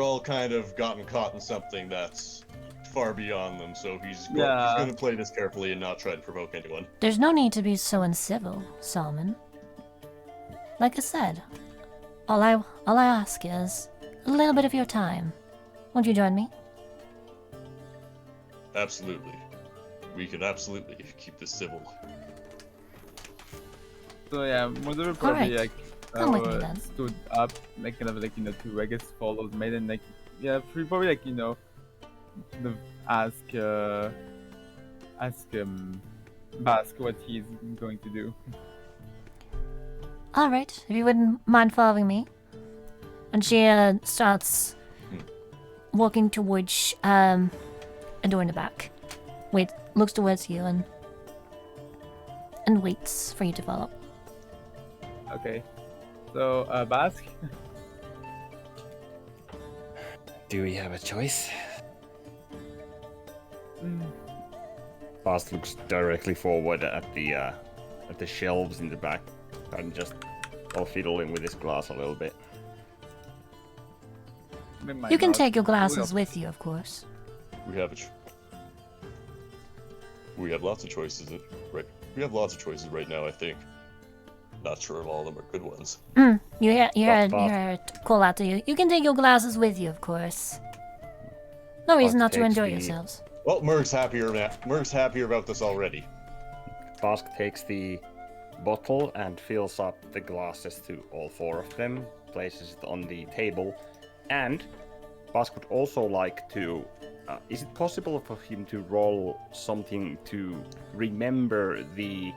[SPEAKER 4] all kind of gotten caught in something that's far beyond them. So he's going to play this carefully and not try to provoke anyone.
[SPEAKER 2] There's no need to be so uncivil, Salmon. Like I said, all I ask is a little bit of your time. Won't you join me?
[SPEAKER 4] Absolutely, we can absolutely keep this civil.
[SPEAKER 3] So yeah, Mozart probably
[SPEAKER 2] Alright.
[SPEAKER 3] like
[SPEAKER 2] Come with me then.
[SPEAKER 3] stood up like kind of like to I guess follow the maiden like yeah probably like kind of ask Bask what he's going to do.
[SPEAKER 2] Alright, if you wouldn't mind following me. And she starts walking towards a door in the back. Looks towards you and waits for you to follow.
[SPEAKER 3] Okay, so Bask.
[SPEAKER 6] Do we have a choice?
[SPEAKER 8] Bask looks directly forward at the shelves in the back and just fiddling with his glass a little bit.
[SPEAKER 2] You can take your glasses with you, of course.
[SPEAKER 4] We have lots of choices, right? We have lots of choices right now. I think. Not sure if all of them are good ones.
[SPEAKER 2] You hear
[SPEAKER 8] Boss.
[SPEAKER 2] it call out to you. You can take your glasses with you, of course. No reason not to
[SPEAKER 6] takes
[SPEAKER 2] enjoy
[SPEAKER 6] the-
[SPEAKER 2] yourselves.
[SPEAKER 4] Well, Merg's happier about this already.
[SPEAKER 8] Bask takes the bottle and fills up the glasses to all 4 of them, places it on the table, and Bask would also like to. Is it possible for him to roll something to remember the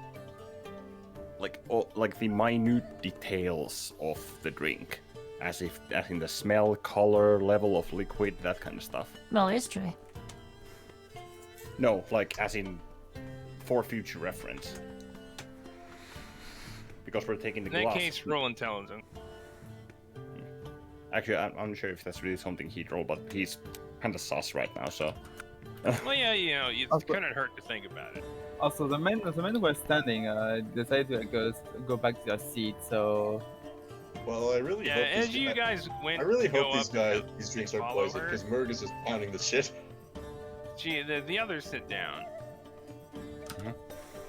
[SPEAKER 8] like the minute details of the drink, as in the smell, color, level of liquid, that kind of stuff?
[SPEAKER 2] Well, it's true.
[SPEAKER 8] No, like as in for future reference. Because we're taking the
[SPEAKER 5] In that
[SPEAKER 8] glass.
[SPEAKER 5] case, roll intelligence.
[SPEAKER 8] Actually, I'm unsure if that's really something he'd roll, but he's kind of sus right now, so.
[SPEAKER 5] Well, yeah, it
[SPEAKER 3] Okay.
[SPEAKER 5] couldn't hurt to think about it.
[SPEAKER 3] Also, the men who were standing decided to go back to their seat. So
[SPEAKER 7] Well, I really
[SPEAKER 5] Yeah,
[SPEAKER 7] hope
[SPEAKER 5] as
[SPEAKER 7] these
[SPEAKER 5] you
[SPEAKER 7] guys.
[SPEAKER 5] guys went
[SPEAKER 7] I really
[SPEAKER 5] to go
[SPEAKER 7] hope these
[SPEAKER 5] up
[SPEAKER 7] guys,
[SPEAKER 5] to
[SPEAKER 7] these drinks
[SPEAKER 5] they
[SPEAKER 7] are
[SPEAKER 5] follow
[SPEAKER 7] poisoned
[SPEAKER 5] her,
[SPEAKER 7] because Murg is just pounding the shit.
[SPEAKER 5] the others sit down.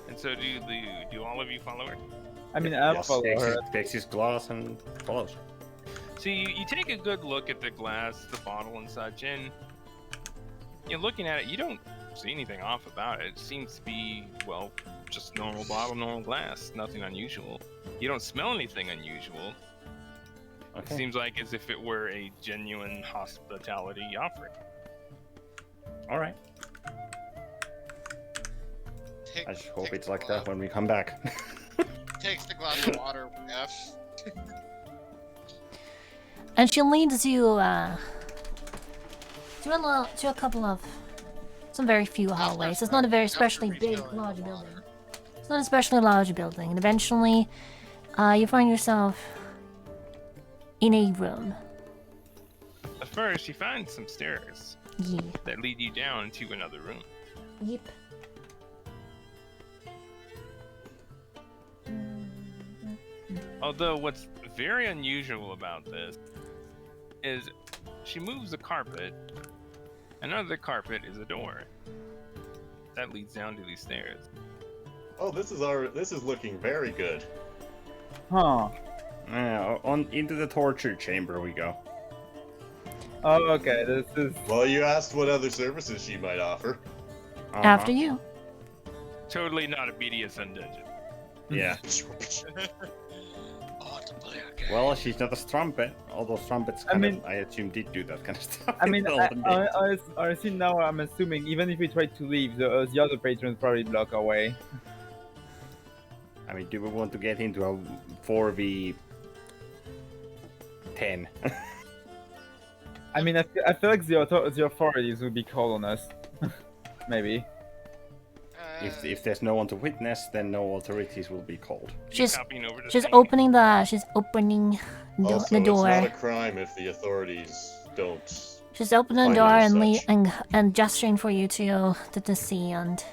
[SPEAKER 5] And so do all of you follow her?
[SPEAKER 3] I mean, I'll
[SPEAKER 7] Yes.
[SPEAKER 3] follow her.
[SPEAKER 8] Takes his glass and follows.
[SPEAKER 5] So you take a good look at the glass, the bottle, and such, and you're looking at it. You don't see anything off about it. It seems to be, well, just normal bottle, normal glass. Nothing unusual. You don't smell anything unusual. It
[SPEAKER 8] Okay.
[SPEAKER 5] seems like as if it were a genuine hospitality offering.
[SPEAKER 8] All right. I just hope it's like that when we come back.
[SPEAKER 1] Takes the glass of water. F.
[SPEAKER 2] And she leads you to a couple of some very few hallways. It's not a very especially big, large building. It's not an especially large building, and eventually, you find yourself in a room.
[SPEAKER 5] But first, you find some stairs
[SPEAKER 2] Yeah.
[SPEAKER 5] that lead you down to another room.
[SPEAKER 2] Yep.
[SPEAKER 5] Although what's very unusual about this is she moves the carpet, and under the carpet is a door that leads down to these stairs.
[SPEAKER 7] Oh, this is looking very good.
[SPEAKER 3] Huh.
[SPEAKER 8] Yeah, on into the torture chamber we go.
[SPEAKER 3] Oh, okay. This is.
[SPEAKER 7] Well, you asked what other services she might offer.
[SPEAKER 2] After you.
[SPEAKER 5] Totally not a BDSM dungeon.
[SPEAKER 8] Yeah.
[SPEAKER 1] Oh, to play a game.
[SPEAKER 8] Well, she's not a strumpet, although strumpets
[SPEAKER 3] I mean-
[SPEAKER 8] I assume did do that kind of stuff.
[SPEAKER 3] I mean,
[SPEAKER 8] in the olden days.
[SPEAKER 3] I see now. I'm assuming even if we try to leave, the other patrons probably block our way.
[SPEAKER 8] I mean, do we want to get into a 4v10?
[SPEAKER 3] I mean, I feel like the authorities would be called on us. Maybe.
[SPEAKER 8] If there's no one to witness, then no authorities will be called.
[SPEAKER 2] She's
[SPEAKER 5] Copying over to
[SPEAKER 2] she's
[SPEAKER 5] Saint.
[SPEAKER 2] opening the
[SPEAKER 7] Also,
[SPEAKER 2] the door.
[SPEAKER 7] it's not a crime if the authorities don't.
[SPEAKER 2] She's opening the
[SPEAKER 7] Finding
[SPEAKER 2] door
[SPEAKER 7] as
[SPEAKER 2] and
[SPEAKER 7] such.
[SPEAKER 2] and gesturing for you to see, and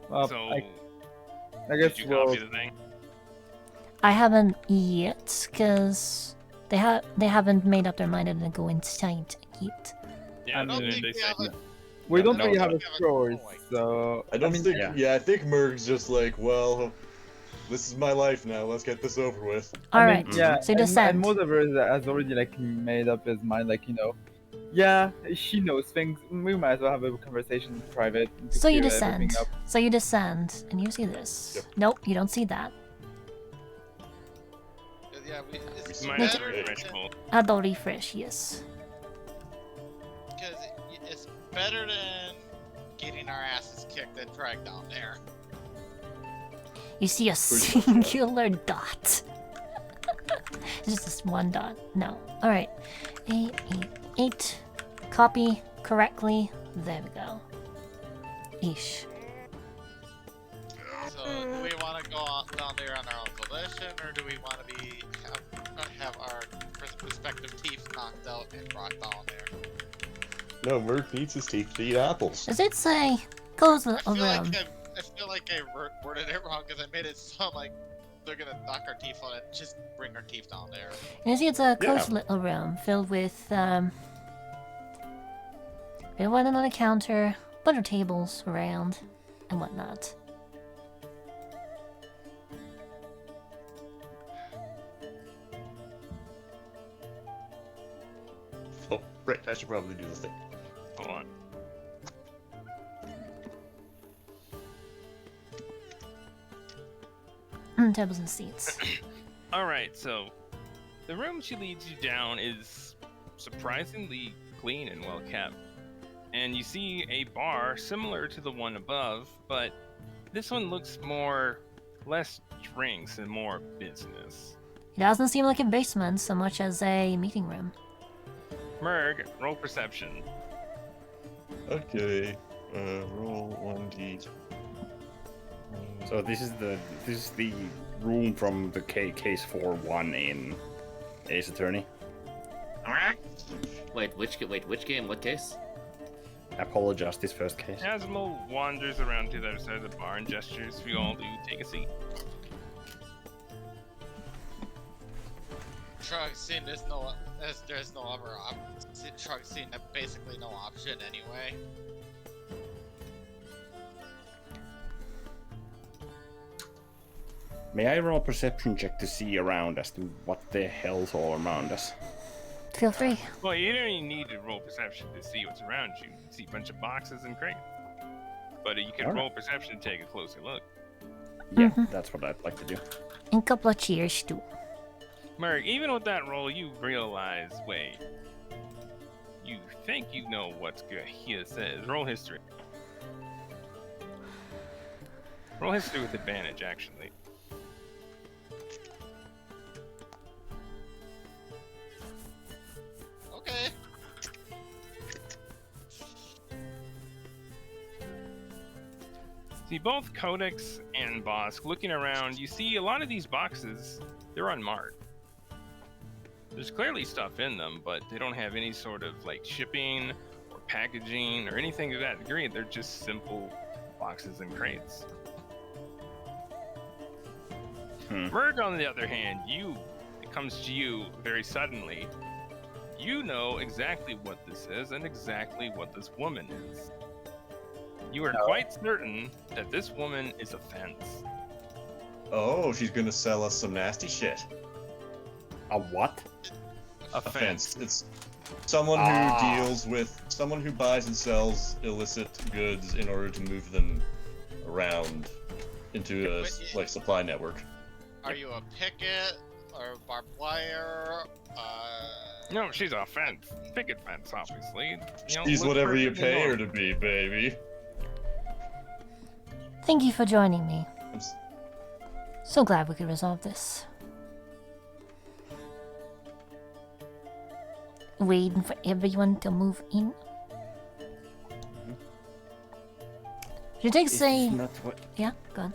[SPEAKER 3] Well,
[SPEAKER 5] So,
[SPEAKER 3] I guess
[SPEAKER 5] did you
[SPEAKER 3] we'll.
[SPEAKER 5] copy the thing?
[SPEAKER 2] I haven't yet, cause they haven't made up their mind and go inside yet.
[SPEAKER 5] Yeah,
[SPEAKER 3] I
[SPEAKER 5] and
[SPEAKER 3] mean-
[SPEAKER 5] then
[SPEAKER 1] think
[SPEAKER 5] they
[SPEAKER 1] we
[SPEAKER 5] said,
[SPEAKER 1] have a-
[SPEAKER 3] We don't
[SPEAKER 8] No,
[SPEAKER 3] really have a
[SPEAKER 1] we have a
[SPEAKER 3] choice,
[SPEAKER 1] choice.
[SPEAKER 3] so
[SPEAKER 7] I don't
[SPEAKER 3] mean,
[SPEAKER 7] think.
[SPEAKER 8] yeah.
[SPEAKER 7] Yeah, I think Murg's just like, well, this is my life now. Let's get this over with.
[SPEAKER 2] All
[SPEAKER 3] I
[SPEAKER 2] right.
[SPEAKER 3] mean, yeah,
[SPEAKER 2] So you
[SPEAKER 3] and
[SPEAKER 2] descend.
[SPEAKER 3] Modaver has already like made up his mind, like yeah, she knows things. We might as well have a conversation in private. to
[SPEAKER 2] So you
[SPEAKER 3] clear everything
[SPEAKER 2] descend.
[SPEAKER 3] up.
[SPEAKER 2] So you descend, and you see this.
[SPEAKER 7] Yep.
[SPEAKER 2] Nope, you don't see that.
[SPEAKER 1] Yeah, it's
[SPEAKER 5] you might have to
[SPEAKER 1] better
[SPEAKER 5] refresh
[SPEAKER 1] than-
[SPEAKER 5] both.
[SPEAKER 2] Add the refresh, yes.
[SPEAKER 1] because it's better than getting our asses kicked and dragged down there.
[SPEAKER 2] You see a singular dot. Just this one dot. No. All right. 888. Copy correctly. There we go. Ish.
[SPEAKER 1] So, do we want to go down there on our own volition, or do we want to have our respective teeth knocked out and brought down there?
[SPEAKER 7] No, Murg needs his teeth to eat apples.
[SPEAKER 2] Does it say close
[SPEAKER 1] I
[SPEAKER 2] the
[SPEAKER 1] feel
[SPEAKER 2] room?
[SPEAKER 1] like I worded it wrong because I made it sound like they're gonna knock our teeth out and just bring our teeth down there.
[SPEAKER 2] You see, it's a close little room filled with one on a counter, bunch of tables around, and whatnot.
[SPEAKER 7] Oh, right. I should probably do the thing.
[SPEAKER 5] Hold on.
[SPEAKER 2] Tables and seats.
[SPEAKER 5] Alright, so the room she leads you down is surprisingly clean and well kept. And you see a bar similar to the one above, but this one looks less drinks and more business.
[SPEAKER 2] It doesn't seem like a basement so much as a meeting room.
[SPEAKER 5] Merg, roll perception.
[SPEAKER 7] Okay. Roll 1d.
[SPEAKER 8] So this is the room from the case 4-1 in Ace Attorney.
[SPEAKER 9] Wait, which game? What case?
[SPEAKER 8] apologize this first case.
[SPEAKER 5] Asmo wanders around to the other side of the bar and gestures for you all to take a seat.
[SPEAKER 1] Truck scene, there's no other option. Truck scene, basically no option anyway.
[SPEAKER 8] May I roll a perception check to see around as to what the hell's all around us?
[SPEAKER 2] Feel free.
[SPEAKER 5] Well, you don't even need to roll perception to see what's around you. You can see a bunch of boxes and crates. But you can
[SPEAKER 8] Alright.
[SPEAKER 5] roll perception to take a closer look.
[SPEAKER 8] Yeah,
[SPEAKER 2] Mhm.
[SPEAKER 8] that's what I'd like to do.
[SPEAKER 2] And a couple of cheers too.
[SPEAKER 5] Merg, even with that roll, you realize, wait, you think you know what's good here says. Roll history. Roll history with advantage, actually.
[SPEAKER 1] Okay.
[SPEAKER 5] See, both Codex and Bosk, looking around, you see a lot of these boxes, they're unmarked. There's clearly stuff in them, but they don't have any sort of like shipping or packaging or anything to that degree. They're just simple boxes and crates. Merg, on the other hand, it comes to you very suddenly. You know exactly what this is and exactly what this woman is. You are quite certain that this woman is a fence.
[SPEAKER 4] Oh, she's gonna sell us some nasty shit.
[SPEAKER 8] A what?
[SPEAKER 5] A
[SPEAKER 4] A
[SPEAKER 5] fence.
[SPEAKER 4] fence. It's someone someone who buys and sells illicit goods in order to move them around into a like supply network.
[SPEAKER 1] Are you a picket or barbed wire?
[SPEAKER 5] No, she's a fence. Picket fence, obviously. You know,
[SPEAKER 4] She's
[SPEAKER 5] look
[SPEAKER 4] whatever you
[SPEAKER 5] perfectly
[SPEAKER 4] pay her
[SPEAKER 5] normal.
[SPEAKER 4] to be, baby.
[SPEAKER 2] Thank you for joining me.
[SPEAKER 4] I'm s-
[SPEAKER 2] So glad we could resolve this. Waiting for everyone to move in. She takes
[SPEAKER 6] Is
[SPEAKER 2] a...
[SPEAKER 6] this not what?
[SPEAKER 2] Yeah, go on.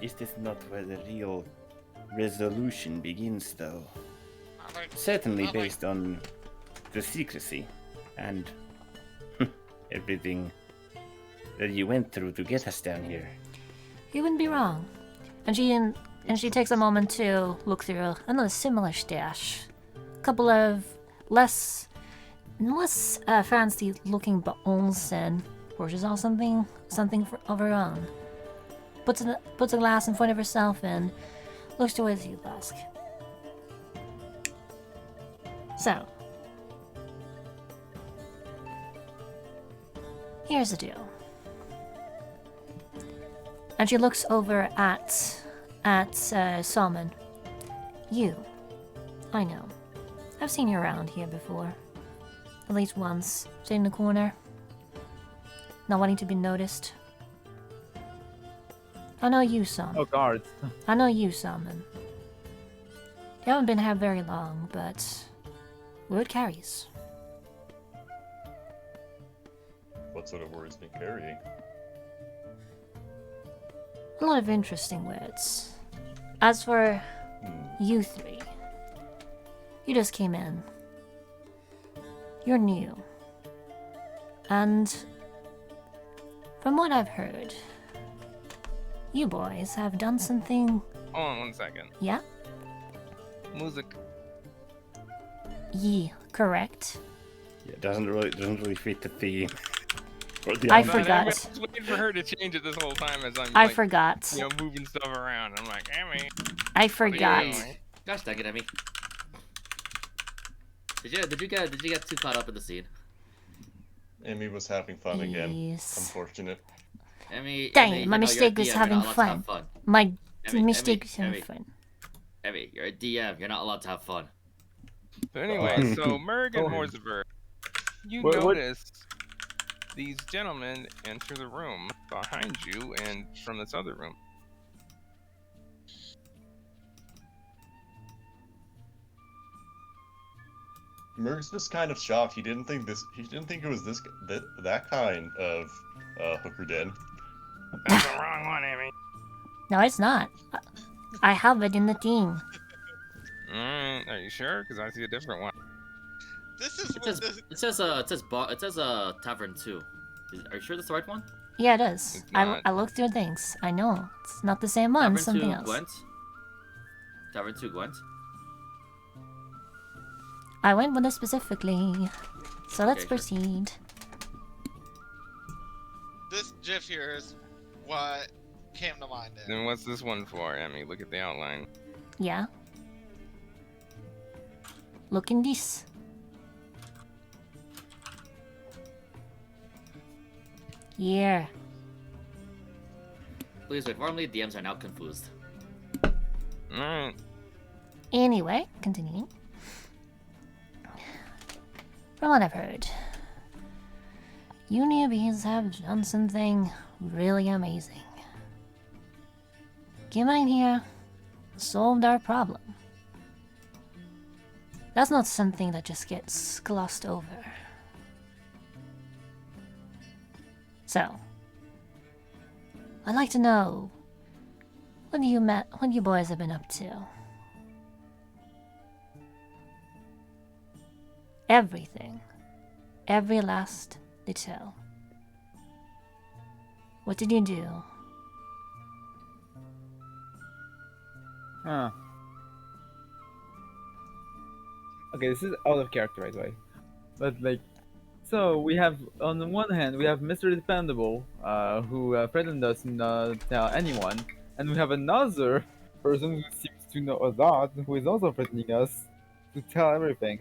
[SPEAKER 6] Is this not where the real resolution begins, though?
[SPEAKER 1] I'm like,
[SPEAKER 6] Certainly
[SPEAKER 1] I'm like-
[SPEAKER 6] based on the secrecy and everything that you went through to get us down here.
[SPEAKER 2] You wouldn't be wrong. And she takes a moment to look through another similar stash. A couple of less fancy looking bottles and pours out something of her own. Puts a glass in front of herself and looks towards you, Busk. So, here's the deal. And she looks over at Salmon. You. I know. I've seen you around here before. At least once. Sitting in the corner. Not wanting to be noticed. I know you, Salmon.
[SPEAKER 3] Oh, guards.
[SPEAKER 2] I know you, Salmon. You haven't been here very long, but word carries.
[SPEAKER 4] What sort of words been carrying?
[SPEAKER 2] A lot of interesting words. As for you three, you just came in. You're new. And from what I've heard, you boys have done something.
[SPEAKER 5] Hold on 1 second.
[SPEAKER 2] Yeah?
[SPEAKER 5] Music.
[SPEAKER 2] Ye, correct?
[SPEAKER 8] Yeah, it doesn't really fit the theme. Or the
[SPEAKER 2] I
[SPEAKER 8] ambient.
[SPEAKER 2] forgot.
[SPEAKER 5] I was waiting for her to change it this whole time as I'm
[SPEAKER 2] I
[SPEAKER 5] like,
[SPEAKER 2] forgot.
[SPEAKER 5] you know, moving stuff around. I'm like, Emmy.
[SPEAKER 2] I forgot.
[SPEAKER 5] Anyway.
[SPEAKER 9] Gosh dang it, Emmy. Did you get too caught up in the scene?
[SPEAKER 4] Amy was having fun again.
[SPEAKER 2] Yes.
[SPEAKER 4] Unfortunate.
[SPEAKER 9] Emmy.
[SPEAKER 2] Dang
[SPEAKER 9] Emmy,
[SPEAKER 2] it, my
[SPEAKER 9] you know,
[SPEAKER 2] mistake
[SPEAKER 9] you're
[SPEAKER 2] was
[SPEAKER 9] a DM, you're
[SPEAKER 2] having
[SPEAKER 9] not allowed to have
[SPEAKER 2] fun. My
[SPEAKER 9] Emmy,
[SPEAKER 2] mistake was
[SPEAKER 9] Emmy,
[SPEAKER 2] having
[SPEAKER 9] Emmy.
[SPEAKER 2] fun.
[SPEAKER 9] Emmy, you're a DM. You're not allowed to have fun.
[SPEAKER 5] But anyway, so Merg and
[SPEAKER 3] Oh.
[SPEAKER 5] Morzever, you
[SPEAKER 3] What-
[SPEAKER 5] notice these gentlemen enter the room behind you and from this other room.
[SPEAKER 4] Merg's just kind of shocked. He didn't think it was that kind of hooker den.
[SPEAKER 5] That's the wrong one, Emmy.
[SPEAKER 2] No, it's not. I have it in the theme.
[SPEAKER 5] Are you sure? Because I see a different one.
[SPEAKER 1] This is
[SPEAKER 9] It
[SPEAKER 1] what
[SPEAKER 9] says
[SPEAKER 1] this.
[SPEAKER 9] it says Tavern 2. Are you sure that's the right one?
[SPEAKER 2] Yeah, it is.
[SPEAKER 5] It's
[SPEAKER 2] I,
[SPEAKER 5] not.
[SPEAKER 2] I looked through things. I know. It's not the same one, it's
[SPEAKER 9] Tavern
[SPEAKER 2] something
[SPEAKER 9] 2
[SPEAKER 2] else.
[SPEAKER 9] Gwent. Tavern 2 Gwent.
[SPEAKER 2] I went with it specifically. So let's
[SPEAKER 9] Okay, sure.
[SPEAKER 2] proceed.
[SPEAKER 1] This GIF here is what came to mind.
[SPEAKER 5] Then what's this one for, Emmy? Look at the outline.
[SPEAKER 2] Yeah. Look in this. Yeah.
[SPEAKER 9] Please wait. Normally DMs are now confused.
[SPEAKER 5] Alright.
[SPEAKER 2] Anyway, continuing. From what I've heard, you newbies have done something really amazing. Came in here, solved our problem. That's not something that just gets glossed over. So, I'd like to know what you boys have been up to. Everything. Every last detail. What did you do?
[SPEAKER 3] Huh. Okay, this is out of character, by the way. But like, so we have on the one hand we have Mr. Dependable, who threatened us and not tell anyone, and we have another person who seems to know a lot, who is also threatening us to tell everything.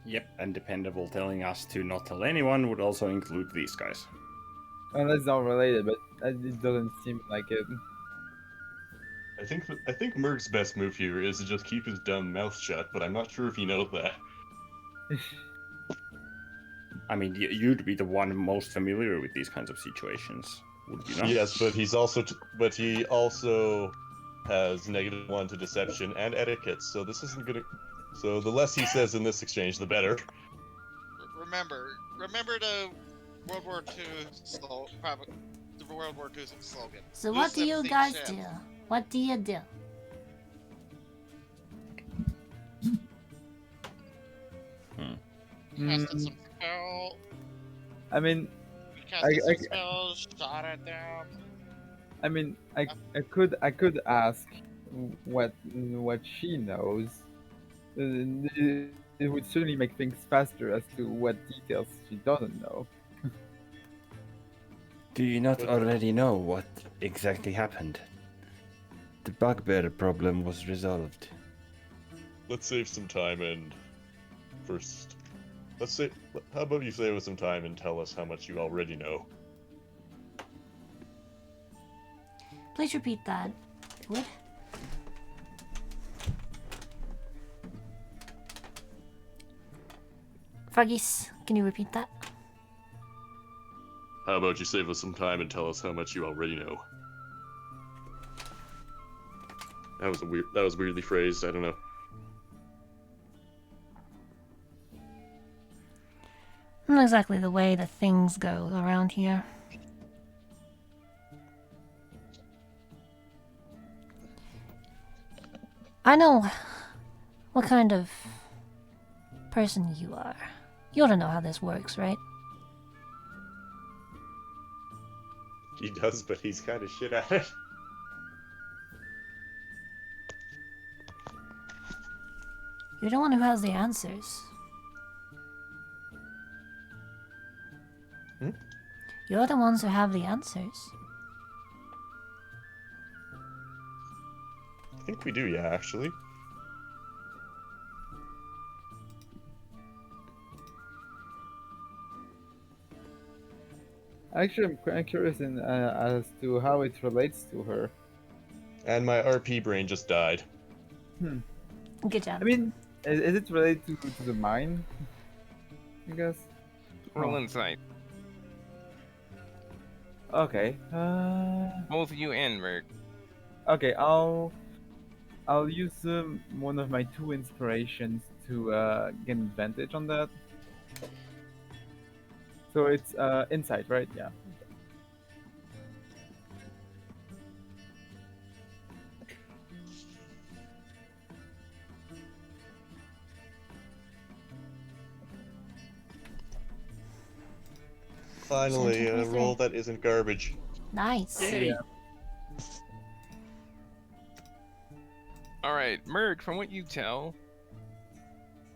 [SPEAKER 8] Yep, and Dependable telling us to not tell anyone would also include these guys.
[SPEAKER 3] And that's not related, but it doesn't seem like it.
[SPEAKER 4] I think Merc's best move here is to just keep his dumb mouth shut, but I'm not sure if he knows that.
[SPEAKER 8] I mean, you'd be the one most familiar with these kinds of situations, would you not?
[SPEAKER 7] Yes, but he also has -1 to deception and etiquette, so this isn't gonna. So the less he says in this exchange, the better.
[SPEAKER 1] Remember the World War II the World War II slogan.
[SPEAKER 2] So
[SPEAKER 1] Lose
[SPEAKER 2] what do you
[SPEAKER 1] 17
[SPEAKER 2] guys
[SPEAKER 1] ships.
[SPEAKER 2] do? What do you do?
[SPEAKER 1] Casted some spell.
[SPEAKER 3] I mean,
[SPEAKER 1] We casted some
[SPEAKER 3] I-
[SPEAKER 1] spells. Shot at them.
[SPEAKER 3] I mean, I could ask what she knows. It would certainly make things faster as to what details she doesn't know.
[SPEAKER 6] Do you not already know what exactly happened? The bugbear problem was resolved.
[SPEAKER 7] Let's save some time and first. How about you save us some time and tell us how much you already know?
[SPEAKER 2] Please repeat that. Would? Froggies, can you repeat that?
[SPEAKER 7] How about you save us some time and tell us how much you already know? That was weirdly phrased. I don't know.
[SPEAKER 2] Not exactly the way that things go around here. I know what kind of person you are. You ought to know how this works, right?
[SPEAKER 7] He does, but he's kind of shit at it.
[SPEAKER 2] You're the one who has the answers.
[SPEAKER 7] Hmm?
[SPEAKER 2] You're the ones who have the answers.
[SPEAKER 7] I think we do, yeah, actually.
[SPEAKER 3] Actually, I'm quite curious as to how it relates to her.
[SPEAKER 7] And my RP brain just died.
[SPEAKER 2] Good job.
[SPEAKER 3] I mean, is it related to the mine? I guess.
[SPEAKER 5] Roll
[SPEAKER 3] Oh.
[SPEAKER 5] insight.
[SPEAKER 3] Okay.
[SPEAKER 5] Both you and Merc.
[SPEAKER 3] Okay. I'll use one of my 2 inspirations to get advantage on that. So it's insight, right? Yeah.
[SPEAKER 7] Finally, a
[SPEAKER 2] 23.
[SPEAKER 7] roll that isn't garbage.
[SPEAKER 2] Nice.
[SPEAKER 6] Yay!
[SPEAKER 5] All right, Merg, from what you tell,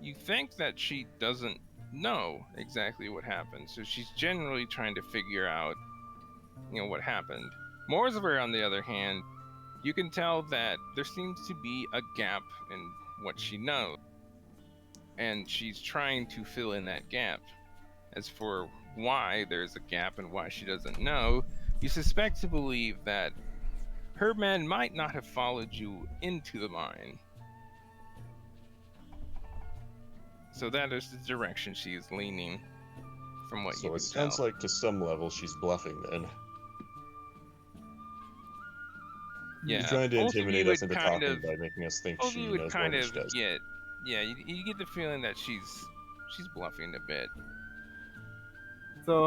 [SPEAKER 5] you think that she doesn't know exactly what happened, so she's generally trying to figure out, what happened. Morziver, on the other hand, you can tell that there seems to be a gap in what she knows, and she's trying to fill in that gap. As for why there's a gap and why she doesn't know, you suspect to believe that her men might not have followed you into the mine. So that is the direction she is leaning, from what you
[SPEAKER 7] So
[SPEAKER 5] can
[SPEAKER 7] it sounds
[SPEAKER 5] tell.
[SPEAKER 7] like to some level she's bluffing then.
[SPEAKER 5] Yeah,
[SPEAKER 7] She's trying to
[SPEAKER 5] both of you
[SPEAKER 7] intimidate
[SPEAKER 5] would
[SPEAKER 7] us into
[SPEAKER 5] kind
[SPEAKER 7] talking
[SPEAKER 5] of,
[SPEAKER 7] by making us think
[SPEAKER 5] both of
[SPEAKER 7] she
[SPEAKER 5] you would
[SPEAKER 7] knows more
[SPEAKER 5] kind
[SPEAKER 7] than
[SPEAKER 5] of
[SPEAKER 7] she does.
[SPEAKER 5] get, you get the feeling that she's bluffing a bit.
[SPEAKER 3] So,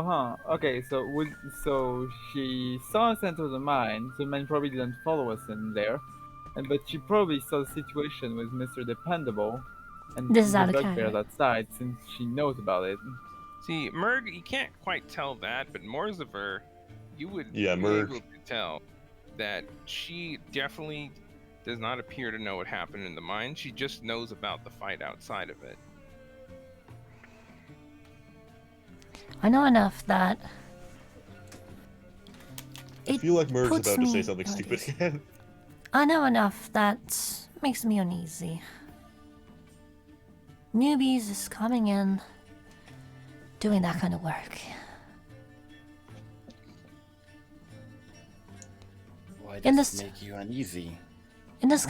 [SPEAKER 3] okay, so she saw us enter the mine, so the man probably didn't follow us in there. But she probably saw the situation with Mr. Dependable and
[SPEAKER 2] This is
[SPEAKER 3] the
[SPEAKER 2] out of
[SPEAKER 3] bugbears
[SPEAKER 2] character.
[SPEAKER 3] outside since she knows about it.
[SPEAKER 5] See, Merg, you can't quite tell that, but Morziver, you would
[SPEAKER 7] Yeah,
[SPEAKER 5] be
[SPEAKER 7] Merg.
[SPEAKER 5] able to tell that she definitely does not appear to know what happened in the mine. She just knows about the fight outside of it.
[SPEAKER 2] I know enough that
[SPEAKER 7] I
[SPEAKER 2] it
[SPEAKER 7] feel like Merg's
[SPEAKER 2] puts
[SPEAKER 7] about to say
[SPEAKER 2] me
[SPEAKER 7] something
[SPEAKER 2] at
[SPEAKER 7] stupid
[SPEAKER 2] ease.
[SPEAKER 7] again.
[SPEAKER 2] I know enough that makes me uneasy. Newbies is coming in, doing that kind of work.
[SPEAKER 6] Why
[SPEAKER 2] In
[SPEAKER 6] does
[SPEAKER 2] this-
[SPEAKER 6] it make you uneasy?
[SPEAKER 2] In this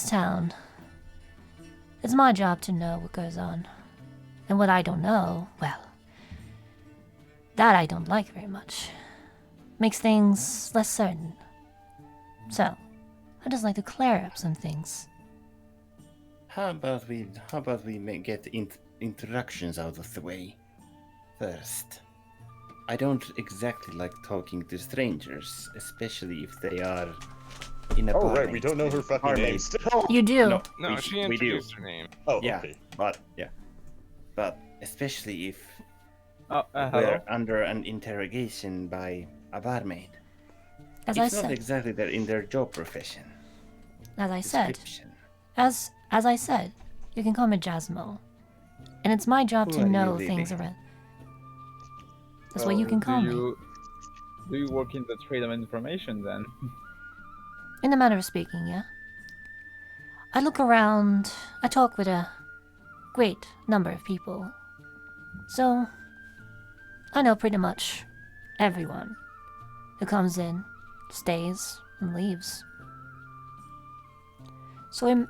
[SPEAKER 2] town, it's my job to know what goes on. And what I don't know, well, that I don't like very much. Makes things less certain. So, I just like to clear up some things.
[SPEAKER 6] How about we get introductions out of the way first? I don't exactly like talking to strangers, especially if they are in a
[SPEAKER 7] Oh,
[SPEAKER 6] bar
[SPEAKER 7] right, we don't know her fucking
[SPEAKER 6] Harlem.
[SPEAKER 7] name still.
[SPEAKER 2] You do.
[SPEAKER 5] No,
[SPEAKER 6] we
[SPEAKER 5] she
[SPEAKER 6] do.
[SPEAKER 5] introduced her name.
[SPEAKER 7] Oh,
[SPEAKER 6] Yeah,
[SPEAKER 7] okay.
[SPEAKER 6] but especially if
[SPEAKER 3] Oh, hello?
[SPEAKER 6] we're under an interrogation by a barmaid.
[SPEAKER 2] As
[SPEAKER 6] It's
[SPEAKER 2] I
[SPEAKER 6] not
[SPEAKER 2] said,
[SPEAKER 6] exactly that in their job profession.
[SPEAKER 2] as I said,
[SPEAKER 6] Description.
[SPEAKER 2] as I said, you can call me Jasmo. And it's my job
[SPEAKER 6] Who
[SPEAKER 2] to
[SPEAKER 6] are you
[SPEAKER 2] know things
[SPEAKER 6] really?
[SPEAKER 2] around. That's what you can call me.
[SPEAKER 3] Do you work in the trade of information then?
[SPEAKER 2] In a manner of speaking, yeah. I look around, I talk with a great number of people. So, I know pretty much everyone who comes in, stays, and leaves. So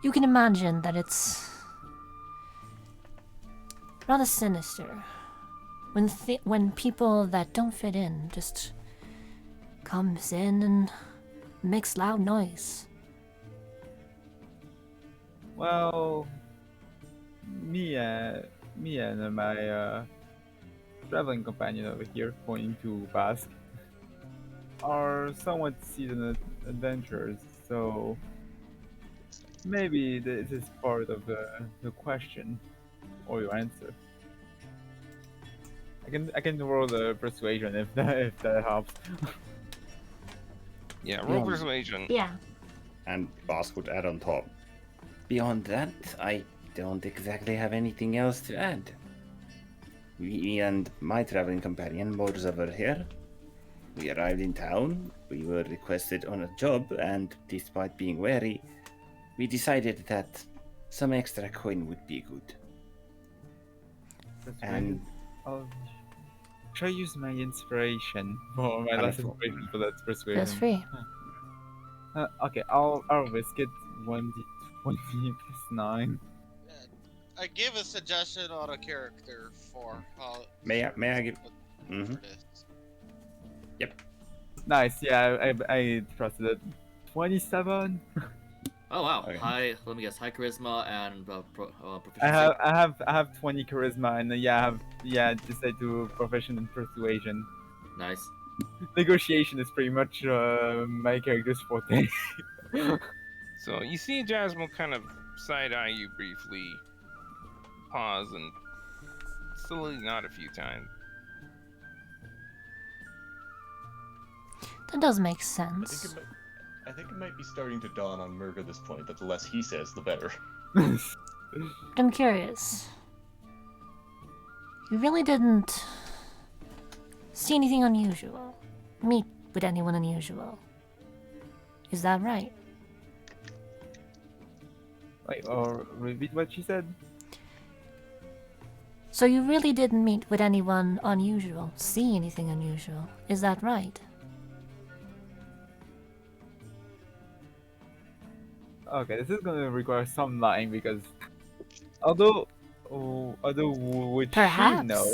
[SPEAKER 2] you can imagine that it's rather sinister when people that don't fit in just comes in and makes loud noise.
[SPEAKER 3] Well, me and my traveling companion over here, pointing to Basque, are somewhat seasoned adventurers, so maybe this is part of the question or your answer. I can roll the persuasion if that helps.
[SPEAKER 5] Yeah, roll
[SPEAKER 6] Yeah.
[SPEAKER 5] persuasion.
[SPEAKER 2] Yeah.
[SPEAKER 8] And Boss would add on top.
[SPEAKER 6] Beyond that, I don't exactly have anything else to add. Me and my traveling companion, Morzaver here, we arrived in town, we were requested on a job, and despite being wary, we decided that some extra coin would be good. And
[SPEAKER 3] I'll try use my inspiration for my
[SPEAKER 6] And
[SPEAKER 3] last
[SPEAKER 6] for-
[SPEAKER 3] inspiration for that persuasion.
[SPEAKER 2] Feels free.
[SPEAKER 3] Okay, I'll risk it. 1d20 plus 9.
[SPEAKER 1] I give a suggestion on a character for how.
[SPEAKER 8] May I give-
[SPEAKER 1] what
[SPEAKER 8] Mhm.
[SPEAKER 1] it is.
[SPEAKER 3] Nice. Yeah, I trusted it. 27.
[SPEAKER 9] Oh wow.
[SPEAKER 8] Okay.
[SPEAKER 9] High. Let me guess. High charisma and proficiency.
[SPEAKER 3] I have 20 charisma and decide to proficient in persuasion.
[SPEAKER 9] Nice.
[SPEAKER 3] Negotiation is pretty much my character's forte.
[SPEAKER 5] So you see Jasmine kind of side-eye you briefly, pause, and slowly nod a few times.
[SPEAKER 2] That does make
[SPEAKER 4] I
[SPEAKER 2] sense.
[SPEAKER 4] think it might be starting to dawn on Merg at this point that the less he says, the better.
[SPEAKER 2] But I'm curious. You really didn't see anything unusual, meet with anyone unusual. Is that right?
[SPEAKER 3] Wait, or repeat what she said?
[SPEAKER 2] So you really didn't meet with anyone unusual, see anything unusual. Is that right?
[SPEAKER 3] Okay, this is gonna require some lying because although would she know?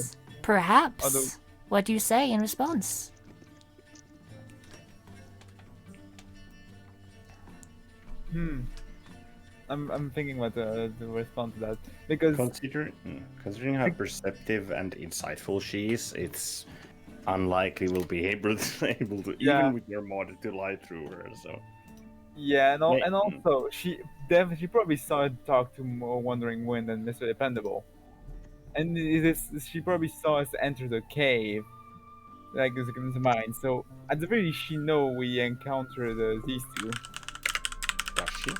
[SPEAKER 2] Perhaps.
[SPEAKER 3] Although-
[SPEAKER 2] What do you say in response?
[SPEAKER 3] I'm thinking what to respond to that because
[SPEAKER 6] Considering how perceptive and insightful she is, it's unlikely we'll be able to
[SPEAKER 3] Yeah.
[SPEAKER 6] even with your mod to lie through her. So
[SPEAKER 3] yeah, and
[SPEAKER 6] Yeah.
[SPEAKER 3] also she probably saw her talk to more Wandering Wind and Mr. Dependable, and she probably saw us enter the cave, like as it comes to mind. So at the very least, she know we encountered these two.
[SPEAKER 6] does she?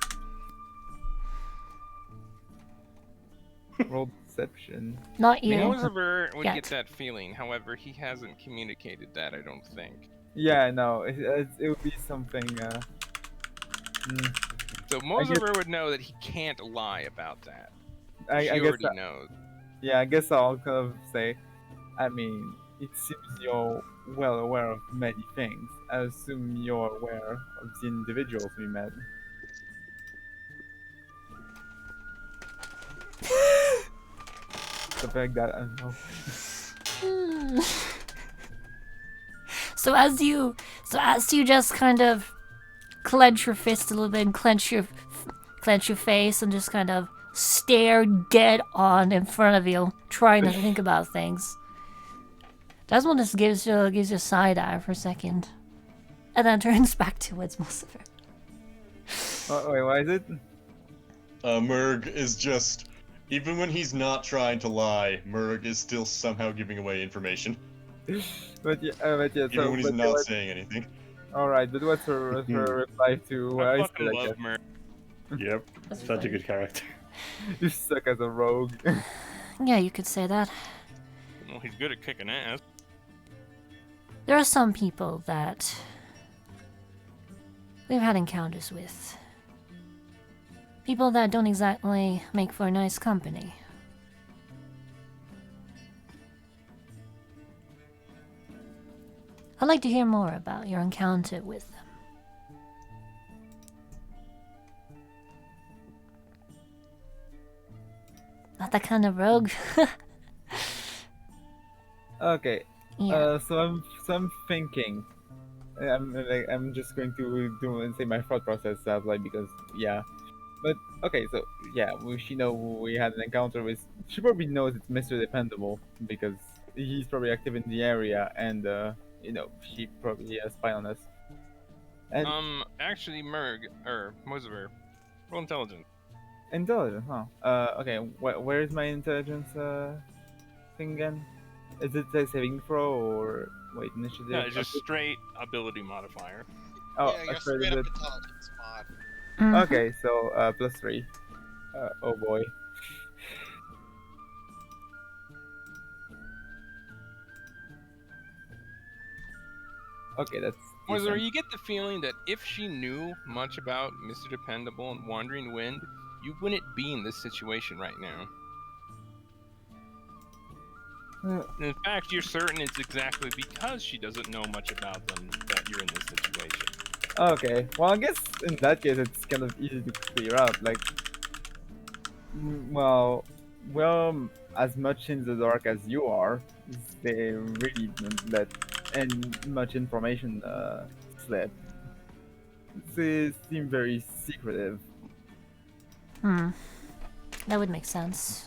[SPEAKER 3] Roll deception.
[SPEAKER 2] Not you.
[SPEAKER 5] Moziver would
[SPEAKER 2] Yet.
[SPEAKER 5] get that feeling. However, he hasn't communicated that, I don't think.
[SPEAKER 3] Yeah, no, it would be something.
[SPEAKER 5] So Moziver would know that he can't lie about that. She
[SPEAKER 3] I guess
[SPEAKER 5] already knows.
[SPEAKER 3] Yeah, I guess I'll kind of say, I mean, it seems you're well aware of many things. I assume you're aware of the individuals we met. Something like that, I don't know.
[SPEAKER 2] So as you just kind of clench your fist a little bit and clench your face and just kind of stare dead on in front of you, trying to think about things. Desmond just gives you a side eye for a second, and then turns back towards Moziver.
[SPEAKER 3] Wait, why is it?
[SPEAKER 4] Merg is just, even when he's not trying to lie, Merg is still somehow giving away information.
[SPEAKER 3] But yeah,
[SPEAKER 4] Even when he's not saying anything.
[SPEAKER 3] Alright, but what's her reply to what
[SPEAKER 5] I
[SPEAKER 3] I
[SPEAKER 5] fucking
[SPEAKER 3] said, I
[SPEAKER 5] love
[SPEAKER 3] guess?
[SPEAKER 5] Mer.
[SPEAKER 6] Yep,
[SPEAKER 2] That's
[SPEAKER 6] such
[SPEAKER 2] funny.
[SPEAKER 6] a good character.
[SPEAKER 3] You suck as a rogue.
[SPEAKER 2] Yeah, you could say that.
[SPEAKER 5] Well, he's good at kicking ass.
[SPEAKER 2] There are some people that we've had encounters with. People that don't exactly make for nice company. I'd like to hear more about your encounter with them. Not that kind of rogue.
[SPEAKER 3] Okay,
[SPEAKER 2] Yeah.
[SPEAKER 3] so I'm thinking. I'm just going to do and say my thought process out loud because yeah. But okay, so yeah, she know we had an encounter with. She probably knows it's Mr. Dependable because he's probably active in the area, and she probably spy on us. And
[SPEAKER 5] Actually, Merg, or Moziver, roll intelligence.
[SPEAKER 3] intelligence, huh? Okay, where is my intelligence thing again? Is it a saving throw or wait initiative?
[SPEAKER 5] No, it's just straight ability modifier.
[SPEAKER 3] Oh,
[SPEAKER 1] yeah,
[SPEAKER 3] I
[SPEAKER 1] you're
[SPEAKER 3] started
[SPEAKER 1] straight up
[SPEAKER 3] it.
[SPEAKER 1] intelligence mod.
[SPEAKER 2] Mhm.
[SPEAKER 3] Okay, so +3. Oh boy. Okay, that's.
[SPEAKER 5] Moziver,
[SPEAKER 3] decent.
[SPEAKER 5] you get the feeling that if she knew much about Mr. Dependable and Wandering Wind, you wouldn't be in this situation right now. In fact, you're certain it's exactly because she doesn't know much about them that you're in this situation.
[SPEAKER 3] Okay, well, I guess in that case it's kind of easy to clear up. Like, well, as much in the dark as you are, they really don't let any much information slip. They seem very secretive.
[SPEAKER 2] That would make sense.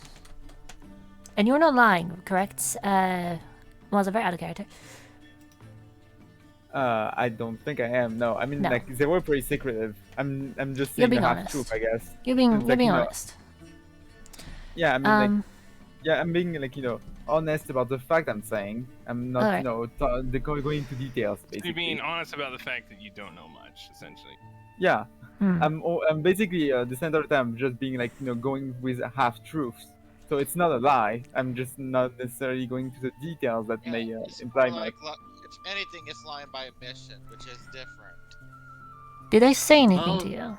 [SPEAKER 2] And you're not lying, correct? Was a very out of character.
[SPEAKER 3] I don't think I am. No, I mean
[SPEAKER 2] No.
[SPEAKER 3] like they were pretty secretive. I'm just
[SPEAKER 2] You're
[SPEAKER 3] saying
[SPEAKER 2] being
[SPEAKER 3] the half
[SPEAKER 2] honest.
[SPEAKER 3] truth, I guess.
[SPEAKER 2] You're being
[SPEAKER 3] It's like,
[SPEAKER 2] honest.
[SPEAKER 3] Yeah, I mean like Yeah, I'm being like honest about the fact I'm saying. I'm not
[SPEAKER 2] Alright.
[SPEAKER 3] going into details
[SPEAKER 5] You're
[SPEAKER 3] basically.
[SPEAKER 5] being honest about the fact that you don't know much, essentially.
[SPEAKER 3] Yeah,
[SPEAKER 2] Hmm.
[SPEAKER 3] I'm basically the center of the time just being like going with half truths. So it's not a lie. I'm just not necessarily going to the details that
[SPEAKER 1] Yeah,
[SPEAKER 3] may
[SPEAKER 1] it's
[SPEAKER 3] imply
[SPEAKER 1] more
[SPEAKER 3] much.
[SPEAKER 1] like if anything, it's lying by omission, which is different.
[SPEAKER 2] Did I say anything
[SPEAKER 9] Oh.
[SPEAKER 2] to you?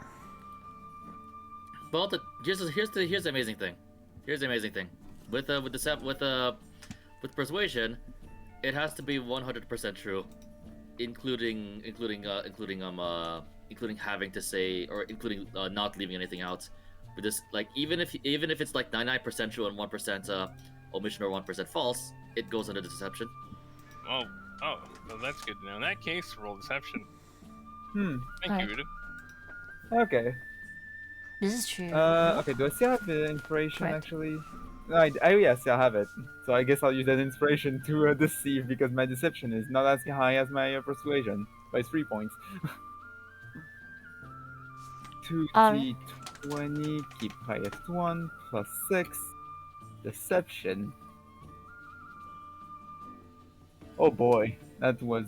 [SPEAKER 9] Well, here's the amazing thing. Here's the amazing thing. With persuasion, it has to be 100% true, including having to say, or including not leaving anything out. With this, like, even if it's like 99% true and 1% omission or 1% false, it goes under deception.
[SPEAKER 5] Oh, well, that's good to know. In that case, roll deception. Thank
[SPEAKER 2] Alright.
[SPEAKER 5] you, Uda.
[SPEAKER 3] Okay.
[SPEAKER 2] This is true.
[SPEAKER 3] Okay. Do I still have the inspiration
[SPEAKER 2] Correct.
[SPEAKER 3] actually? No, I still have it. So I guess I'll use that inspiration to deceive because my deception is not as high as my persuasion by 3 points. 2d20, keep highest 1, plus 6. Deception. Oh boy, that was...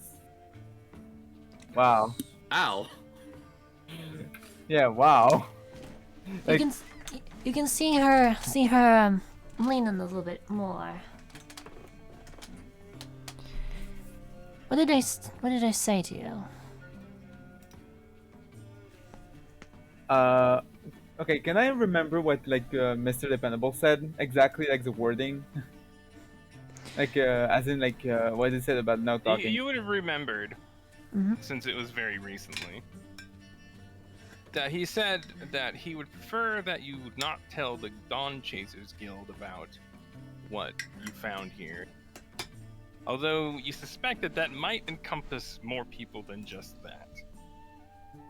[SPEAKER 3] Wow.
[SPEAKER 9] Ow.
[SPEAKER 3] Yeah, wow.
[SPEAKER 2] You can see her leaning a little bit more. What did I say to you?
[SPEAKER 3] Okay, can I remember what Mr. Dependable said exactly, like the wording? As in what he said about no talking.
[SPEAKER 5] You would have remembered,
[SPEAKER 2] Mhm.
[SPEAKER 5] since it was very recently, that he said that he would prefer that you not tell the Dawn Chasers Guild about what you found here. Although you suspect that might encompass more people than just that.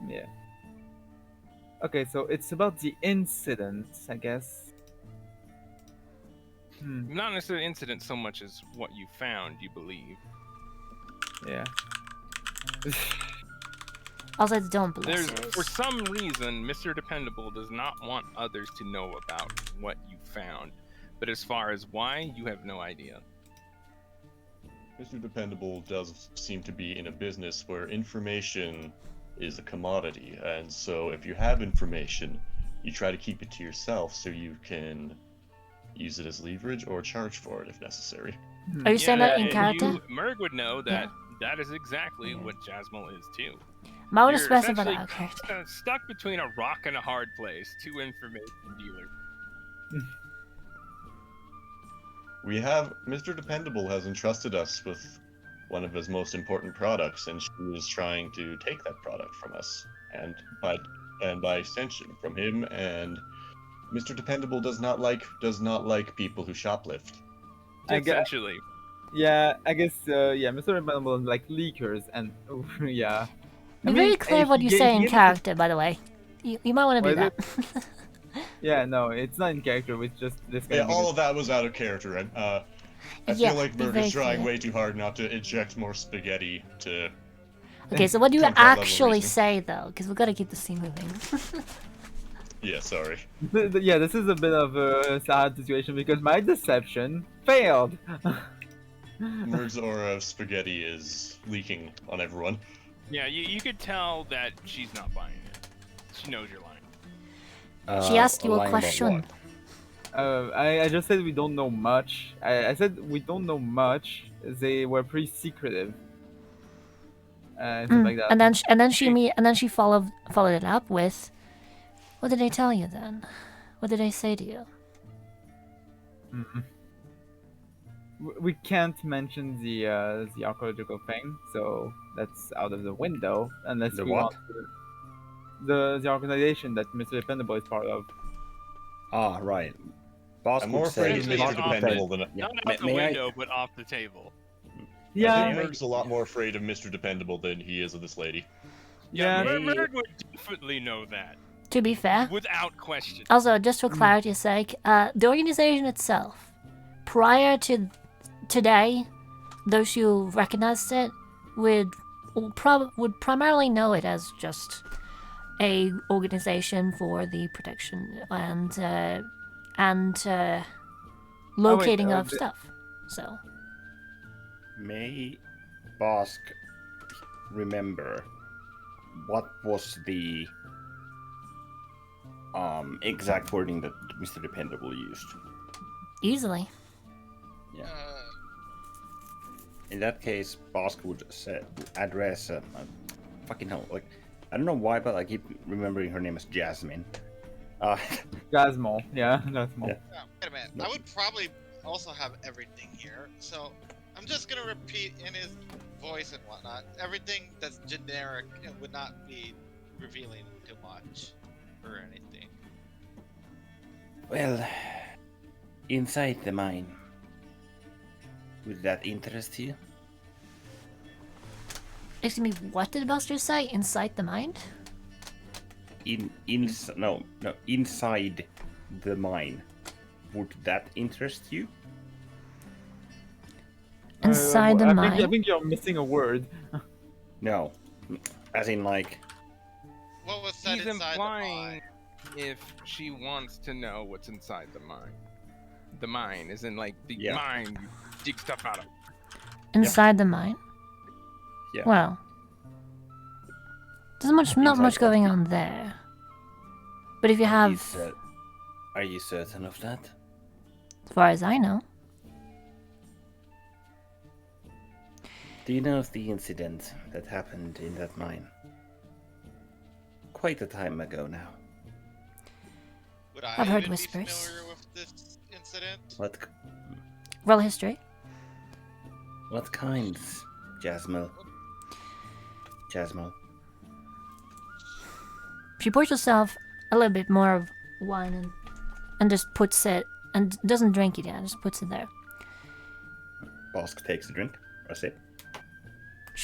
[SPEAKER 3] Yeah. Okay, so it's about the incident, I guess.
[SPEAKER 5] Not necessarily incident so much as what you found, you believe.
[SPEAKER 3] Yeah.
[SPEAKER 2] Also, don't
[SPEAKER 5] For
[SPEAKER 2] bless
[SPEAKER 5] some reason, Mr. Dependable does not want others to know about what you found. But as far as why, you have no idea.
[SPEAKER 4] Mr. Dependable does seem to be in a business where information is a commodity, and so if you have information, you try to keep it to yourself so you can use it as leverage or charge for it if necessary.
[SPEAKER 2] Are you saying that in
[SPEAKER 5] and
[SPEAKER 2] character?
[SPEAKER 5] Merg would know that that is exactly what Jasmine is too.
[SPEAKER 2] Might want to
[SPEAKER 5] You're
[SPEAKER 2] specify that
[SPEAKER 5] essentially
[SPEAKER 2] character.
[SPEAKER 5] stuck between a rock and a hard place, two information dealers.
[SPEAKER 4] Mr. Dependable has entrusted us with one of his most important products, and she is trying to take that product from us, and by extension from him. And Mr. Dependable does not like people who shoplift.
[SPEAKER 5] Essentially.
[SPEAKER 3] Yeah, I guess. Mr. Dependable like leakers and yeah.
[SPEAKER 2] Be very clear what you say in character, by the way. You might want to do that.
[SPEAKER 3] Yeah, no, it's not in character. It's just this guy.
[SPEAKER 4] Yeah, all of that was out of character, and I feel like Merg is trying way too hard not to inject more spaghetti to.
[SPEAKER 2] Okay, so what do you actually say though? Because we've got to keep the scene moving.
[SPEAKER 4] Yeah, sorry.
[SPEAKER 3] Yeah, this is a bit of a sad situation because my deception failed.
[SPEAKER 4] Merg's aura of spaghetti is leaking on everyone.
[SPEAKER 5] Yeah, you could tell that she's not buying it. She knows you're lying.
[SPEAKER 2] She asked you a question.
[SPEAKER 3] I just said we don't know much. I said we don't know much. They were pretty secretive. Something like that.
[SPEAKER 2] And then she followed it up with, "What did I tell you then? What did I say to you?"
[SPEAKER 3] We can't mention the archaeological thing, so that's out of the window unless we want the organization that Mr. Dependable is part of.
[SPEAKER 8] Ah, right.
[SPEAKER 4] I'm more afraid of Mr. Dependable than
[SPEAKER 5] not out the window, but off the table.
[SPEAKER 3] Yeah,
[SPEAKER 4] I think Merg's a lot more afraid of Mr. Dependable than he is of this lady.
[SPEAKER 5] Yeah, Merg would definitely know that.
[SPEAKER 2] To be fair,
[SPEAKER 5] without question.
[SPEAKER 2] Also, just for clarity's sake, the organization itself, prior to today, those who recognized it would primarily know it as just a organization for the protection and locating
[SPEAKER 3] oh,
[SPEAKER 2] of stuff. So
[SPEAKER 8] May Bosk remember what was the exact wording that Mr. Dependable used?
[SPEAKER 2] easily.
[SPEAKER 8] Yeah. In that case, Bosk would address fucking hell, like I don't know why, but I keep remembering her name as Jasmine.
[SPEAKER 3] Gasmol. Yeah, Gasmol.
[SPEAKER 8] Yeah.
[SPEAKER 1] Wait a minute. I would probably also have everything here, so I'm just gonna repeat in his voice and whatnot. Everything that's generic and would not be revealing too much or anything.
[SPEAKER 6] Well, inside the mine. Would that interest you?
[SPEAKER 2] Excuse me, what did Buster say? Inside the mind?
[SPEAKER 8] Inside the mine. Would that interest you?
[SPEAKER 2] Inside the
[SPEAKER 3] I
[SPEAKER 2] mind?
[SPEAKER 3] think you're missing a word.
[SPEAKER 8] No. As in, like,
[SPEAKER 1] What was said
[SPEAKER 5] He's
[SPEAKER 1] inside the
[SPEAKER 5] implying
[SPEAKER 1] mind?
[SPEAKER 5] if she wants to know what's inside the mine. The mine is in like the
[SPEAKER 8] Yeah.
[SPEAKER 5] mine you dig stuff out of.
[SPEAKER 2] Inside the mind?
[SPEAKER 8] Yeah.
[SPEAKER 2] Well, there's not
[SPEAKER 8] Inside
[SPEAKER 2] much
[SPEAKER 8] the-
[SPEAKER 2] going on there. But if you have,
[SPEAKER 6] Are you certain of that?
[SPEAKER 2] as far as I know,
[SPEAKER 6] Do you know of the incident that happened in that mine? Quite a time ago now.
[SPEAKER 1] Would I
[SPEAKER 2] I've heard
[SPEAKER 1] even
[SPEAKER 2] whispers.
[SPEAKER 1] be familiar with this incident?
[SPEAKER 2] roll history.
[SPEAKER 6] What kinds, Jasmine?
[SPEAKER 2] She pours herself a little bit more of wine and just puts it, and doesn't drink it yet, just puts it there.
[SPEAKER 8] Bosk takes a drink. Or a sip.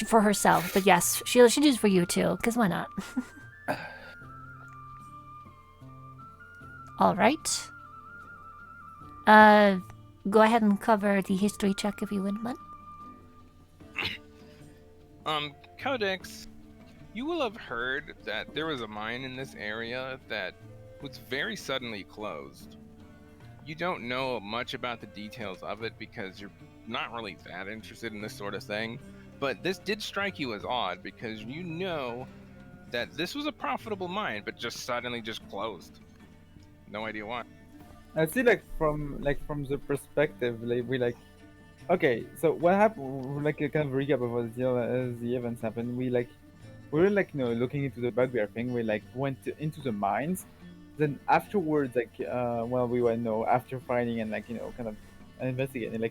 [SPEAKER 2] For herself, but yes, she'll do it for you too, because why not? Alright. Go ahead and cover the history check if you wouldn't mind.
[SPEAKER 5] Codex, you will have heard that there was a mine in this area that was very suddenly closed. You don't know much about the details of it because you're not really that interested in this sort of thing, but this did strike you as odd because you know that this was a profitable mine, but just suddenly just closed. No idea why.
[SPEAKER 3] I see, from the perspective, okay, so what happened? Like a kind of recap of what the events happened. We were looking into the bugbear thing. We went into the mines. Then afterwards, we went after fighting and kind of investigating.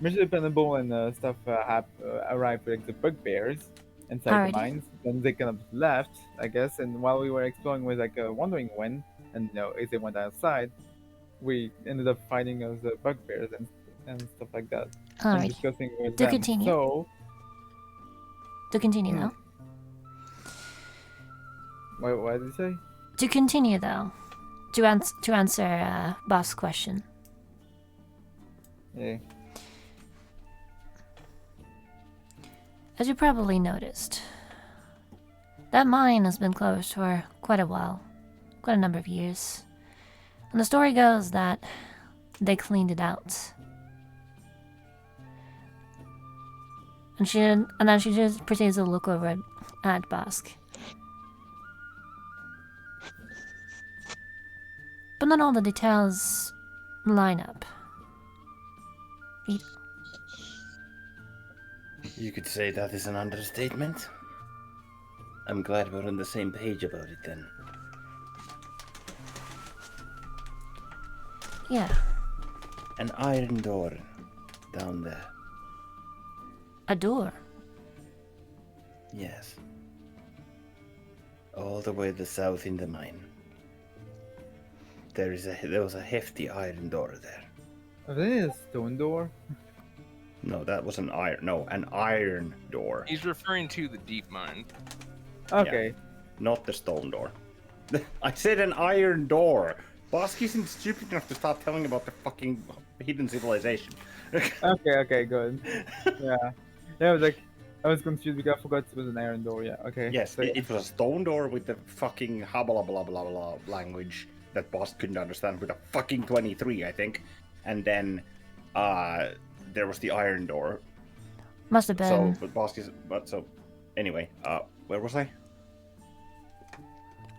[SPEAKER 3] Mr. Dependable and stuff arrived with the bugbears inside
[SPEAKER 2] Alrighty.
[SPEAKER 3] the mines. Then they kind of left, I guess. And while we were exploring, we were wondering when, and if they went outside, we ended up fighting the bugbears and stuff like that. And
[SPEAKER 2] Alright.
[SPEAKER 3] discussing with
[SPEAKER 2] To
[SPEAKER 3] them.
[SPEAKER 2] continue.
[SPEAKER 3] So,
[SPEAKER 2] To continue though.
[SPEAKER 3] what did you say?
[SPEAKER 2] To continue though. To answer Boss' question.
[SPEAKER 3] Yeah.
[SPEAKER 2] As you probably noticed, that mine has been closed for quite a while, quite a number of years. And the story goes that they cleaned it out. And then she just proceeds to look over at Bosk. But not all the details line up.
[SPEAKER 6] You could say that is an understatement. I'm glad we're on the same page about it then.
[SPEAKER 2] Yeah,
[SPEAKER 6] An iron door down there.
[SPEAKER 2] a door.
[SPEAKER 6] Yes. All the way to the south in the mine. There was a hefty iron door there.
[SPEAKER 3] Was it a stone door?
[SPEAKER 8] No, that was an iron door.
[SPEAKER 5] He's referring to the deep mine.
[SPEAKER 3] Okay.
[SPEAKER 8] Not the stone door. I said an iron door. Bosk isn't stupid enough to stop telling about the fucking hidden civilization.
[SPEAKER 3] Okay, good. Yeah. Yeah, I was confused because I forgot it was an iron door, yeah, okay.
[SPEAKER 8] Yes,
[SPEAKER 3] So,
[SPEAKER 8] it was a stone door with the fucking blah blah blah blah language that Bosk couldn't understand with a fucking 23, I think. And then
[SPEAKER 6] there was the iron door.
[SPEAKER 2] Must have
[SPEAKER 6] So,
[SPEAKER 2] been
[SPEAKER 6] but Bosk is, but so, anyway, where was I?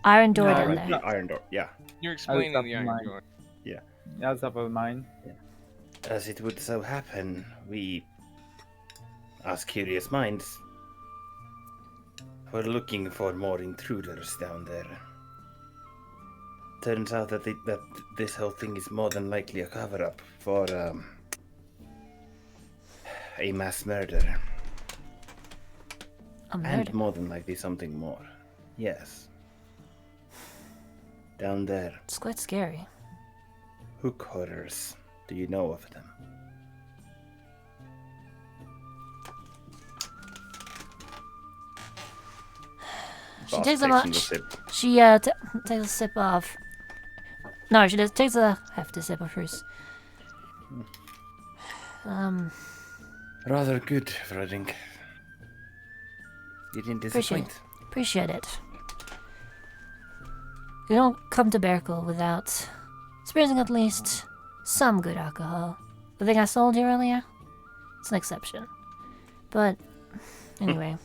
[SPEAKER 2] iron door
[SPEAKER 3] No,
[SPEAKER 2] down
[SPEAKER 3] it's
[SPEAKER 2] there.
[SPEAKER 3] not-
[SPEAKER 6] Iron door, yeah.
[SPEAKER 5] You're explaining
[SPEAKER 3] top
[SPEAKER 5] the
[SPEAKER 3] of
[SPEAKER 5] iron
[SPEAKER 3] mind.
[SPEAKER 5] door.
[SPEAKER 3] That's top of mine.
[SPEAKER 6] As it would so happen, we, as curious minds, were looking for more intruders down there. Turns out that that this whole thing is more than likely a cover-up for a mass murder,
[SPEAKER 2] A murder.
[SPEAKER 6] and more than likely something more. Yes. Down there,
[SPEAKER 2] It's quite scary.
[SPEAKER 6] hook horrors. Do you know of them?
[SPEAKER 2] She
[SPEAKER 6] Bosk
[SPEAKER 2] takes a
[SPEAKER 6] takes another
[SPEAKER 2] much.
[SPEAKER 6] sip.
[SPEAKER 2] She takes a sip of. No, she just takes a hefty sip of hers.
[SPEAKER 6] Rather good, Frodink. You didn't disappoint.
[SPEAKER 2] Appreciate it. You don't come to Beerkle without experiencing at least some good alcohol. The thing I sold you earlier, it's an exception. But anyway,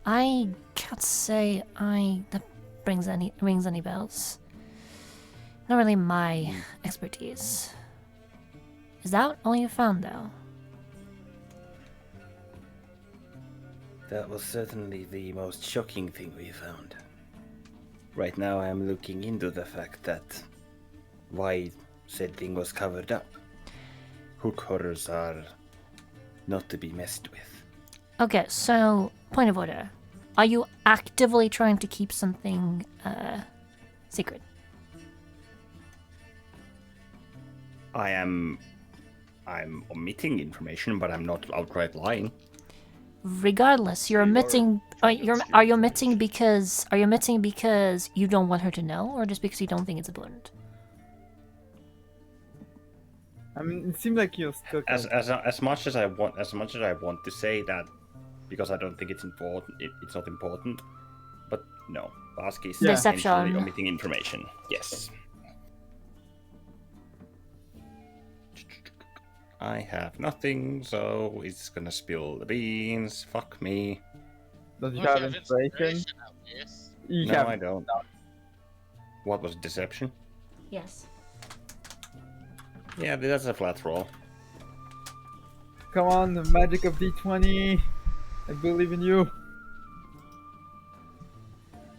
[SPEAKER 2] I can't say that rings any bells. Not really my expertise. Is that all you found, though?
[SPEAKER 6] That was certainly the most shocking thing we found. Right now I am looking into the fact that why said thing was covered up. Hook horrors are not to be messed with.
[SPEAKER 2] Okay, so point of order. Are you actively trying to keep something secret?
[SPEAKER 6] I'm omitting information, but I'm not outright lying.
[SPEAKER 2] Regardless, you're omitting. Are you omitting because you don't want her to know, or just because you don't think it's important?
[SPEAKER 3] I mean, it seems like you're still.
[SPEAKER 6] As much as I want to say that, because I don't think it's important. It's not important. But no, Bosk is
[SPEAKER 2] Deception.
[SPEAKER 6] intentionally omitting information. Yes. I have nothing, so it's gonna spill the beans. Fuck me.
[SPEAKER 3] Don't you
[SPEAKER 1] Well,
[SPEAKER 3] have inspiration?
[SPEAKER 1] at least.
[SPEAKER 3] You
[SPEAKER 6] No,
[SPEAKER 3] have.
[SPEAKER 6] I don't. What was deception?
[SPEAKER 2] Yes.
[SPEAKER 6] Yeah, that's a flat roll.
[SPEAKER 3] Come on, the magic of D20. I believe in you.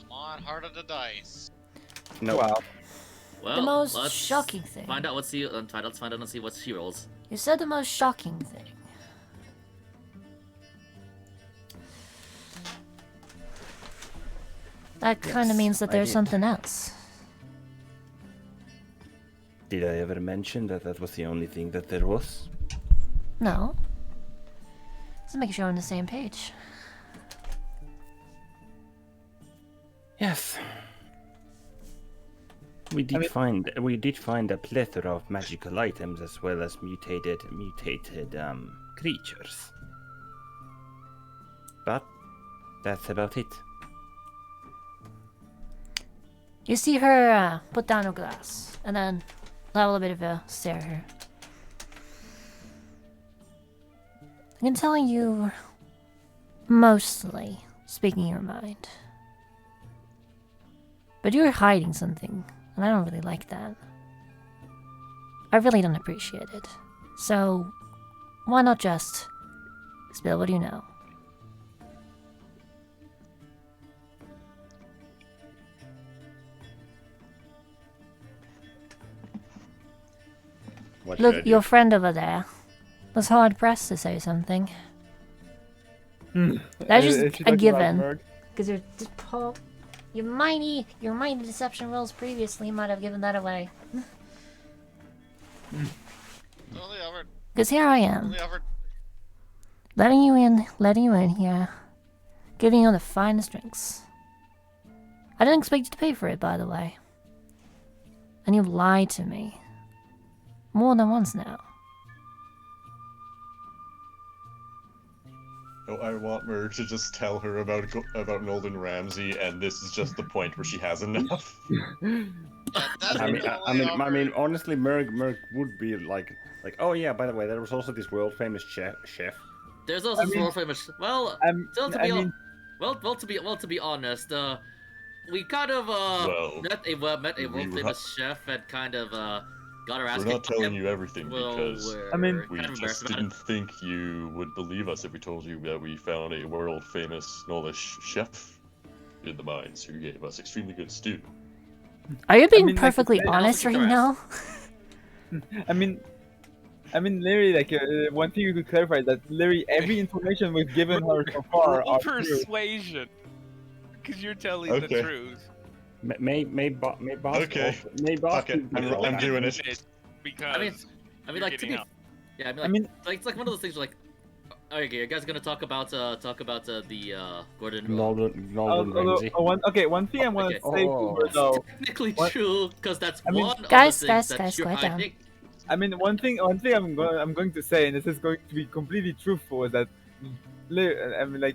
[SPEAKER 1] Come on, heart of the dice.
[SPEAKER 6] No.
[SPEAKER 3] Wow.
[SPEAKER 9] Well,
[SPEAKER 2] The most
[SPEAKER 9] let's
[SPEAKER 2] shocking thing.
[SPEAKER 9] Find out let's find out and see what she rolls.
[SPEAKER 2] You said the most shocking thing. That kind of
[SPEAKER 6] Yes,
[SPEAKER 2] means that
[SPEAKER 6] I
[SPEAKER 2] there's
[SPEAKER 6] did.
[SPEAKER 2] something else.
[SPEAKER 6] Did I ever mention that that was the only thing that there was?
[SPEAKER 2] No. Let's make sure we're on the same page.
[SPEAKER 6] Yes. We did find a plethora of magical items as well as mutated creatures. But that's about it.
[SPEAKER 2] You see her put down her glass, and then have a bit of a stare at her. I can tell you mostly speaking your mind. But you're hiding something, and I don't really like that. I really don't appreciate it. So, why not just spill what you know?
[SPEAKER 6] What should I
[SPEAKER 2] Look,
[SPEAKER 6] do?
[SPEAKER 2] your friend over there was hard pressed to say something. That's
[SPEAKER 3] Is
[SPEAKER 2] just
[SPEAKER 3] she
[SPEAKER 2] a
[SPEAKER 3] talking about
[SPEAKER 2] given.
[SPEAKER 3] Merg?
[SPEAKER 2] Because your mighty deception rolls previously might have given that away.
[SPEAKER 1] Only over.
[SPEAKER 2] Because here I am,
[SPEAKER 1] Only over.
[SPEAKER 2] letting you in here, giving you the finest drinks. I didn't expect you to pay for it, by the way. And you've lied to me. More than once now.
[SPEAKER 4] Oh, I want Merg to just tell her about Golden Ramsey, and this is just the point where she has enough.
[SPEAKER 1] Yeah, That's
[SPEAKER 8] I
[SPEAKER 1] the
[SPEAKER 8] mean,
[SPEAKER 1] only
[SPEAKER 8] honestly, Merg would be like, oh yeah, by the way, there was also this world famous chef.
[SPEAKER 9] There's also
[SPEAKER 3] I
[SPEAKER 9] this
[SPEAKER 3] mean-
[SPEAKER 9] world famous. Well, still to
[SPEAKER 3] I
[SPEAKER 9] be
[SPEAKER 3] mean,
[SPEAKER 9] to be honest, we kind of
[SPEAKER 4] Well,
[SPEAKER 9] met a
[SPEAKER 4] we
[SPEAKER 9] world
[SPEAKER 4] were
[SPEAKER 9] famous chef and kind of got our ass
[SPEAKER 4] We're
[SPEAKER 9] kicked.
[SPEAKER 4] not telling you everything because
[SPEAKER 3] I mean,
[SPEAKER 4] we
[SPEAKER 9] kind of
[SPEAKER 4] just
[SPEAKER 9] embarrassed about
[SPEAKER 4] didn't think you would believe us if we told you that we found a world famous Nolish chef in the mines who gave us extremely good stew.
[SPEAKER 2] Are you being
[SPEAKER 3] mean, like,
[SPEAKER 2] perfectly
[SPEAKER 3] they-
[SPEAKER 2] honest right
[SPEAKER 9] kicked our
[SPEAKER 2] now?
[SPEAKER 3] I mean, Larry, like, one thing you could clarify is that Larry, every information we've given her so far
[SPEAKER 5] Roll
[SPEAKER 3] are true.
[SPEAKER 5] persuasion, because you're telling the
[SPEAKER 4] Okay.
[SPEAKER 5] truth.
[SPEAKER 8] May Bosk
[SPEAKER 4] Okay.
[SPEAKER 8] also, may Bosk
[SPEAKER 4] Fuck it,
[SPEAKER 8] be-
[SPEAKER 4] I'm doing it.
[SPEAKER 5] Because
[SPEAKER 9] I mean,
[SPEAKER 5] you're
[SPEAKER 9] like to
[SPEAKER 5] getting
[SPEAKER 9] be,
[SPEAKER 5] help.
[SPEAKER 9] yeah, I mean,
[SPEAKER 3] I mean,
[SPEAKER 9] like it's like one of those things where, like, okay, you guys gonna talk about the Gordon.
[SPEAKER 8] Golden
[SPEAKER 3] although,
[SPEAKER 8] Ramsay.
[SPEAKER 3] one thing I want to
[SPEAKER 9] Okay.
[SPEAKER 3] say to her though,
[SPEAKER 9] Technically
[SPEAKER 3] What?
[SPEAKER 9] true, because that's
[SPEAKER 3] I mean,
[SPEAKER 9] one of
[SPEAKER 2] Guys,
[SPEAKER 9] the things
[SPEAKER 2] guys,
[SPEAKER 9] that you're
[SPEAKER 2] quiet down.
[SPEAKER 9] hiding.
[SPEAKER 3] I mean, one thing I'm going to say, and this is going to be completely truthful, is that, I mean, like,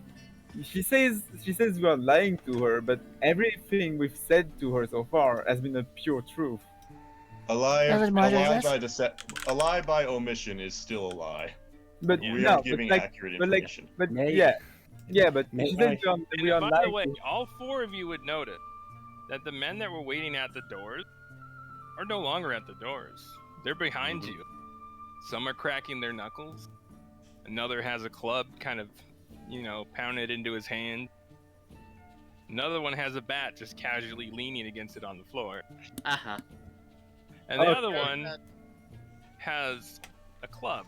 [SPEAKER 3] she says we are lying to her, but everything we've said to her so far has been a pure truth.
[SPEAKER 4] A lie
[SPEAKER 2] Is it more than
[SPEAKER 4] a lie by omission is still a lie.
[SPEAKER 3] But
[SPEAKER 4] We
[SPEAKER 3] no,
[SPEAKER 4] are
[SPEAKER 3] but
[SPEAKER 4] giving
[SPEAKER 3] like,
[SPEAKER 4] accurate
[SPEAKER 3] but like,
[SPEAKER 4] information.
[SPEAKER 3] but
[SPEAKER 8] May-
[SPEAKER 3] yeah, but
[SPEAKER 8] may
[SPEAKER 3] she said
[SPEAKER 8] I-
[SPEAKER 3] we are
[SPEAKER 5] And by the
[SPEAKER 3] lying.
[SPEAKER 5] way,
[SPEAKER 3] To,
[SPEAKER 5] all four of you would notice that the men that were waiting at the doors are no longer at the doors. They're behind
[SPEAKER 4] Mhm.
[SPEAKER 5] you. Some are cracking their knuckles. Another has a club kind of, pounded into his hand. Another one has a bat just casually leaning against it on the floor.
[SPEAKER 9] Aha.
[SPEAKER 5] And the
[SPEAKER 3] Oh,
[SPEAKER 5] other
[SPEAKER 1] Okay.
[SPEAKER 5] one has a club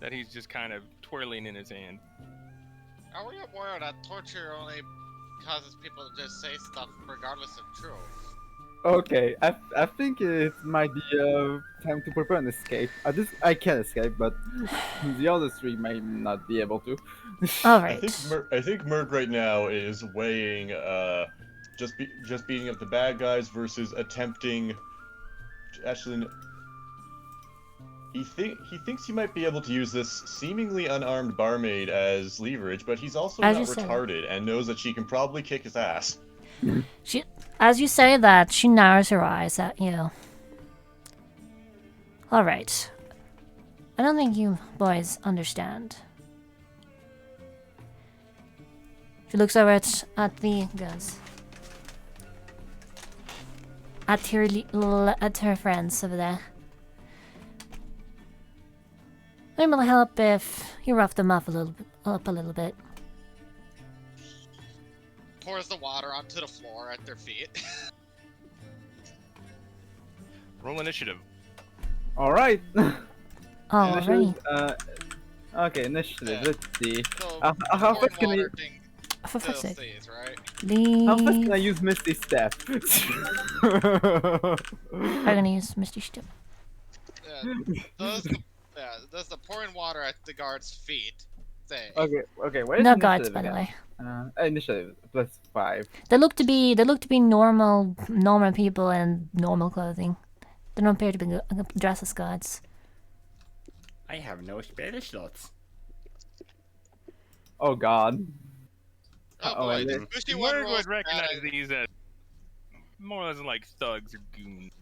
[SPEAKER 5] that he's just kind of twirling in his hand.
[SPEAKER 1] Are we aware that torture only causes people to just say stuff regardless of truth?
[SPEAKER 3] okay, I think it might be time to prepare an escape. I can escape, but the other three may not be able to.
[SPEAKER 2] All
[SPEAKER 4] I
[SPEAKER 2] right.
[SPEAKER 4] think Merg right now is weighing just beating up the bad guys versus attempting. Actually, he thinks he might be able to use this seemingly unarmed barmaid as leverage, but he's also
[SPEAKER 2] As
[SPEAKER 4] not
[SPEAKER 2] you said.
[SPEAKER 4] retarded and knows that she can probably kick his ass.
[SPEAKER 2] As you say that, she narrows her eyes at you. All right. I don't think you boys understand. She looks over at the guns. At her friends over there. It will help if you rough them up a little bit.
[SPEAKER 1] Pours the water onto the floor at their feet.
[SPEAKER 5] Roll initiative.
[SPEAKER 3] All right.
[SPEAKER 2] Alrighty.
[SPEAKER 3] Initiative, okay, initiative.
[SPEAKER 1] Yeah.
[SPEAKER 3] Let's see.
[SPEAKER 1] So,
[SPEAKER 3] How
[SPEAKER 1] pouring
[SPEAKER 3] fast can I?
[SPEAKER 1] water thing
[SPEAKER 2] For
[SPEAKER 1] still
[SPEAKER 2] fuck's sake.
[SPEAKER 1] stays, right?
[SPEAKER 3] How fast can I
[SPEAKER 2] Leave.
[SPEAKER 3] use Misty Step?
[SPEAKER 2] I'm gonna use Misty Step.
[SPEAKER 1] Yeah, does the pouring water at the guard's feet stay?
[SPEAKER 3] Okay. Where's
[SPEAKER 2] No
[SPEAKER 3] initiative
[SPEAKER 2] guards, by the
[SPEAKER 3] again?
[SPEAKER 2] way.
[SPEAKER 3] Initiative +5.
[SPEAKER 2] They look to be normal people in normal clothing. They don't appear to be dressed as guards.
[SPEAKER 8] I have no spare slots.
[SPEAKER 3] Oh God.
[SPEAKER 1] Oh
[SPEAKER 3] Oh,
[SPEAKER 1] boy,
[SPEAKER 3] and
[SPEAKER 1] this
[SPEAKER 3] then-
[SPEAKER 1] Bushy one
[SPEAKER 5] Merg
[SPEAKER 1] rolls
[SPEAKER 5] would recognize
[SPEAKER 1] bad.
[SPEAKER 5] these as more or less like thugs or goons.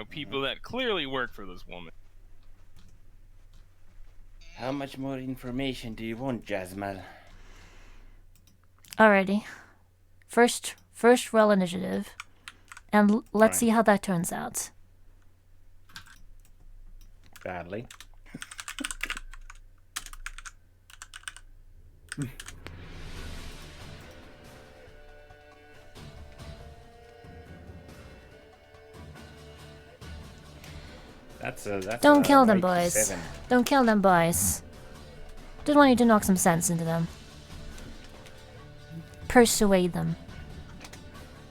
[SPEAKER 5] People that clearly work for this woman.
[SPEAKER 6] How much more information do you want, Jasmine?
[SPEAKER 2] Alrighty. First roll initiative. And let's
[SPEAKER 8] Fine.
[SPEAKER 2] see how that turns out.
[SPEAKER 8] Badly. That's
[SPEAKER 2] Don't kill them,
[SPEAKER 8] right
[SPEAKER 2] boys.
[SPEAKER 8] 7.
[SPEAKER 2] Don't kill them, boys. Just want you to knock some sense into them. Persuade them.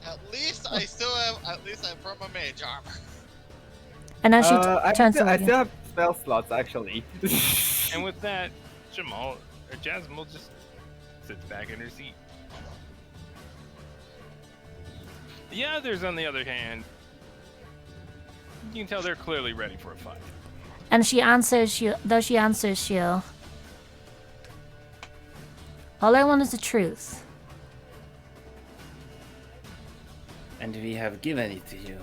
[SPEAKER 1] At least I still have. At least I'm from a mage armor.
[SPEAKER 2] And then she
[SPEAKER 3] I
[SPEAKER 2] turns
[SPEAKER 3] still,
[SPEAKER 2] to
[SPEAKER 3] I
[SPEAKER 2] you.
[SPEAKER 3] still have spell slots actually.
[SPEAKER 5] And with that, Jasmine just sits back in her seat. The others, on the other hand, you can tell they're clearly ready for a fight.
[SPEAKER 2] And she answers you. All I want is the truth.
[SPEAKER 6] And we have given it to you.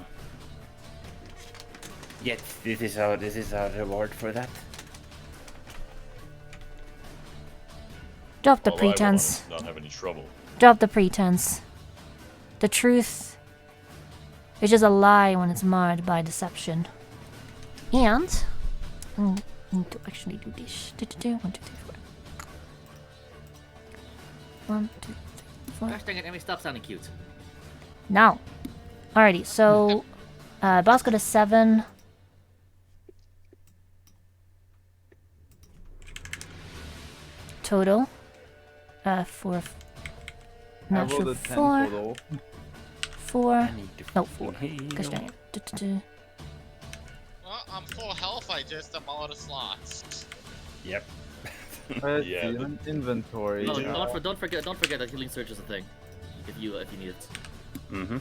[SPEAKER 6] Yet this is our reward for that.
[SPEAKER 2] Drop the
[SPEAKER 4] All I want
[SPEAKER 2] pretense.
[SPEAKER 4] is not have any trouble.
[SPEAKER 2] Drop the pretense. The truth is just a lie when it's marred by deception. And I need to actually do this. 1, 2, 3, 4. 1, 2, 3, 4.
[SPEAKER 9] Gosh dang it, Emmy, stop sounding cute.
[SPEAKER 2] Now. Alrighty, so boss got a 7. Total. 4.
[SPEAKER 3] I
[SPEAKER 2] Natural
[SPEAKER 3] rolled a 10
[SPEAKER 2] 4.
[SPEAKER 3] total.
[SPEAKER 2] 4.
[SPEAKER 6] I need to
[SPEAKER 2] No, 4.
[SPEAKER 6] fucking
[SPEAKER 2] Gosh dang
[SPEAKER 6] heal.
[SPEAKER 2] it.
[SPEAKER 1] Well, I'm full health. I just am out of slots.
[SPEAKER 6] Yep.
[SPEAKER 3] Let's
[SPEAKER 4] Yeah,
[SPEAKER 3] see,
[SPEAKER 4] the-
[SPEAKER 3] inventory.
[SPEAKER 9] No, don't forget that healing surge is a thing. If you need it.
[SPEAKER 6] Mm-hmm.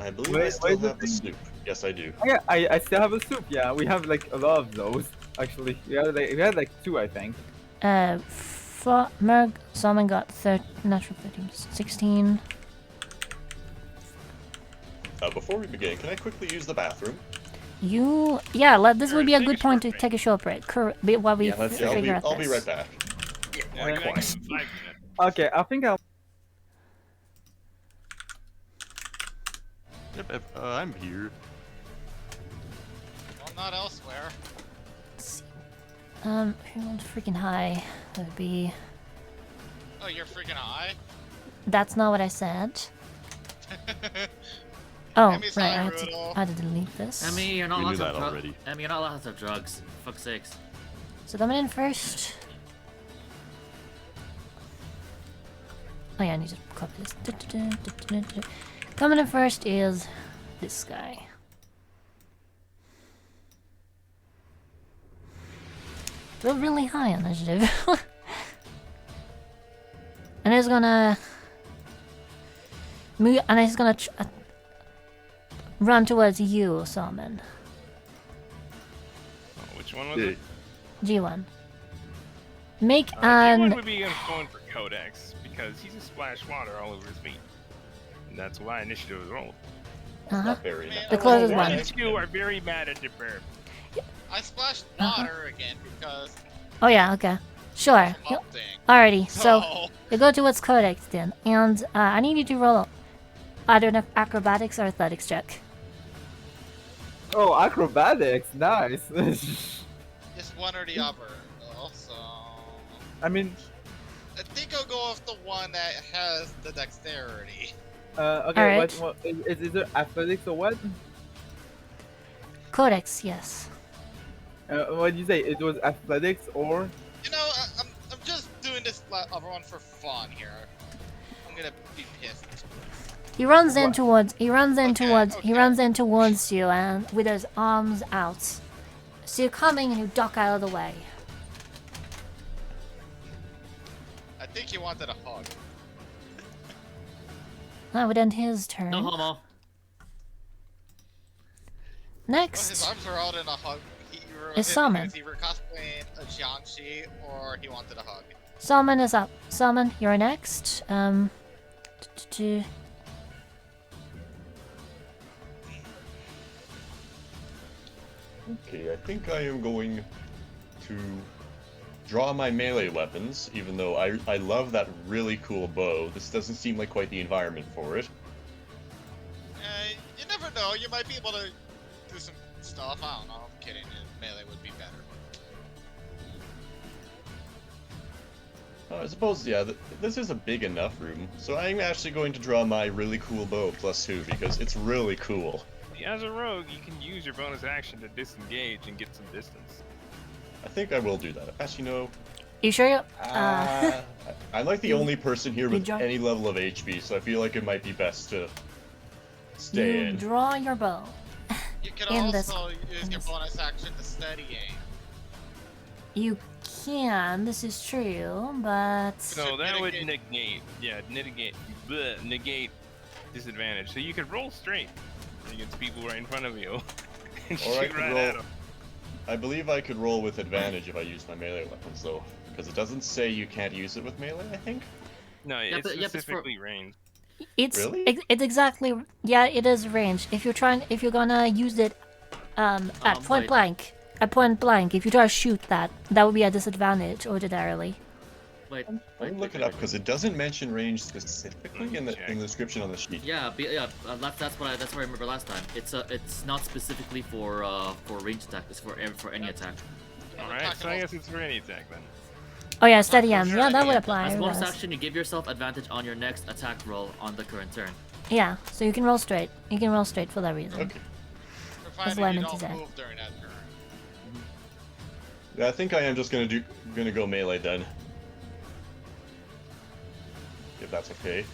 [SPEAKER 7] I believe
[SPEAKER 3] Wait,
[SPEAKER 7] I still
[SPEAKER 3] wait, the
[SPEAKER 7] have the
[SPEAKER 3] thing-
[SPEAKER 7] snoop. Yes, I do.
[SPEAKER 3] Oh, yeah, I still have a soup. Yeah, we have like a lot of those. Actually, we had like 2, I think.
[SPEAKER 2] Merg, Salmon got natural 13, 16.
[SPEAKER 7] Before we begin, can I quickly use the bathroom?
[SPEAKER 2] This would be a
[SPEAKER 5] Take a
[SPEAKER 2] good point to
[SPEAKER 5] short break.
[SPEAKER 2] take a short break. While we
[SPEAKER 6] Yeah, let's
[SPEAKER 7] Yeah,
[SPEAKER 2] figure out
[SPEAKER 7] I'll
[SPEAKER 2] this.
[SPEAKER 7] be right back.
[SPEAKER 5] Yeah, I can
[SPEAKER 6] Likewise.
[SPEAKER 5] 5 minutes.
[SPEAKER 3] Okay, I think I'll.
[SPEAKER 10] Yep, I'm here.
[SPEAKER 1] Well, not elsewhere.
[SPEAKER 2] Who wants freaking high? That would be.
[SPEAKER 1] Oh, you're freaking high?
[SPEAKER 2] That's not what I said. Oh,
[SPEAKER 1] Emmy's
[SPEAKER 2] right.
[SPEAKER 1] high,
[SPEAKER 2] I
[SPEAKER 1] Rudolph.
[SPEAKER 2] had to delete this.
[SPEAKER 9] Emmy, you're not
[SPEAKER 10] We
[SPEAKER 9] allowed
[SPEAKER 10] knew
[SPEAKER 9] to
[SPEAKER 10] that
[SPEAKER 9] have
[SPEAKER 10] already.
[SPEAKER 9] Emmy, you're not allowed to have drugs. Fuck's sakes.
[SPEAKER 2] So coming in first. Oh yeah, I need to copy this. Coming in first is this guy. We're really high on initiative. And he's gonna move, and he's gonna run towards you, Salmon.
[SPEAKER 5] Oh, which one was it?
[SPEAKER 2] G1. Make
[SPEAKER 5] G1
[SPEAKER 2] an
[SPEAKER 5] would be going for Codex because he's a splash water all over his feet. And that's why initiative was rolled.
[SPEAKER 7] Not very
[SPEAKER 1] Man,
[SPEAKER 7] nice.
[SPEAKER 2] The closest
[SPEAKER 1] one.
[SPEAKER 2] one.
[SPEAKER 5] You two are very mad at the burp.
[SPEAKER 1] I splashed water again because
[SPEAKER 2] Oh yeah, okay. Sure.
[SPEAKER 1] I'm melting.
[SPEAKER 2] Alrighty, so you go towards Codex then, and I need you to roll either an acrobatics or athletics check.
[SPEAKER 3] Oh, acrobatics, nice.
[SPEAKER 1] Just one or the other. Also,
[SPEAKER 3] I mean,
[SPEAKER 1] I think I'll go with the one that has the dexterity.
[SPEAKER 3] okay,
[SPEAKER 2] Alright.
[SPEAKER 3] what is it athletics or what?
[SPEAKER 2] Codex, yes.
[SPEAKER 3] What did you say? It was athletics or?
[SPEAKER 1] You know, I'm just doing this other one for fun here. I'm gonna be pissed.
[SPEAKER 2] He runs in
[SPEAKER 3] What?
[SPEAKER 2] towards he runs in
[SPEAKER 1] Okay,
[SPEAKER 2] towards he
[SPEAKER 1] okay.
[SPEAKER 2] runs in towards you and with his arms out. So you're coming and you duck out of the way.
[SPEAKER 1] I think he wanted a hug.
[SPEAKER 2] That would end his turn.
[SPEAKER 9] No homo.
[SPEAKER 1] Well, his
[SPEAKER 2] Next.
[SPEAKER 1] arms were out in a hug.
[SPEAKER 2] Is Salmon.
[SPEAKER 1] He was either cosplaying a Jiangshi or he wanted a hug.
[SPEAKER 2] Salmon is up. Salmon, you're next.
[SPEAKER 7] Okay, I think I am going to draw my melee weapons, even though I love that really cool bow. This doesn't seem like quite the environment for it.
[SPEAKER 1] You never know. You might be able to do some stuff. I don't know. I'm kidding. Melee would be better.
[SPEAKER 7] I suppose, yeah, this is a big enough room, so I'm actually going to draw my really cool bow +2 because it's really cool.
[SPEAKER 5] As a rogue, you can use your bonus action to disengage and get some distance.
[SPEAKER 7] I think I will do that. Actually, no.
[SPEAKER 2] You sure you
[SPEAKER 7] I'm like the only person here with
[SPEAKER 2] draw-
[SPEAKER 7] any level of HP, so I feel like it might be best to stay
[SPEAKER 2] you
[SPEAKER 7] in.
[SPEAKER 2] draw your bow.
[SPEAKER 1] You can
[SPEAKER 2] In this-
[SPEAKER 1] also use
[SPEAKER 2] in
[SPEAKER 1] your
[SPEAKER 2] this-
[SPEAKER 1] bonus action to steady aim.
[SPEAKER 2] You can, this is true, but
[SPEAKER 5] No, that would
[SPEAKER 1] mitigate-
[SPEAKER 5] negate disadvantage. So you could roll straight against people right in front of you and
[SPEAKER 7] Or I
[SPEAKER 5] shoot
[SPEAKER 7] could
[SPEAKER 5] right
[SPEAKER 7] roll-
[SPEAKER 5] at them.
[SPEAKER 7] I believe I could roll with advantage if I use my melee weapons, though, because it doesn't say you can't use it with melee, I think.
[SPEAKER 5] No,
[SPEAKER 9] Yeah,
[SPEAKER 5] it's
[SPEAKER 9] but- yeah, but for-
[SPEAKER 5] specifically ranged.
[SPEAKER 2] it's
[SPEAKER 7] Really?
[SPEAKER 2] it's exactly, yeah, it is ranged. If you're gonna use it At point blank. At point blank, if you try to shoot that, that would be a disadvantage ordinarily.
[SPEAKER 9] Wait,
[SPEAKER 4] Let me look it up because it doesn't mention range specifically in the description on the sheet.
[SPEAKER 9] Yeah, that's what I remember last time. It's not specifically for ranged attack. It's for any attack.
[SPEAKER 5] All right, so I guess it's for any attack then.
[SPEAKER 2] Oh yeah, steady M. Yeah, that would apply.
[SPEAKER 9] As a bonus
[SPEAKER 2] yes.
[SPEAKER 9] action, you give yourself advantage on your next attack roll on the current turn.
[SPEAKER 2] Yeah, so you can roll straight. You can roll straight for that reason.
[SPEAKER 4] Okay.
[SPEAKER 2] That's what I
[SPEAKER 1] Provided you
[SPEAKER 2] meant to
[SPEAKER 1] don't
[SPEAKER 2] say.
[SPEAKER 1] move during that turn.
[SPEAKER 4] Yeah, I think I am just gonna go melee then. If that's okay.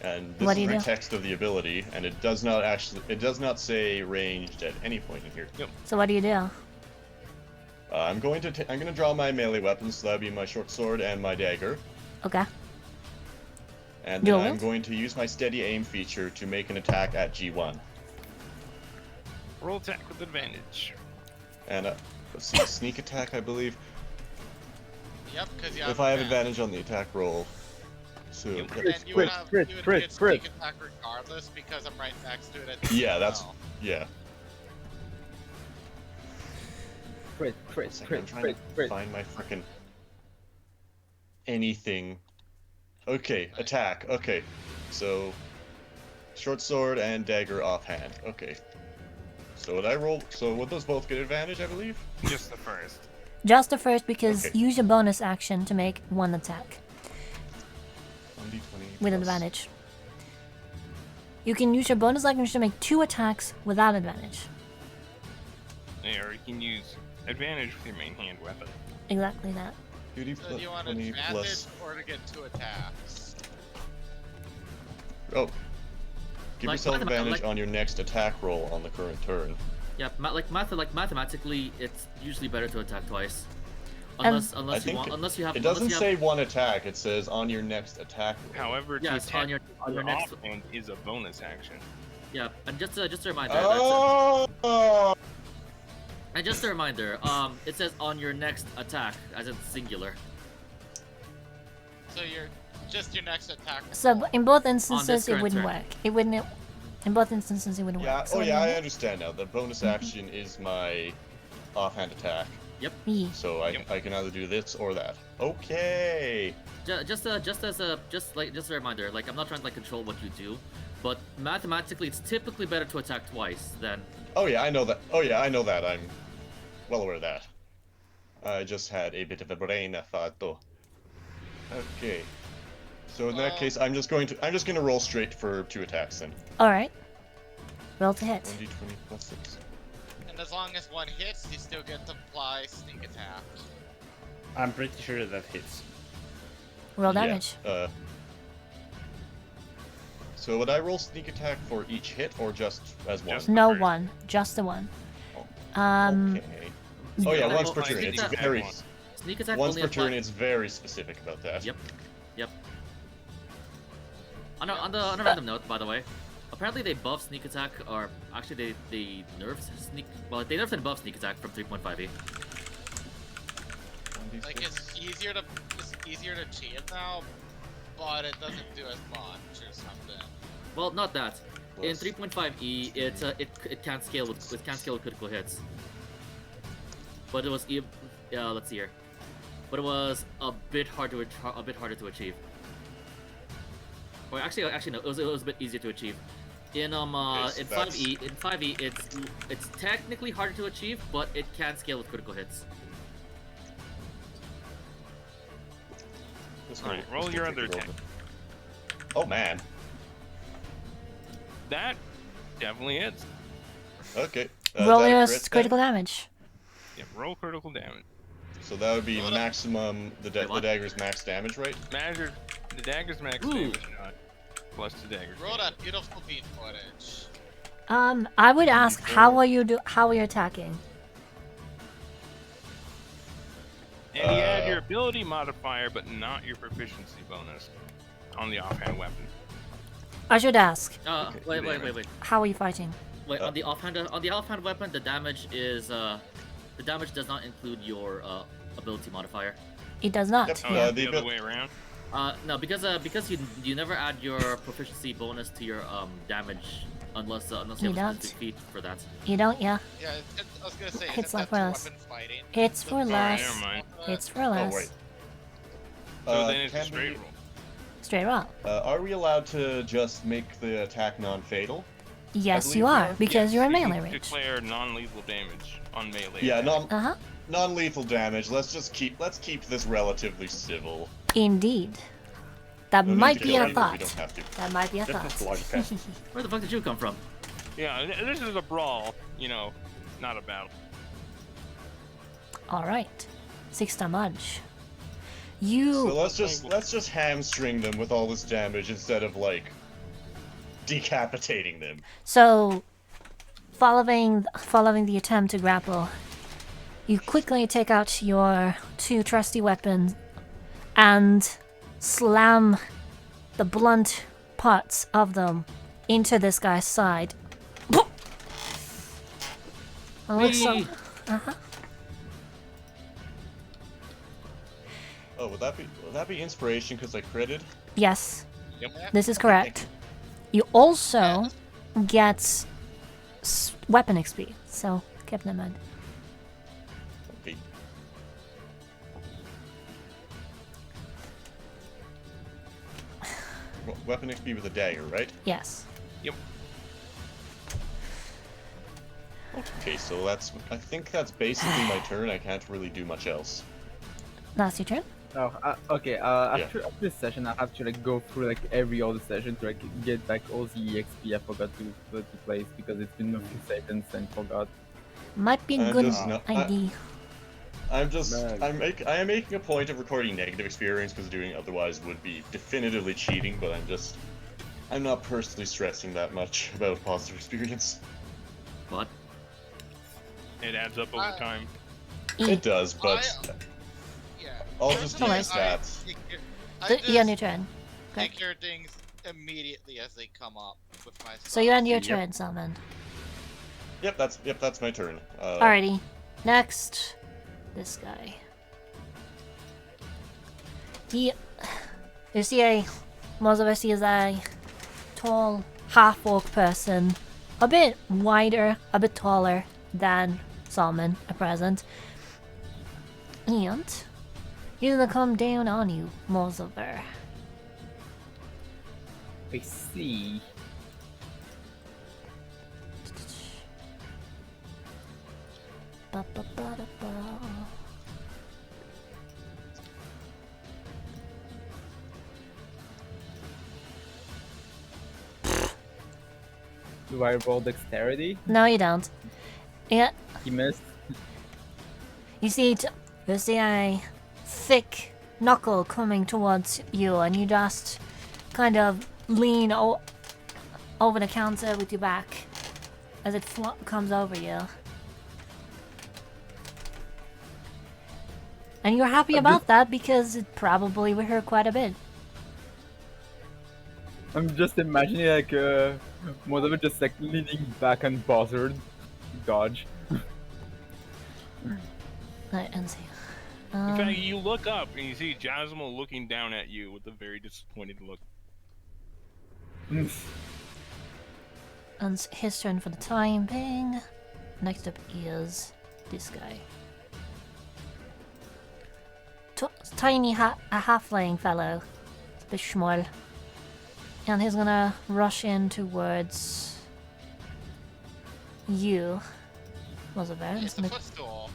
[SPEAKER 4] And this
[SPEAKER 2] What do
[SPEAKER 4] is
[SPEAKER 2] you
[SPEAKER 4] the
[SPEAKER 2] do?
[SPEAKER 4] text of the ability, and it does not say ranged at any point in here.
[SPEAKER 5] Yep.
[SPEAKER 2] So what do you do?
[SPEAKER 4] I'm gonna draw my melee weapons, so that'd be my short sword and my dagger.
[SPEAKER 2] Okay.
[SPEAKER 4] And then
[SPEAKER 2] Dual
[SPEAKER 4] I'm
[SPEAKER 2] wield?
[SPEAKER 4] going to use my steady aim feature to make an attack at G1.
[SPEAKER 5] Roll attack with advantage.
[SPEAKER 4] And let's see, sneak attack, I believe.
[SPEAKER 1] Yep, because you
[SPEAKER 4] If I have advantage on the attack roll. So
[SPEAKER 5] Yep.
[SPEAKER 1] And then you would have you would get sneak attack regardless because I'm right next to it. At the
[SPEAKER 4] yeah,
[SPEAKER 1] as
[SPEAKER 4] that's
[SPEAKER 1] well.
[SPEAKER 4] yeah.
[SPEAKER 3] Crit,
[SPEAKER 4] One
[SPEAKER 3] crit,
[SPEAKER 4] second,
[SPEAKER 3] crit,
[SPEAKER 4] I'm trying
[SPEAKER 3] crit,
[SPEAKER 4] to
[SPEAKER 3] crit.
[SPEAKER 4] find my frickin' anything. Okay, attack. Okay, so short sword and dagger offhand. Okay. So would I roll? So would those both get advantage? I believe.
[SPEAKER 5] Just the first.
[SPEAKER 2] Just the first, because
[SPEAKER 4] Okay.
[SPEAKER 2] use your bonus action to make one attack
[SPEAKER 4] 1d20
[SPEAKER 2] with
[SPEAKER 4] plus-
[SPEAKER 2] advantage. You can use your bonus action to make 2 attacks without advantage.
[SPEAKER 5] Yeah, or you can use advantage with your main hand weapon.
[SPEAKER 2] Exactly that.
[SPEAKER 4] 2d
[SPEAKER 1] So
[SPEAKER 4] plus
[SPEAKER 1] do you want
[SPEAKER 4] 20
[SPEAKER 1] advantage
[SPEAKER 4] plus.
[SPEAKER 1] or to get 2 attacks?
[SPEAKER 4] Oh. Give
[SPEAKER 9] Like,
[SPEAKER 4] yourself advantage
[SPEAKER 9] like-
[SPEAKER 4] on your next attack roll on the current turn.
[SPEAKER 9] Yeah, mathematically, it's usually better to attack twice,
[SPEAKER 2] And-
[SPEAKER 9] unless you have.
[SPEAKER 4] It doesn't
[SPEAKER 9] unless you
[SPEAKER 4] say
[SPEAKER 9] have,
[SPEAKER 4] one attack. It says on your next attack roll.
[SPEAKER 5] However, to
[SPEAKER 9] Yes,
[SPEAKER 5] attack
[SPEAKER 9] on your next.
[SPEAKER 5] offhand is a bonus action.
[SPEAKER 9] Yeah, and just a reminder.
[SPEAKER 4] Oh!
[SPEAKER 9] And just a reminder. It says on your next attack, as in singular.
[SPEAKER 1] So you're just your next attack.
[SPEAKER 2] So
[SPEAKER 1] roll.
[SPEAKER 2] in both instances, it
[SPEAKER 9] current
[SPEAKER 2] wouldn't
[SPEAKER 9] turn.
[SPEAKER 2] work. It wouldn't. In both instances, it wouldn't
[SPEAKER 4] Yeah.
[SPEAKER 2] work. So
[SPEAKER 4] Oh
[SPEAKER 2] what
[SPEAKER 4] yeah,
[SPEAKER 2] do
[SPEAKER 4] I
[SPEAKER 2] you
[SPEAKER 4] understand now. The bonus action is my offhand attack,
[SPEAKER 2] do? Yeah.
[SPEAKER 4] so I can either do this or that. Okay.
[SPEAKER 9] Just a reminder. Like, I'm not trying to like control what you do, but mathematically, it's typically better to attack twice than.
[SPEAKER 4] Oh yeah, I know that. Oh yeah, I know that. I'm well aware of that. I just had a bit of a brain thought though. Okay. So in that case, I'm just gonna roll straight for 2 attacks then.
[SPEAKER 2] All right. Roll to hit.
[SPEAKER 4] 1d20 plus 6.
[SPEAKER 1] And as long as one hits, you still get to apply sneak attack.
[SPEAKER 6] I'm pretty sure that hits.
[SPEAKER 2] Roll
[SPEAKER 4] Yeah,
[SPEAKER 2] damage.
[SPEAKER 4] So would I roll sneak attack for each hit or just as one?
[SPEAKER 5] Just-
[SPEAKER 2] No
[SPEAKER 5] first.
[SPEAKER 2] one, just the one.
[SPEAKER 4] Okay. Oh yeah,
[SPEAKER 9] Yeah,
[SPEAKER 4] once
[SPEAKER 9] well,
[SPEAKER 4] per
[SPEAKER 9] I
[SPEAKER 4] turn.
[SPEAKER 9] think
[SPEAKER 4] It's
[SPEAKER 9] that-
[SPEAKER 4] very
[SPEAKER 9] Sneak attack
[SPEAKER 4] once
[SPEAKER 9] only
[SPEAKER 4] per turn.
[SPEAKER 9] apply-
[SPEAKER 4] It's very specific about that.
[SPEAKER 9] Yep. On a random note, by the way, apparently they buff sneak attack, or actually they nerfed sneak. Well, they nerfed and buff sneak attack from 3.5e.
[SPEAKER 1] Like it's easier to achieve now, but it doesn't do as much or something.
[SPEAKER 9] Well, not that. In
[SPEAKER 4] Plus-
[SPEAKER 9] 3.5e, it can't scale with critical hits. But it was let's see here. But it was a bit harder to achieve. Or actually no, it was a bit easier to achieve. In
[SPEAKER 4] Yes,
[SPEAKER 9] in
[SPEAKER 4] that's-
[SPEAKER 9] 5e it's technically harder to achieve, but it can scale with critical hits.
[SPEAKER 4] Let's
[SPEAKER 5] Alright,
[SPEAKER 4] go-
[SPEAKER 5] roll
[SPEAKER 4] let's
[SPEAKER 5] your
[SPEAKER 4] go
[SPEAKER 5] other
[SPEAKER 4] take a
[SPEAKER 5] attack.
[SPEAKER 4] roll. Oh man.
[SPEAKER 5] That definitely hits.
[SPEAKER 4] Okay.
[SPEAKER 2] Roll
[SPEAKER 4] is that a
[SPEAKER 2] your
[SPEAKER 4] crit then?
[SPEAKER 2] critical damage.
[SPEAKER 5] Yep, roll critical damage.
[SPEAKER 4] So that would be
[SPEAKER 1] Roll it.
[SPEAKER 4] maximum. The
[SPEAKER 9] what?
[SPEAKER 4] dagger's max damage, right?
[SPEAKER 5] Measure the dagger's max
[SPEAKER 9] Ooh.
[SPEAKER 5] damage, not plus the dagger's
[SPEAKER 1] Roll
[SPEAKER 5] damage.
[SPEAKER 1] that beautiful beat footage.
[SPEAKER 2] I would ask how are you attacking?
[SPEAKER 5] And you add your ability modifier, but not your proficiency bonus on the offhand weapon.
[SPEAKER 2] I should ask,
[SPEAKER 9] Wait.
[SPEAKER 2] how are you fighting?
[SPEAKER 9] Wait, on the offhand weapon, the damage is the damage does not include your ability modifier.
[SPEAKER 2] It does not.
[SPEAKER 4] Yep.
[SPEAKER 5] Oh,
[SPEAKER 2] Yeah.
[SPEAKER 5] the
[SPEAKER 4] the
[SPEAKER 5] other
[SPEAKER 4] abil-
[SPEAKER 5] way around.
[SPEAKER 9] No, because you never add your proficiency bonus to your damage unless
[SPEAKER 2] You
[SPEAKER 9] you have a
[SPEAKER 2] don't.
[SPEAKER 9] specific feat for that.
[SPEAKER 2] You don't, yeah?
[SPEAKER 1] Yeah, I was gonna say,
[SPEAKER 2] It's
[SPEAKER 1] isn't
[SPEAKER 2] not
[SPEAKER 1] that
[SPEAKER 2] for us.
[SPEAKER 1] two-weapon fighting?
[SPEAKER 2] It's
[SPEAKER 1] The
[SPEAKER 2] for
[SPEAKER 1] third
[SPEAKER 2] less.
[SPEAKER 5] never mind.
[SPEAKER 2] It's for
[SPEAKER 4] Oh
[SPEAKER 2] less.
[SPEAKER 4] wait.
[SPEAKER 5] So then it's a
[SPEAKER 4] Can
[SPEAKER 5] straight
[SPEAKER 4] we-
[SPEAKER 5] roll.
[SPEAKER 2] Straight roll.
[SPEAKER 4] Are we allowed to just make the attack non-fatal?
[SPEAKER 2] Yes,
[SPEAKER 4] believe
[SPEAKER 2] you
[SPEAKER 4] we
[SPEAKER 2] are,
[SPEAKER 4] are.
[SPEAKER 2] because you're in
[SPEAKER 5] you can
[SPEAKER 2] melee range.
[SPEAKER 5] Declare non-lethal damage on melee.
[SPEAKER 4] Yeah,
[SPEAKER 5] attack.
[SPEAKER 2] Uh-huh.
[SPEAKER 4] non-lethal damage. Let's keep this relatively civil.
[SPEAKER 2] Indeed. That
[SPEAKER 4] No need
[SPEAKER 2] might
[SPEAKER 4] to
[SPEAKER 2] be
[SPEAKER 4] kill
[SPEAKER 2] a
[SPEAKER 4] anyone,
[SPEAKER 2] thought.
[SPEAKER 4] We don't have to.
[SPEAKER 2] That might be a
[SPEAKER 8] Just a
[SPEAKER 2] thought.
[SPEAKER 8] slugfest.
[SPEAKER 9] Where the fuck did you come from?
[SPEAKER 5] Yeah, this is a brawl. You know, not a battle.
[SPEAKER 2] Alright. 6 damage.
[SPEAKER 4] So
[SPEAKER 2] You...
[SPEAKER 4] let's just hamstring them with all this damage instead of like decapitating them.
[SPEAKER 2] So, following the attempt to grapple, you quickly take out your 2 trusty weapons and slam the blunt parts of them into this guy's side. It looks so...
[SPEAKER 9] Whee!
[SPEAKER 2] Uh-huh.
[SPEAKER 4] Oh, would that be inspiration because I critted?
[SPEAKER 2] Yes,
[SPEAKER 1] Yep.
[SPEAKER 2] this is
[SPEAKER 4] Okay,
[SPEAKER 2] correct. You also get weapon XP, so keep that in mind.
[SPEAKER 4] Okay. Weapon XP with a dagger, right?
[SPEAKER 2] Yes.
[SPEAKER 4] Okay, so I think that's basically my turn. I can't really do much else.
[SPEAKER 2] That's your turn.
[SPEAKER 3] Oh, okay. After this session, I have to like go through like every other session to like get back all the EXP I forgot to place because it's been a few seconds and forgot.
[SPEAKER 2] Might be a
[SPEAKER 4] I'm
[SPEAKER 2] good
[SPEAKER 4] just not-
[SPEAKER 2] idea.
[SPEAKER 4] I am making a point of recording negative experience because doing otherwise would be definitively cheating. But I'm not personally stressing that much about positive experience.
[SPEAKER 9] What?
[SPEAKER 5] It adds up over time.
[SPEAKER 4] It does, but
[SPEAKER 1] Yeah.
[SPEAKER 4] I'll just do
[SPEAKER 2] No
[SPEAKER 4] my
[SPEAKER 2] worries.
[SPEAKER 4] stats.
[SPEAKER 2] You end your turn.
[SPEAKER 1] Take care of things immediately as they come up with my
[SPEAKER 2] So you end your
[SPEAKER 4] Yep.
[SPEAKER 2] turn, Salmon.
[SPEAKER 4] Yep, that's my turn.
[SPEAKER 2] Alrighty. Next, this guy. You see most of us see is a tall half-orc person, a bit wider, a bit taller than Salmon at present. And he's gonna come down on you, Mozover.
[SPEAKER 3] I see.
[SPEAKER 2] Ba-ba-ba-da-ba.
[SPEAKER 3] Do I roll dexterity?
[SPEAKER 2] No, you don't. Yeah,
[SPEAKER 3] He missed.
[SPEAKER 2] you see a thick knuckle coming towards you, and you just kind of lean over the counter with your back as it comes over you. And you're happy about that because it probably will hurt quite a bit.
[SPEAKER 3] I'm just imagining like Mozover just like leaning back and bothered. Dodge.
[SPEAKER 2] And see.
[SPEAKER 5] In fact, you look up and you see Jasmine looking down at you with a very disappointed look.
[SPEAKER 2] And it's his turn for the time being. Next up is this guy. Tiny a halfling fellow. It's a bit small. And he's gonna rush in towards you. Was it there?
[SPEAKER 1] It's the footstool.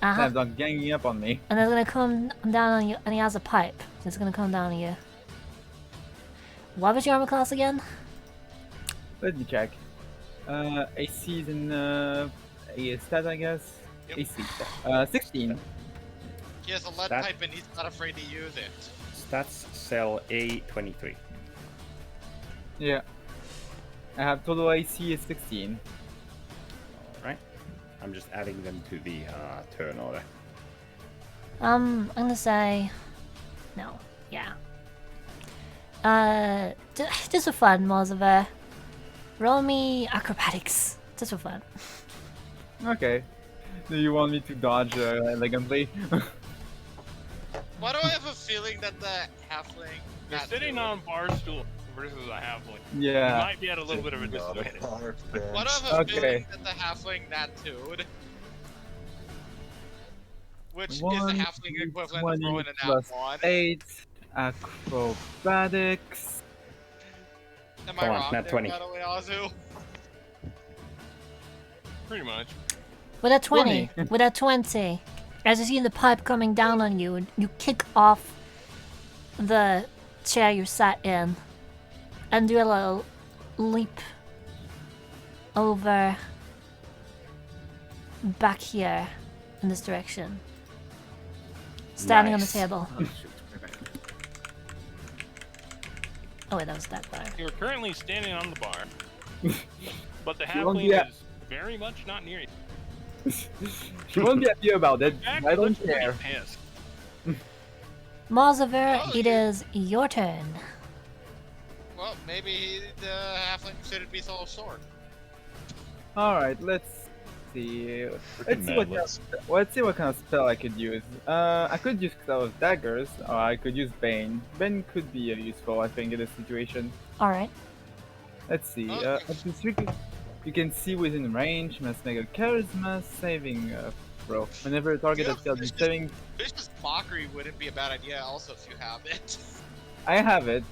[SPEAKER 2] Uh-huh.
[SPEAKER 3] Sam's not ganging up on me.
[SPEAKER 2] And it's gonna come down on you, and he has a pipe. So it's gonna come down on you. What was your armor class again?
[SPEAKER 3] Let me check. AC is in a stat, I guess.
[SPEAKER 1] Yep.
[SPEAKER 3] AC. 16.
[SPEAKER 1] He has a lead
[SPEAKER 8] That-
[SPEAKER 1] pipe and he's not afraid to use it.
[SPEAKER 8] Stats cell A23.
[SPEAKER 3] Yeah. I have total AC is 16.
[SPEAKER 8] Alright. I'm just adding them to the turn order.
[SPEAKER 2] I'm gonna say no. Yeah. Just for fun, Mozover. Roll me acrobatics. Just for fun.
[SPEAKER 3] Okay. Do you want me to dodge elegantly?
[SPEAKER 1] Why do I have a feeling that the halfling...
[SPEAKER 5] You're
[SPEAKER 1] not
[SPEAKER 5] sitting
[SPEAKER 1] doing-
[SPEAKER 5] on Barstool. versus a halfling. You
[SPEAKER 3] Yeah.
[SPEAKER 5] might be at a little bit of a
[SPEAKER 4] Not
[SPEAKER 5] disadvantage.
[SPEAKER 4] park bench.
[SPEAKER 1] What of a
[SPEAKER 3] Okay.
[SPEAKER 1] feeling that the halfling nat 2'd? Which is the
[SPEAKER 3] 1,
[SPEAKER 1] halfling equivalent of
[SPEAKER 3] 20
[SPEAKER 1] rolling a nat
[SPEAKER 3] plus
[SPEAKER 1] 1.
[SPEAKER 3] 8 acrobatics.
[SPEAKER 1] Am
[SPEAKER 8] Come
[SPEAKER 1] I
[SPEAKER 8] on,
[SPEAKER 1] wrong
[SPEAKER 8] nat
[SPEAKER 1] there,
[SPEAKER 8] 20.
[SPEAKER 1] by the way, Azu?
[SPEAKER 5] Pretty much.
[SPEAKER 2] With a 20, with a 20, as you see the pipe coming down on you, you kick off the chair you sat in and do a little leap over back here in this direction. Standing
[SPEAKER 6] Nice.
[SPEAKER 2] on the table.
[SPEAKER 9] Oh shoot. Okay.
[SPEAKER 2] Oh wait, that was that bar.
[SPEAKER 5] You're currently standing on the bar, but the
[SPEAKER 3] You won't
[SPEAKER 5] halfling
[SPEAKER 3] be a-
[SPEAKER 5] is very much not near you.
[SPEAKER 3] She won't be happy about it.
[SPEAKER 5] In fact,
[SPEAKER 3] I
[SPEAKER 5] it
[SPEAKER 3] don't
[SPEAKER 5] looks pretty
[SPEAKER 3] care.
[SPEAKER 5] pissed.
[SPEAKER 2] Malzaver,
[SPEAKER 1] Oh,
[SPEAKER 2] it
[SPEAKER 1] you-
[SPEAKER 2] is your turn.
[SPEAKER 1] Well, maybe the halfling shouldn't be so short.
[SPEAKER 3] Alright, let's see.
[SPEAKER 4] Freaking
[SPEAKER 3] Let's see what kind of spell I could use. I could use Cloud of Daggers, or I could use Bane. Bane could be useful, I think, in this situation.
[SPEAKER 2] Alright.
[SPEAKER 3] Let's see.
[SPEAKER 1] Okay.
[SPEAKER 3] Up to 3, you can see within range. Must make a Charisma saving throw. Whenever a target
[SPEAKER 1] Yeah,
[SPEAKER 3] that fails in
[SPEAKER 1] vicious-
[SPEAKER 3] saving,
[SPEAKER 1] Vicious Mockery wouldn't be a bad idea also if you have it.
[SPEAKER 3] I have it.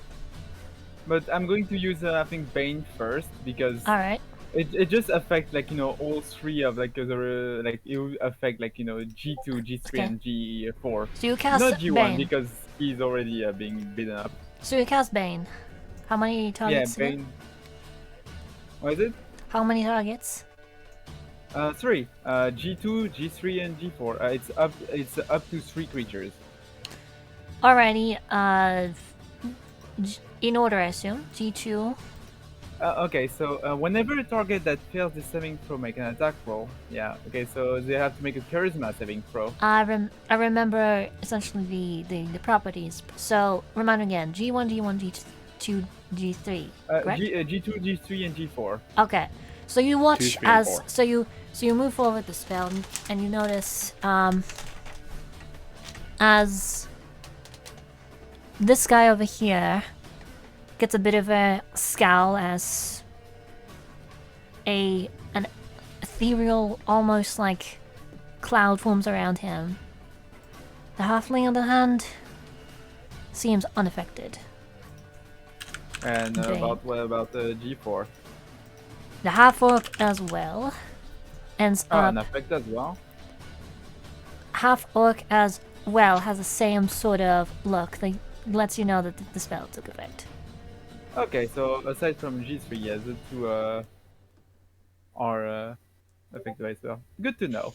[SPEAKER 3] But I'm going to use, I think, Bane first because
[SPEAKER 2] Alright.
[SPEAKER 3] it just affects like all 3 of like the like it will affect like G2, G3,
[SPEAKER 2] Okay.
[SPEAKER 3] and G4.
[SPEAKER 2] So you cast
[SPEAKER 3] Not G1
[SPEAKER 2] Bane.
[SPEAKER 3] because he's already being beaten up.
[SPEAKER 2] So you cast Bane. How many targets?
[SPEAKER 3] Yeah,
[SPEAKER 2] again?
[SPEAKER 3] Bane. What is it?
[SPEAKER 2] How many targets?
[SPEAKER 3] 3. G2, G3, and G4. It's up to 3 creatures.
[SPEAKER 2] Alrighty, in order, I assume. G2.
[SPEAKER 3] Okay, so whenever a target that fails the saving throw make an attack roll. Yeah. Okay, so they have to make a Charisma saving throw.
[SPEAKER 2] I remember essentially the properties. So remind me again. G1, G1, G2, G3. Correct?
[SPEAKER 3] G2, G3, and G4.
[SPEAKER 2] Okay. So you watch
[SPEAKER 8] 2, 3, and
[SPEAKER 2] as
[SPEAKER 8] 4.
[SPEAKER 2] so you move forward the spell and you notice as this guy over here gets a bit of a scowl as an ethereal, almost like cloud forms around him. The halfling, on the other hand, seems unaffected.
[SPEAKER 3] And
[SPEAKER 2] Bane.
[SPEAKER 3] what about the G4?
[SPEAKER 2] The half orc as well ends
[SPEAKER 3] Oh,
[SPEAKER 2] up.
[SPEAKER 3] an effect as well.
[SPEAKER 2] Half orc as well has the same sort of look. That lets you know that the spell took effect.
[SPEAKER 3] Okay, so aside from G3, yeah, the 2 are effective as well. Good to know.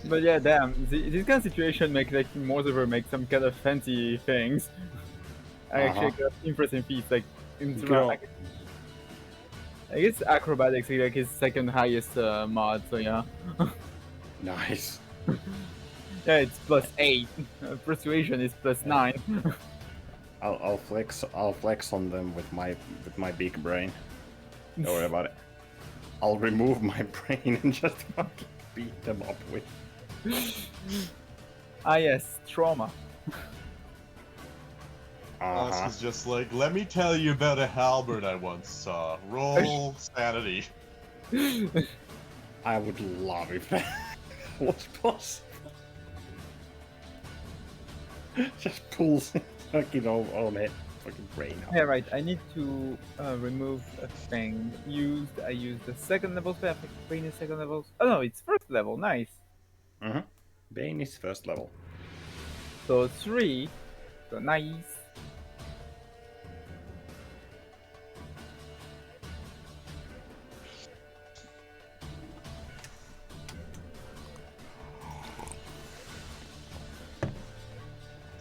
[SPEAKER 3] But yeah, damn, this kind of situation makes like Mortimer make some kind of fancy things. I actually got impressive feats, like in
[SPEAKER 8] Girl.
[SPEAKER 3] like, I guess acrobatics is like his second highest mod, so yeah.
[SPEAKER 6] Nice.
[SPEAKER 3] Yeah, it's +8. Persuasion is +9.
[SPEAKER 8] I'll flex on them with my big brain. Don't worry about it. I'll remove my brain and just fucking beat them up with.
[SPEAKER 3] Ah yes, trauma.
[SPEAKER 4] Us is just like, let me tell you about a halberd I once saw. Roll sanity.
[SPEAKER 8] I would love if that was possible. Just pulls fucking on it, fucking brain out.
[SPEAKER 3] Yeah, right. I need to remove a thing. I used the second level spell. I think Bane is second level. Oh no, it's first level. Nice.
[SPEAKER 8] Bane is first level.
[SPEAKER 3] So 3. So nice.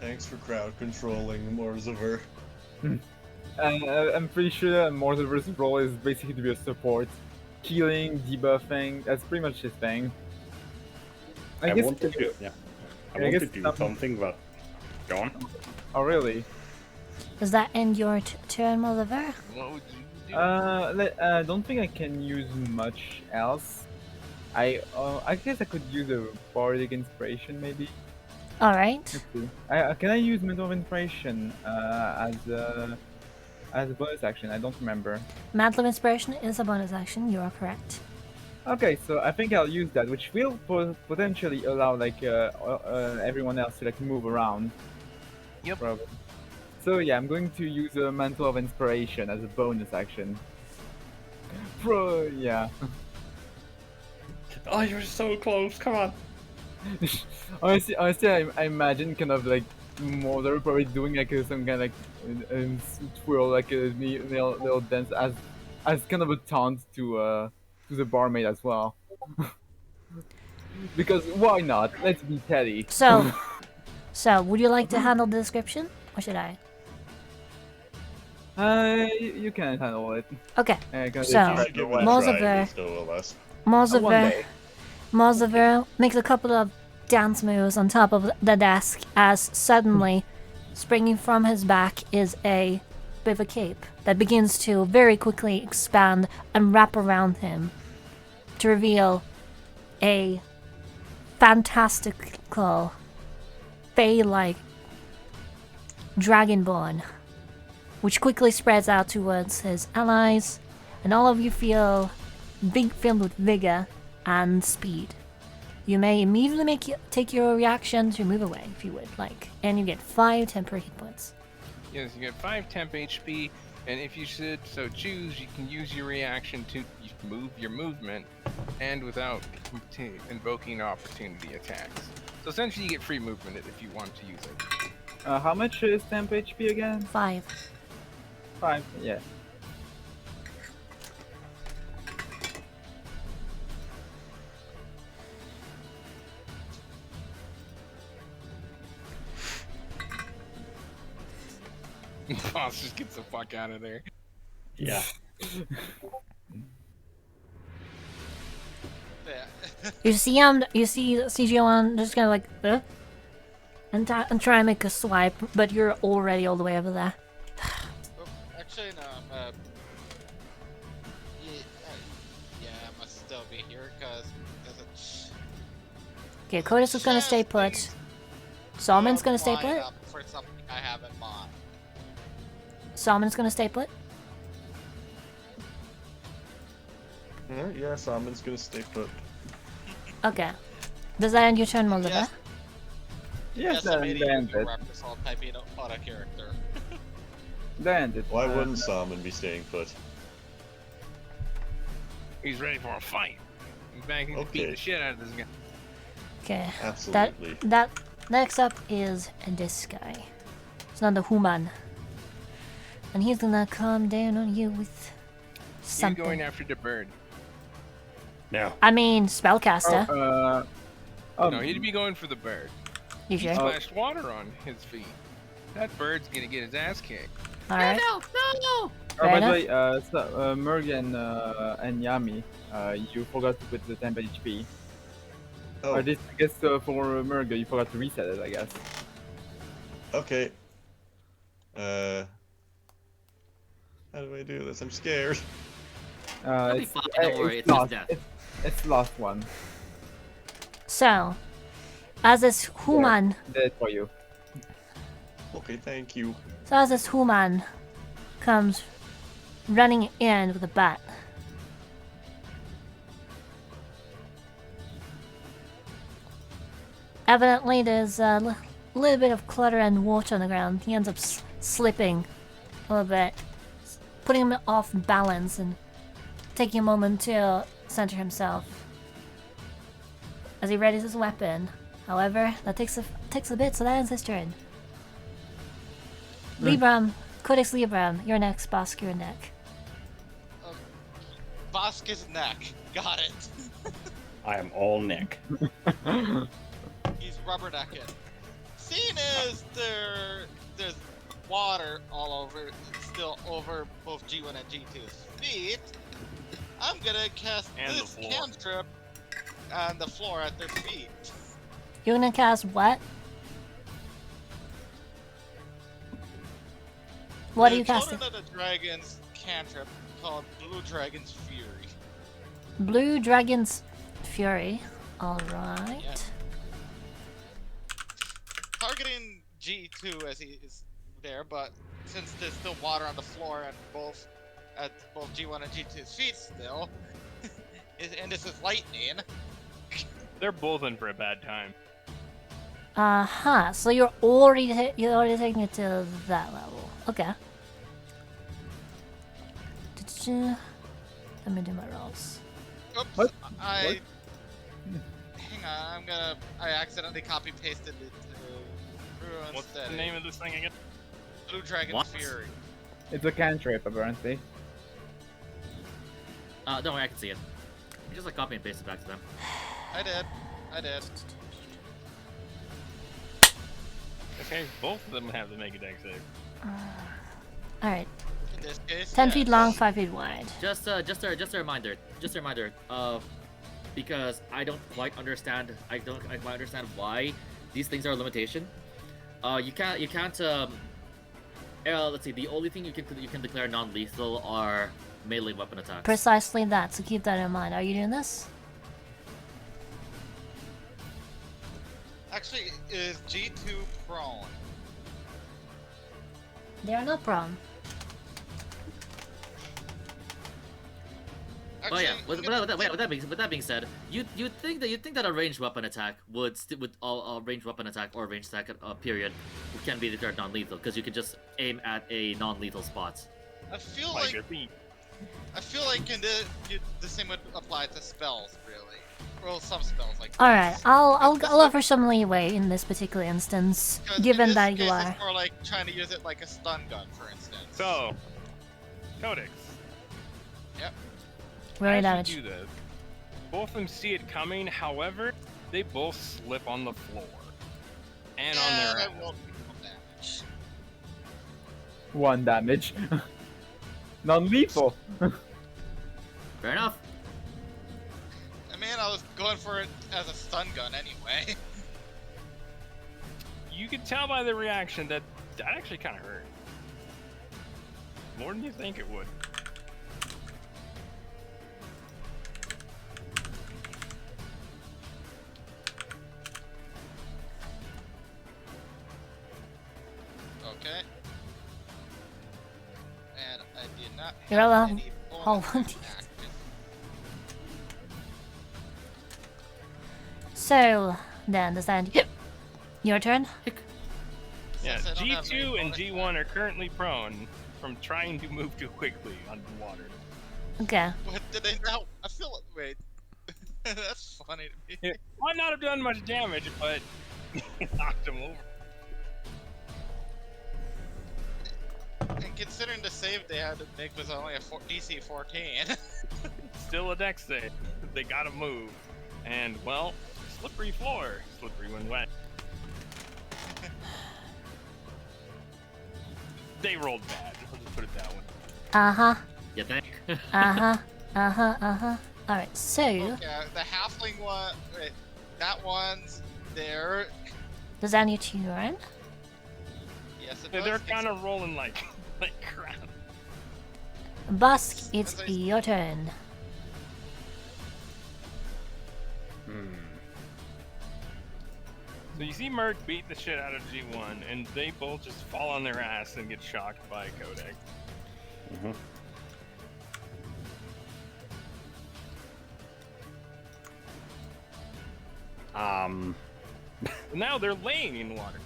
[SPEAKER 4] Thanks for crowd controlling, Morziver.
[SPEAKER 3] I'm pretty sure that Mortimer's role is basically to be a support. healing, debuffing. That's pretty much his thing.
[SPEAKER 8] I
[SPEAKER 3] guess.
[SPEAKER 8] want to do, yeah. I
[SPEAKER 3] I
[SPEAKER 8] want
[SPEAKER 3] guess
[SPEAKER 8] to do
[SPEAKER 3] some-
[SPEAKER 8] something, but go on.
[SPEAKER 3] Oh really?
[SPEAKER 2] Does that end your turn, Oliver?
[SPEAKER 5] What would you do?
[SPEAKER 3] I don't think I can use much else. I guess I could use a bardic inspiration maybe.
[SPEAKER 2] All right.
[SPEAKER 3] Let's see. Can I use mental inspiration as a bonus action? I don't remember.
[SPEAKER 2] Mantle of Inspiration is a bonus action. You are correct.
[SPEAKER 3] Okay, so I think I'll use that, which will potentially allow like everyone else to like move around.
[SPEAKER 5] Yep.
[SPEAKER 3] Probably. So yeah, I'm going to use a mantle of inspiration as a bonus action. Yeah.
[SPEAKER 8] Oh, you're so close. Come on.
[SPEAKER 3] honestly, I imagine kind of like Mother probably doing like some kind of like twirl, like a little dance as kind of a taunt to the barmaid as well. Because why not? Let's be petty.
[SPEAKER 2] So, would you like to handle the description, or should I?
[SPEAKER 3] You can handle it.
[SPEAKER 2] Okay.
[SPEAKER 3] Kinda
[SPEAKER 2] So,
[SPEAKER 3] change
[SPEAKER 7] Try
[SPEAKER 3] the
[SPEAKER 7] giving
[SPEAKER 3] way.
[SPEAKER 7] it a
[SPEAKER 2] Moziver.
[SPEAKER 7] try, at least, OLS.
[SPEAKER 3] One
[SPEAKER 2] Moziver
[SPEAKER 3] day.
[SPEAKER 2] Moziver makes a couple of dance moves on top of the desk as suddenly, springing from his back is a bit of a cape that begins to very quickly expand and wrap around him to reveal a fantastical, fey-like dragonborn, which quickly spreads out towards his allies, and all of you feel filled with vigor and speed. You may immediately take your reaction to move away if you would like, and you get 5 temporary hit points.
[SPEAKER 5] Yes, you get 5 temp HP, and if you should so choose, you can use your reaction to move your movement, and without invoking opportunity attacks. So essentially, you get free movement if you want to use it.
[SPEAKER 3] How much is temp HP again?
[SPEAKER 2] 5.
[SPEAKER 3] 5. Yeah.
[SPEAKER 5] Boss just gets the fuck out of there.
[SPEAKER 8] Yeah.
[SPEAKER 1] Yeah.
[SPEAKER 2] You see CG1 just kind of like, and try and make a swipe, but you're already all the way over there.
[SPEAKER 1] Oh, actually, no. Yeah, I must still be here because it's.
[SPEAKER 2] Okay, Codis is gonna stay put. Salmon's gonna stay put.
[SPEAKER 1] For something I have in mind.
[SPEAKER 2] Salmon's gonna stay put.
[SPEAKER 7] Alright, yeah, Salmon's gonna stay put.
[SPEAKER 2] Okay. Does that end your turn, Moldiver?
[SPEAKER 1] Yes.
[SPEAKER 3] Yes,
[SPEAKER 1] I
[SPEAKER 3] that
[SPEAKER 1] made a
[SPEAKER 3] ended.
[SPEAKER 1] representative typing on a character.
[SPEAKER 3] That ended.
[SPEAKER 7] Why wouldn't Salmon be staying put?
[SPEAKER 5] He's ready for a fight. He's back to beat
[SPEAKER 7] Okay.
[SPEAKER 5] the shit out of this guy.
[SPEAKER 2] Okay.
[SPEAKER 7] Absolutely.
[SPEAKER 2] That next up is this guy. It's not the human. And he's gonna come down on you with
[SPEAKER 5] You're
[SPEAKER 2] something.
[SPEAKER 5] going after the bird.
[SPEAKER 8] No.
[SPEAKER 2] I mean, spellcaster.
[SPEAKER 5] No, he'd be going for the bird.
[SPEAKER 2] You
[SPEAKER 5] He
[SPEAKER 2] sure?
[SPEAKER 5] splashed water on his feet. That bird's gonna get his ass kicked.
[SPEAKER 2] All right.
[SPEAKER 9] No!
[SPEAKER 3] Oh,
[SPEAKER 2] Fair
[SPEAKER 3] by the
[SPEAKER 2] enough.
[SPEAKER 3] way, Murg and Yami, you forgot to put the temp HP.
[SPEAKER 7] Oh,
[SPEAKER 3] Or this, I guess for Murg, you forgot to reset it, I guess.
[SPEAKER 7] okay. How do I do this? I'm scared.
[SPEAKER 9] That'll be
[SPEAKER 3] It's,
[SPEAKER 9] fine, don't worry, it's
[SPEAKER 3] lost.
[SPEAKER 9] just death.
[SPEAKER 3] It's the last one.
[SPEAKER 2] So, as this human,
[SPEAKER 3] Dead for you.
[SPEAKER 7] Okay, thank you.
[SPEAKER 2] comes running in with a bat. Evidently, there's a little bit of clutter and water on the ground. He ends up slipping a little bit, putting him off balance and taking a moment to center himself as he readies his weapon. However, that takes a bit, so that ends his turn. Libram, Codex Libram, you're next, Bosk, your neck.
[SPEAKER 1] Bosk's neck. Got it.
[SPEAKER 8] I am all neck.
[SPEAKER 1] He's rubbernecking. Seeing as there's water all over, still over both G1 and G2's feet, I'm gonna cast
[SPEAKER 5] And the
[SPEAKER 1] this
[SPEAKER 5] floor.
[SPEAKER 1] cantrip on the floor at their feet.
[SPEAKER 2] You're gonna cast what? What are you casting?
[SPEAKER 1] Children of the Dragon's cantrip called Blue Dragon's Fury.
[SPEAKER 2] Blue Dragon's Fury. Alright.
[SPEAKER 1] Yeah. Targeting G2 as he is there, but since there's still water on the floor at both G1 and G2's feet still, and this is lightning.
[SPEAKER 5] They're both in for a bad time.
[SPEAKER 2] So you're already taking it to that level. Okay. Let me do my rolls.
[SPEAKER 1] Oops,
[SPEAKER 3] What?
[SPEAKER 1] hang on, I accidentally copy pasted it to Brew
[SPEAKER 5] What's
[SPEAKER 1] instead.
[SPEAKER 5] the name of this thing again?
[SPEAKER 1] Blue Dragon's
[SPEAKER 9] What?
[SPEAKER 1] Fury.
[SPEAKER 3] It's a cantrip, apparently.
[SPEAKER 9] Don't worry, I can see it. You just like copy and paste it back to them.
[SPEAKER 1] I did.
[SPEAKER 5] Okay, both of them have to make a dex save.
[SPEAKER 2] Alright.
[SPEAKER 1] In this case,
[SPEAKER 2] 10
[SPEAKER 1] yes.
[SPEAKER 2] feet long, 5 feet wide.
[SPEAKER 9] Just a reminder. Because I don't quite understand. I quite understand why these things are a limitation. You can't. Let's see. The only thing you can declare non-lethal are melee weapon attacks.
[SPEAKER 2] Precisely that, so keep that in mind. Are you doing this?
[SPEAKER 1] Actually, is G2 prone?
[SPEAKER 2] They are not prone.
[SPEAKER 9] Oh yeah.
[SPEAKER 1] Actually,
[SPEAKER 9] With that being said, you think that a ranged weapon attack would ranged weapon attack or ranged attack period can be declared non-lethal because you can just aim at a non-lethal spot.
[SPEAKER 1] I feel
[SPEAKER 5] Like
[SPEAKER 1] like
[SPEAKER 5] your feet.
[SPEAKER 1] the same would apply to spells, really. Well, some spells like.
[SPEAKER 2] Alright,
[SPEAKER 1] this.
[SPEAKER 2] I'll
[SPEAKER 1] Because
[SPEAKER 2] offer some leeway in this particular instance,
[SPEAKER 1] 'cause in
[SPEAKER 2] given
[SPEAKER 1] this
[SPEAKER 2] that you
[SPEAKER 1] case,
[SPEAKER 2] are.
[SPEAKER 1] It's more like trying to use it like a stun gun, for instance.
[SPEAKER 5] So, Codex.
[SPEAKER 2] Roll
[SPEAKER 5] As
[SPEAKER 2] damage.
[SPEAKER 5] you do this, both of them see it coming. However, they both slip on the floor and on their
[SPEAKER 1] that
[SPEAKER 5] ass.
[SPEAKER 1] won't be no damage.
[SPEAKER 3] 1 damage. Non-lethal.
[SPEAKER 9] Fair enough.
[SPEAKER 1] I mean, I was going for it as a stun gun anyway.
[SPEAKER 5] You can tell by the reaction that actually kind of hurt. More than you think it would.
[SPEAKER 1] Okay. And I did not
[SPEAKER 2] You're
[SPEAKER 1] have
[SPEAKER 2] allowed-
[SPEAKER 1] any
[SPEAKER 2] Oh,
[SPEAKER 1] bonus action.
[SPEAKER 2] So, then, does that... Your turn?
[SPEAKER 5] Yeah,
[SPEAKER 1] Since I don't have any
[SPEAKER 5] G2 and
[SPEAKER 1] bonus
[SPEAKER 5] G1 are currently prone from trying to move too quickly underwater.
[SPEAKER 2] Okay.
[SPEAKER 1] What did they now? I feel like wait. That's funny to me.
[SPEAKER 5] It might not have done much damage, but knocked him over.
[SPEAKER 1] And considering the save they had to make was only a DC 14.
[SPEAKER 5] Still a dex save. They gotta move. And, well, slippery floor. Slippery when wet. They rolled bad. I'll just put it that way.
[SPEAKER 2] Uh-huh.
[SPEAKER 9] You think?
[SPEAKER 2] Uh-huh. Uh-huh. Uh-huh. Alright, so...
[SPEAKER 1] Okay, the halfling one. Wait, that one's there.
[SPEAKER 2] Does that need to run?
[SPEAKER 1] Yes, it
[SPEAKER 5] They're
[SPEAKER 1] does.
[SPEAKER 5] kind of rolling like crap.
[SPEAKER 2] Busk, it's
[SPEAKER 1] As I-
[SPEAKER 2] your turn.
[SPEAKER 5] So you see Merc beat the shit out of G1, and they both just fall on their ass and get shocked by Kodak.
[SPEAKER 8] Um,
[SPEAKER 5] And now they're laying in water.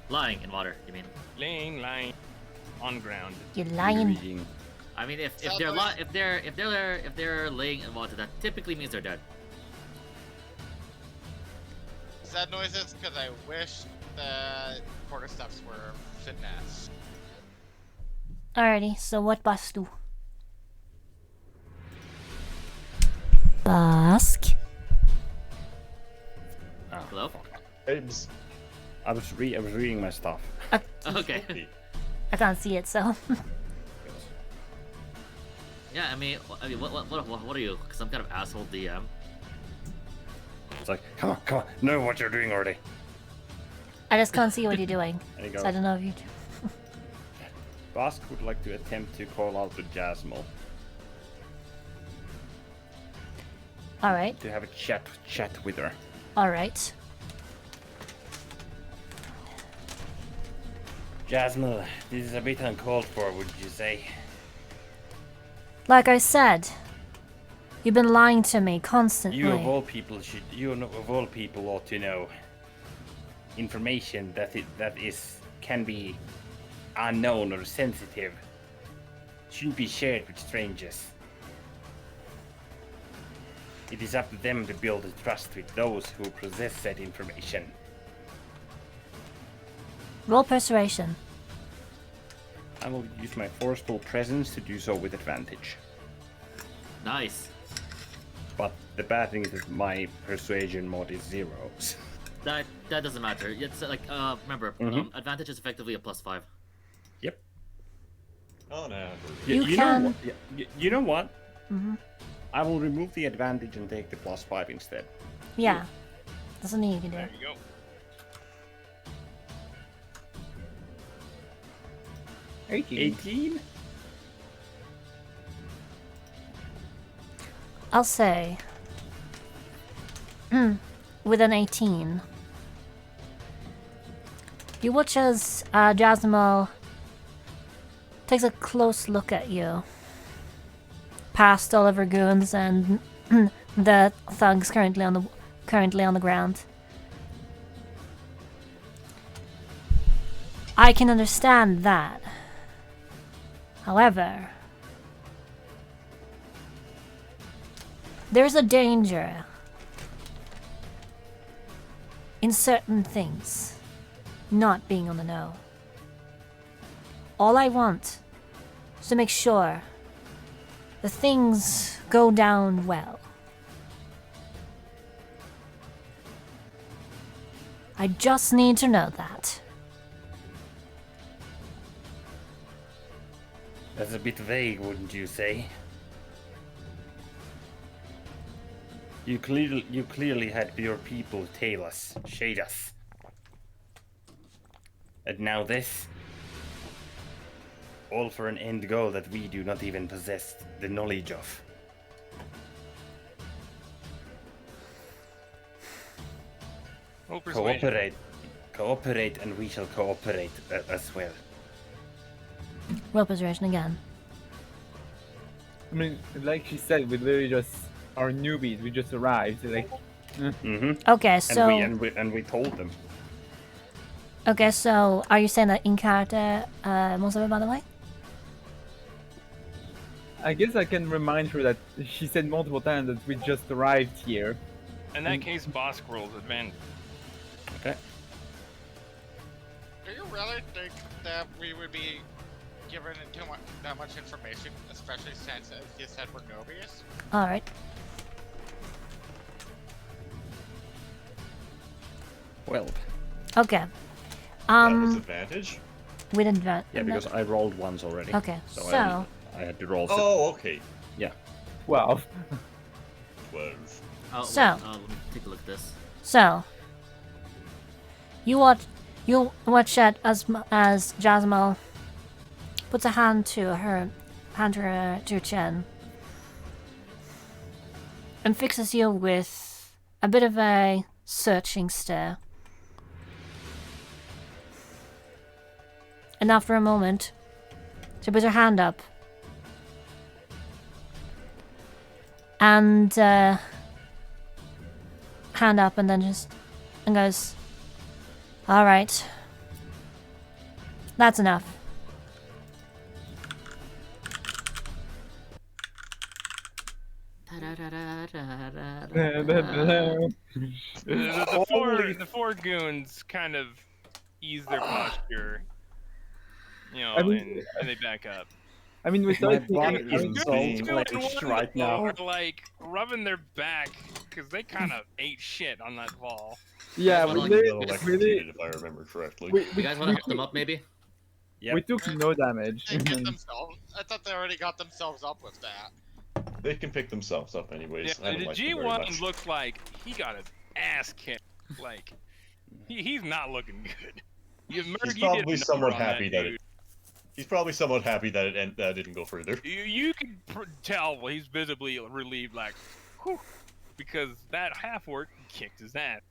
[SPEAKER 9] Lying in water, you mean?
[SPEAKER 5] Lying on ground.
[SPEAKER 2] You're lying.
[SPEAKER 8] reading.
[SPEAKER 9] I mean, if
[SPEAKER 1] Sounds
[SPEAKER 9] they're
[SPEAKER 1] like-
[SPEAKER 9] if they're laying in water, that typically means they're dead.
[SPEAKER 1] Sad noises because I wish that quarter steps were finesse.
[SPEAKER 2] Alrighty, so what Busk do? Busk?
[SPEAKER 8] Oh,
[SPEAKER 9] Hello?
[SPEAKER 7] Babes.
[SPEAKER 8] I was reading my stuff.
[SPEAKER 9] Okay.
[SPEAKER 2] I can't see it, so...
[SPEAKER 9] Yeah, I mean, what are you? Some kind of asshole DM?
[SPEAKER 8] It's like, come on, know what you're doing already.
[SPEAKER 2] I just can't see what you're doing.
[SPEAKER 8] There you
[SPEAKER 2] So
[SPEAKER 8] go.
[SPEAKER 2] I don't know if you.
[SPEAKER 8] Bosk would like to attempt to call out to Jasmine
[SPEAKER 2] All right.
[SPEAKER 8] to have a chat with her.
[SPEAKER 2] All right.
[SPEAKER 6] Jasmine, this is a bit uncalled for, would you say?
[SPEAKER 2] Like I said, you've been lying to me constantly.
[SPEAKER 6] You of all people ought to know information that can be unknown or sensitive. Shouldn't be shared with strangers. It is up to them to build a trust with those who possess said information.
[SPEAKER 2] Roll persuasion.
[SPEAKER 8] I will use my forceful presence to do so with advantage.
[SPEAKER 9] Nice.
[SPEAKER 8] But the bad thing is that my persuasion mod is 0.
[SPEAKER 9] That doesn't matter. It's like remember, advantage is effectively a +5.
[SPEAKER 8] Yep.
[SPEAKER 4] On average.
[SPEAKER 2] You can-
[SPEAKER 8] know what? You know what?
[SPEAKER 2] Mhm.
[SPEAKER 8] I will remove the advantage and take the +5 instead.
[SPEAKER 2] Yeah. That's something you can do.
[SPEAKER 5] There you go.
[SPEAKER 3] Eighteen.
[SPEAKER 8] 18?
[SPEAKER 2] I'll say. With an 18. You watch as Jasmine takes a close look at you. Past all of her goons and the thugs currently on the ground. I can understand that. However, there's a danger in certain things not being on the know. All I want is to make sure the things go down well. I just need to know that.
[SPEAKER 6] That's a bit vague, wouldn't you say? You clearly had your people tail us, shade us. And now this? All for an end goal that we do not even possess the knowledge of.
[SPEAKER 5] Roll persuasion.
[SPEAKER 6] Cooperate, and we shall cooperate as well.
[SPEAKER 2] Roll persuasion again.
[SPEAKER 3] I mean, like she said, we literally just are newbies. We just arrived. Like,
[SPEAKER 2] Okay, so
[SPEAKER 8] And we told them.
[SPEAKER 2] okay, so are you saying that in character, most of it, by the way?
[SPEAKER 3] I guess I can remind her that she said multiple times that we just arrived here.
[SPEAKER 5] In that case, Bosk rolls advantage.
[SPEAKER 8] Okay.
[SPEAKER 1] Do you really think that we would be given that much information, especially since, as you said, we're newbies?
[SPEAKER 2] Alright.
[SPEAKER 8] Well,
[SPEAKER 2] Okay.
[SPEAKER 4] That was advantage?
[SPEAKER 2] With advantage.
[SPEAKER 8] yeah, because I rolled once already.
[SPEAKER 2] Okay,
[SPEAKER 8] So,
[SPEAKER 2] so
[SPEAKER 8] I had to roll.
[SPEAKER 4] Oh, okay.
[SPEAKER 8] Yeah.
[SPEAKER 3] 12.
[SPEAKER 4] 12.
[SPEAKER 2] So.
[SPEAKER 9] Let me take a look at this.
[SPEAKER 2] So, you watch it as Jasmine puts a hand to her chin and fixes you with a bit of a searching stare. And after a moment, she puts her hand up and hand up and then and goes, all right, that's enough.
[SPEAKER 5] The four goons kind of ease their posture, you know,
[SPEAKER 3] I mean-
[SPEAKER 5] and they back up.
[SPEAKER 3] I mean, we
[SPEAKER 8] My
[SPEAKER 3] started
[SPEAKER 8] body
[SPEAKER 3] thinking-
[SPEAKER 8] is
[SPEAKER 5] Two
[SPEAKER 8] so
[SPEAKER 5] and
[SPEAKER 8] clenched
[SPEAKER 5] one
[SPEAKER 8] right now.
[SPEAKER 5] are like rubbing their back because they kind of ate shit on that ball.
[SPEAKER 3] Yeah,
[SPEAKER 9] Well,
[SPEAKER 3] we
[SPEAKER 9] like,
[SPEAKER 3] literally,
[SPEAKER 4] Little
[SPEAKER 3] really,
[SPEAKER 4] electrocuted, if I remember correctly.
[SPEAKER 9] You guys want to help them up, maybe?
[SPEAKER 3] We took no damage.
[SPEAKER 1] They get themselves. I thought they already got themselves up with that.
[SPEAKER 4] They can pick themselves up anyways.
[SPEAKER 5] Yeah,
[SPEAKER 4] I don't
[SPEAKER 5] the
[SPEAKER 4] like them very
[SPEAKER 5] G1
[SPEAKER 4] much.
[SPEAKER 5] looks like he got his ass kicked. Like he's not looking good.
[SPEAKER 4] He's probably somewhat happy that it. He's probably somewhat happy that it didn't go further.
[SPEAKER 5] You can tell he's visibly relieved, like, whew, because that half orc kicked his ass.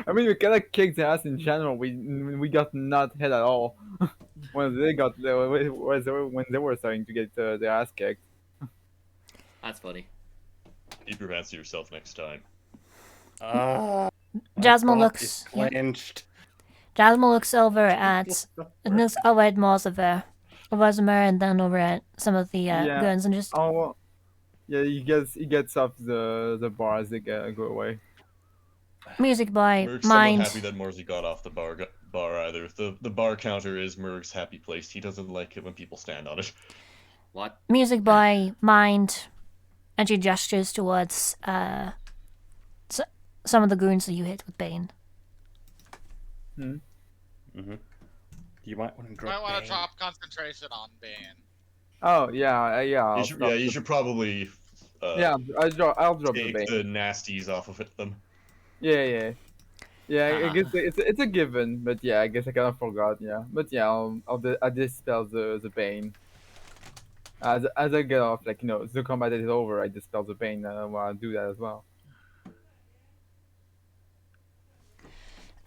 [SPEAKER 3] I mean, we kind of kicked their ass in general. We got not hit at all when they were starting to get their ass kicked.
[SPEAKER 9] That's funny.
[SPEAKER 4] Keep your hands to yourself next time.
[SPEAKER 2] Jasmine looks.
[SPEAKER 8] clenched.
[SPEAKER 2] Jasmine looks over at Morsiver, and then over at some of the guns and just.
[SPEAKER 3] Oh, yeah. He gets off the bar as they go away.
[SPEAKER 2] Music by
[SPEAKER 4] Merg's
[SPEAKER 2] Mind.
[SPEAKER 4] somewhat happy that Morsey got off the bar either. The bar counter is Merg's happy place. He doesn't like it when people stand on it.
[SPEAKER 9] What?
[SPEAKER 2] Music by Mind, and she gestures towards some of the goons that you hit with Bane.
[SPEAKER 8] Mm-hmm. You might want to drop.
[SPEAKER 1] Might want to drop concentration on Bane.
[SPEAKER 3] Oh yeah.
[SPEAKER 4] You should probably.
[SPEAKER 3] I'll drop the
[SPEAKER 4] take
[SPEAKER 3] Bane.
[SPEAKER 4] the nasties off of them.
[SPEAKER 3] Yeah. I guess it's a given, but yeah, I guess I kind of forgot. Yeah, but yeah, I'll dispel the Bane. As I get off, like the combat is over, I dispel the Bane. I'll do that as well.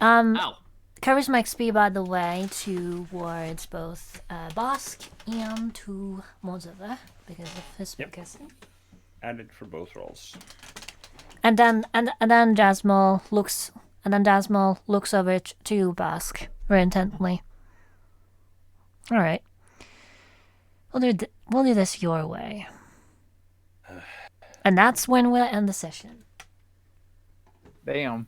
[SPEAKER 9] Ow.
[SPEAKER 2] Charisma XP, by the way, towards both Bosk and to Mozilla because of his spellcasting.
[SPEAKER 8] Added for both rolls.
[SPEAKER 2] And then Jasmine looks over to Bosk very intently. All right, we'll do this your way, and that's when we'll end the session.
[SPEAKER 3] Damn.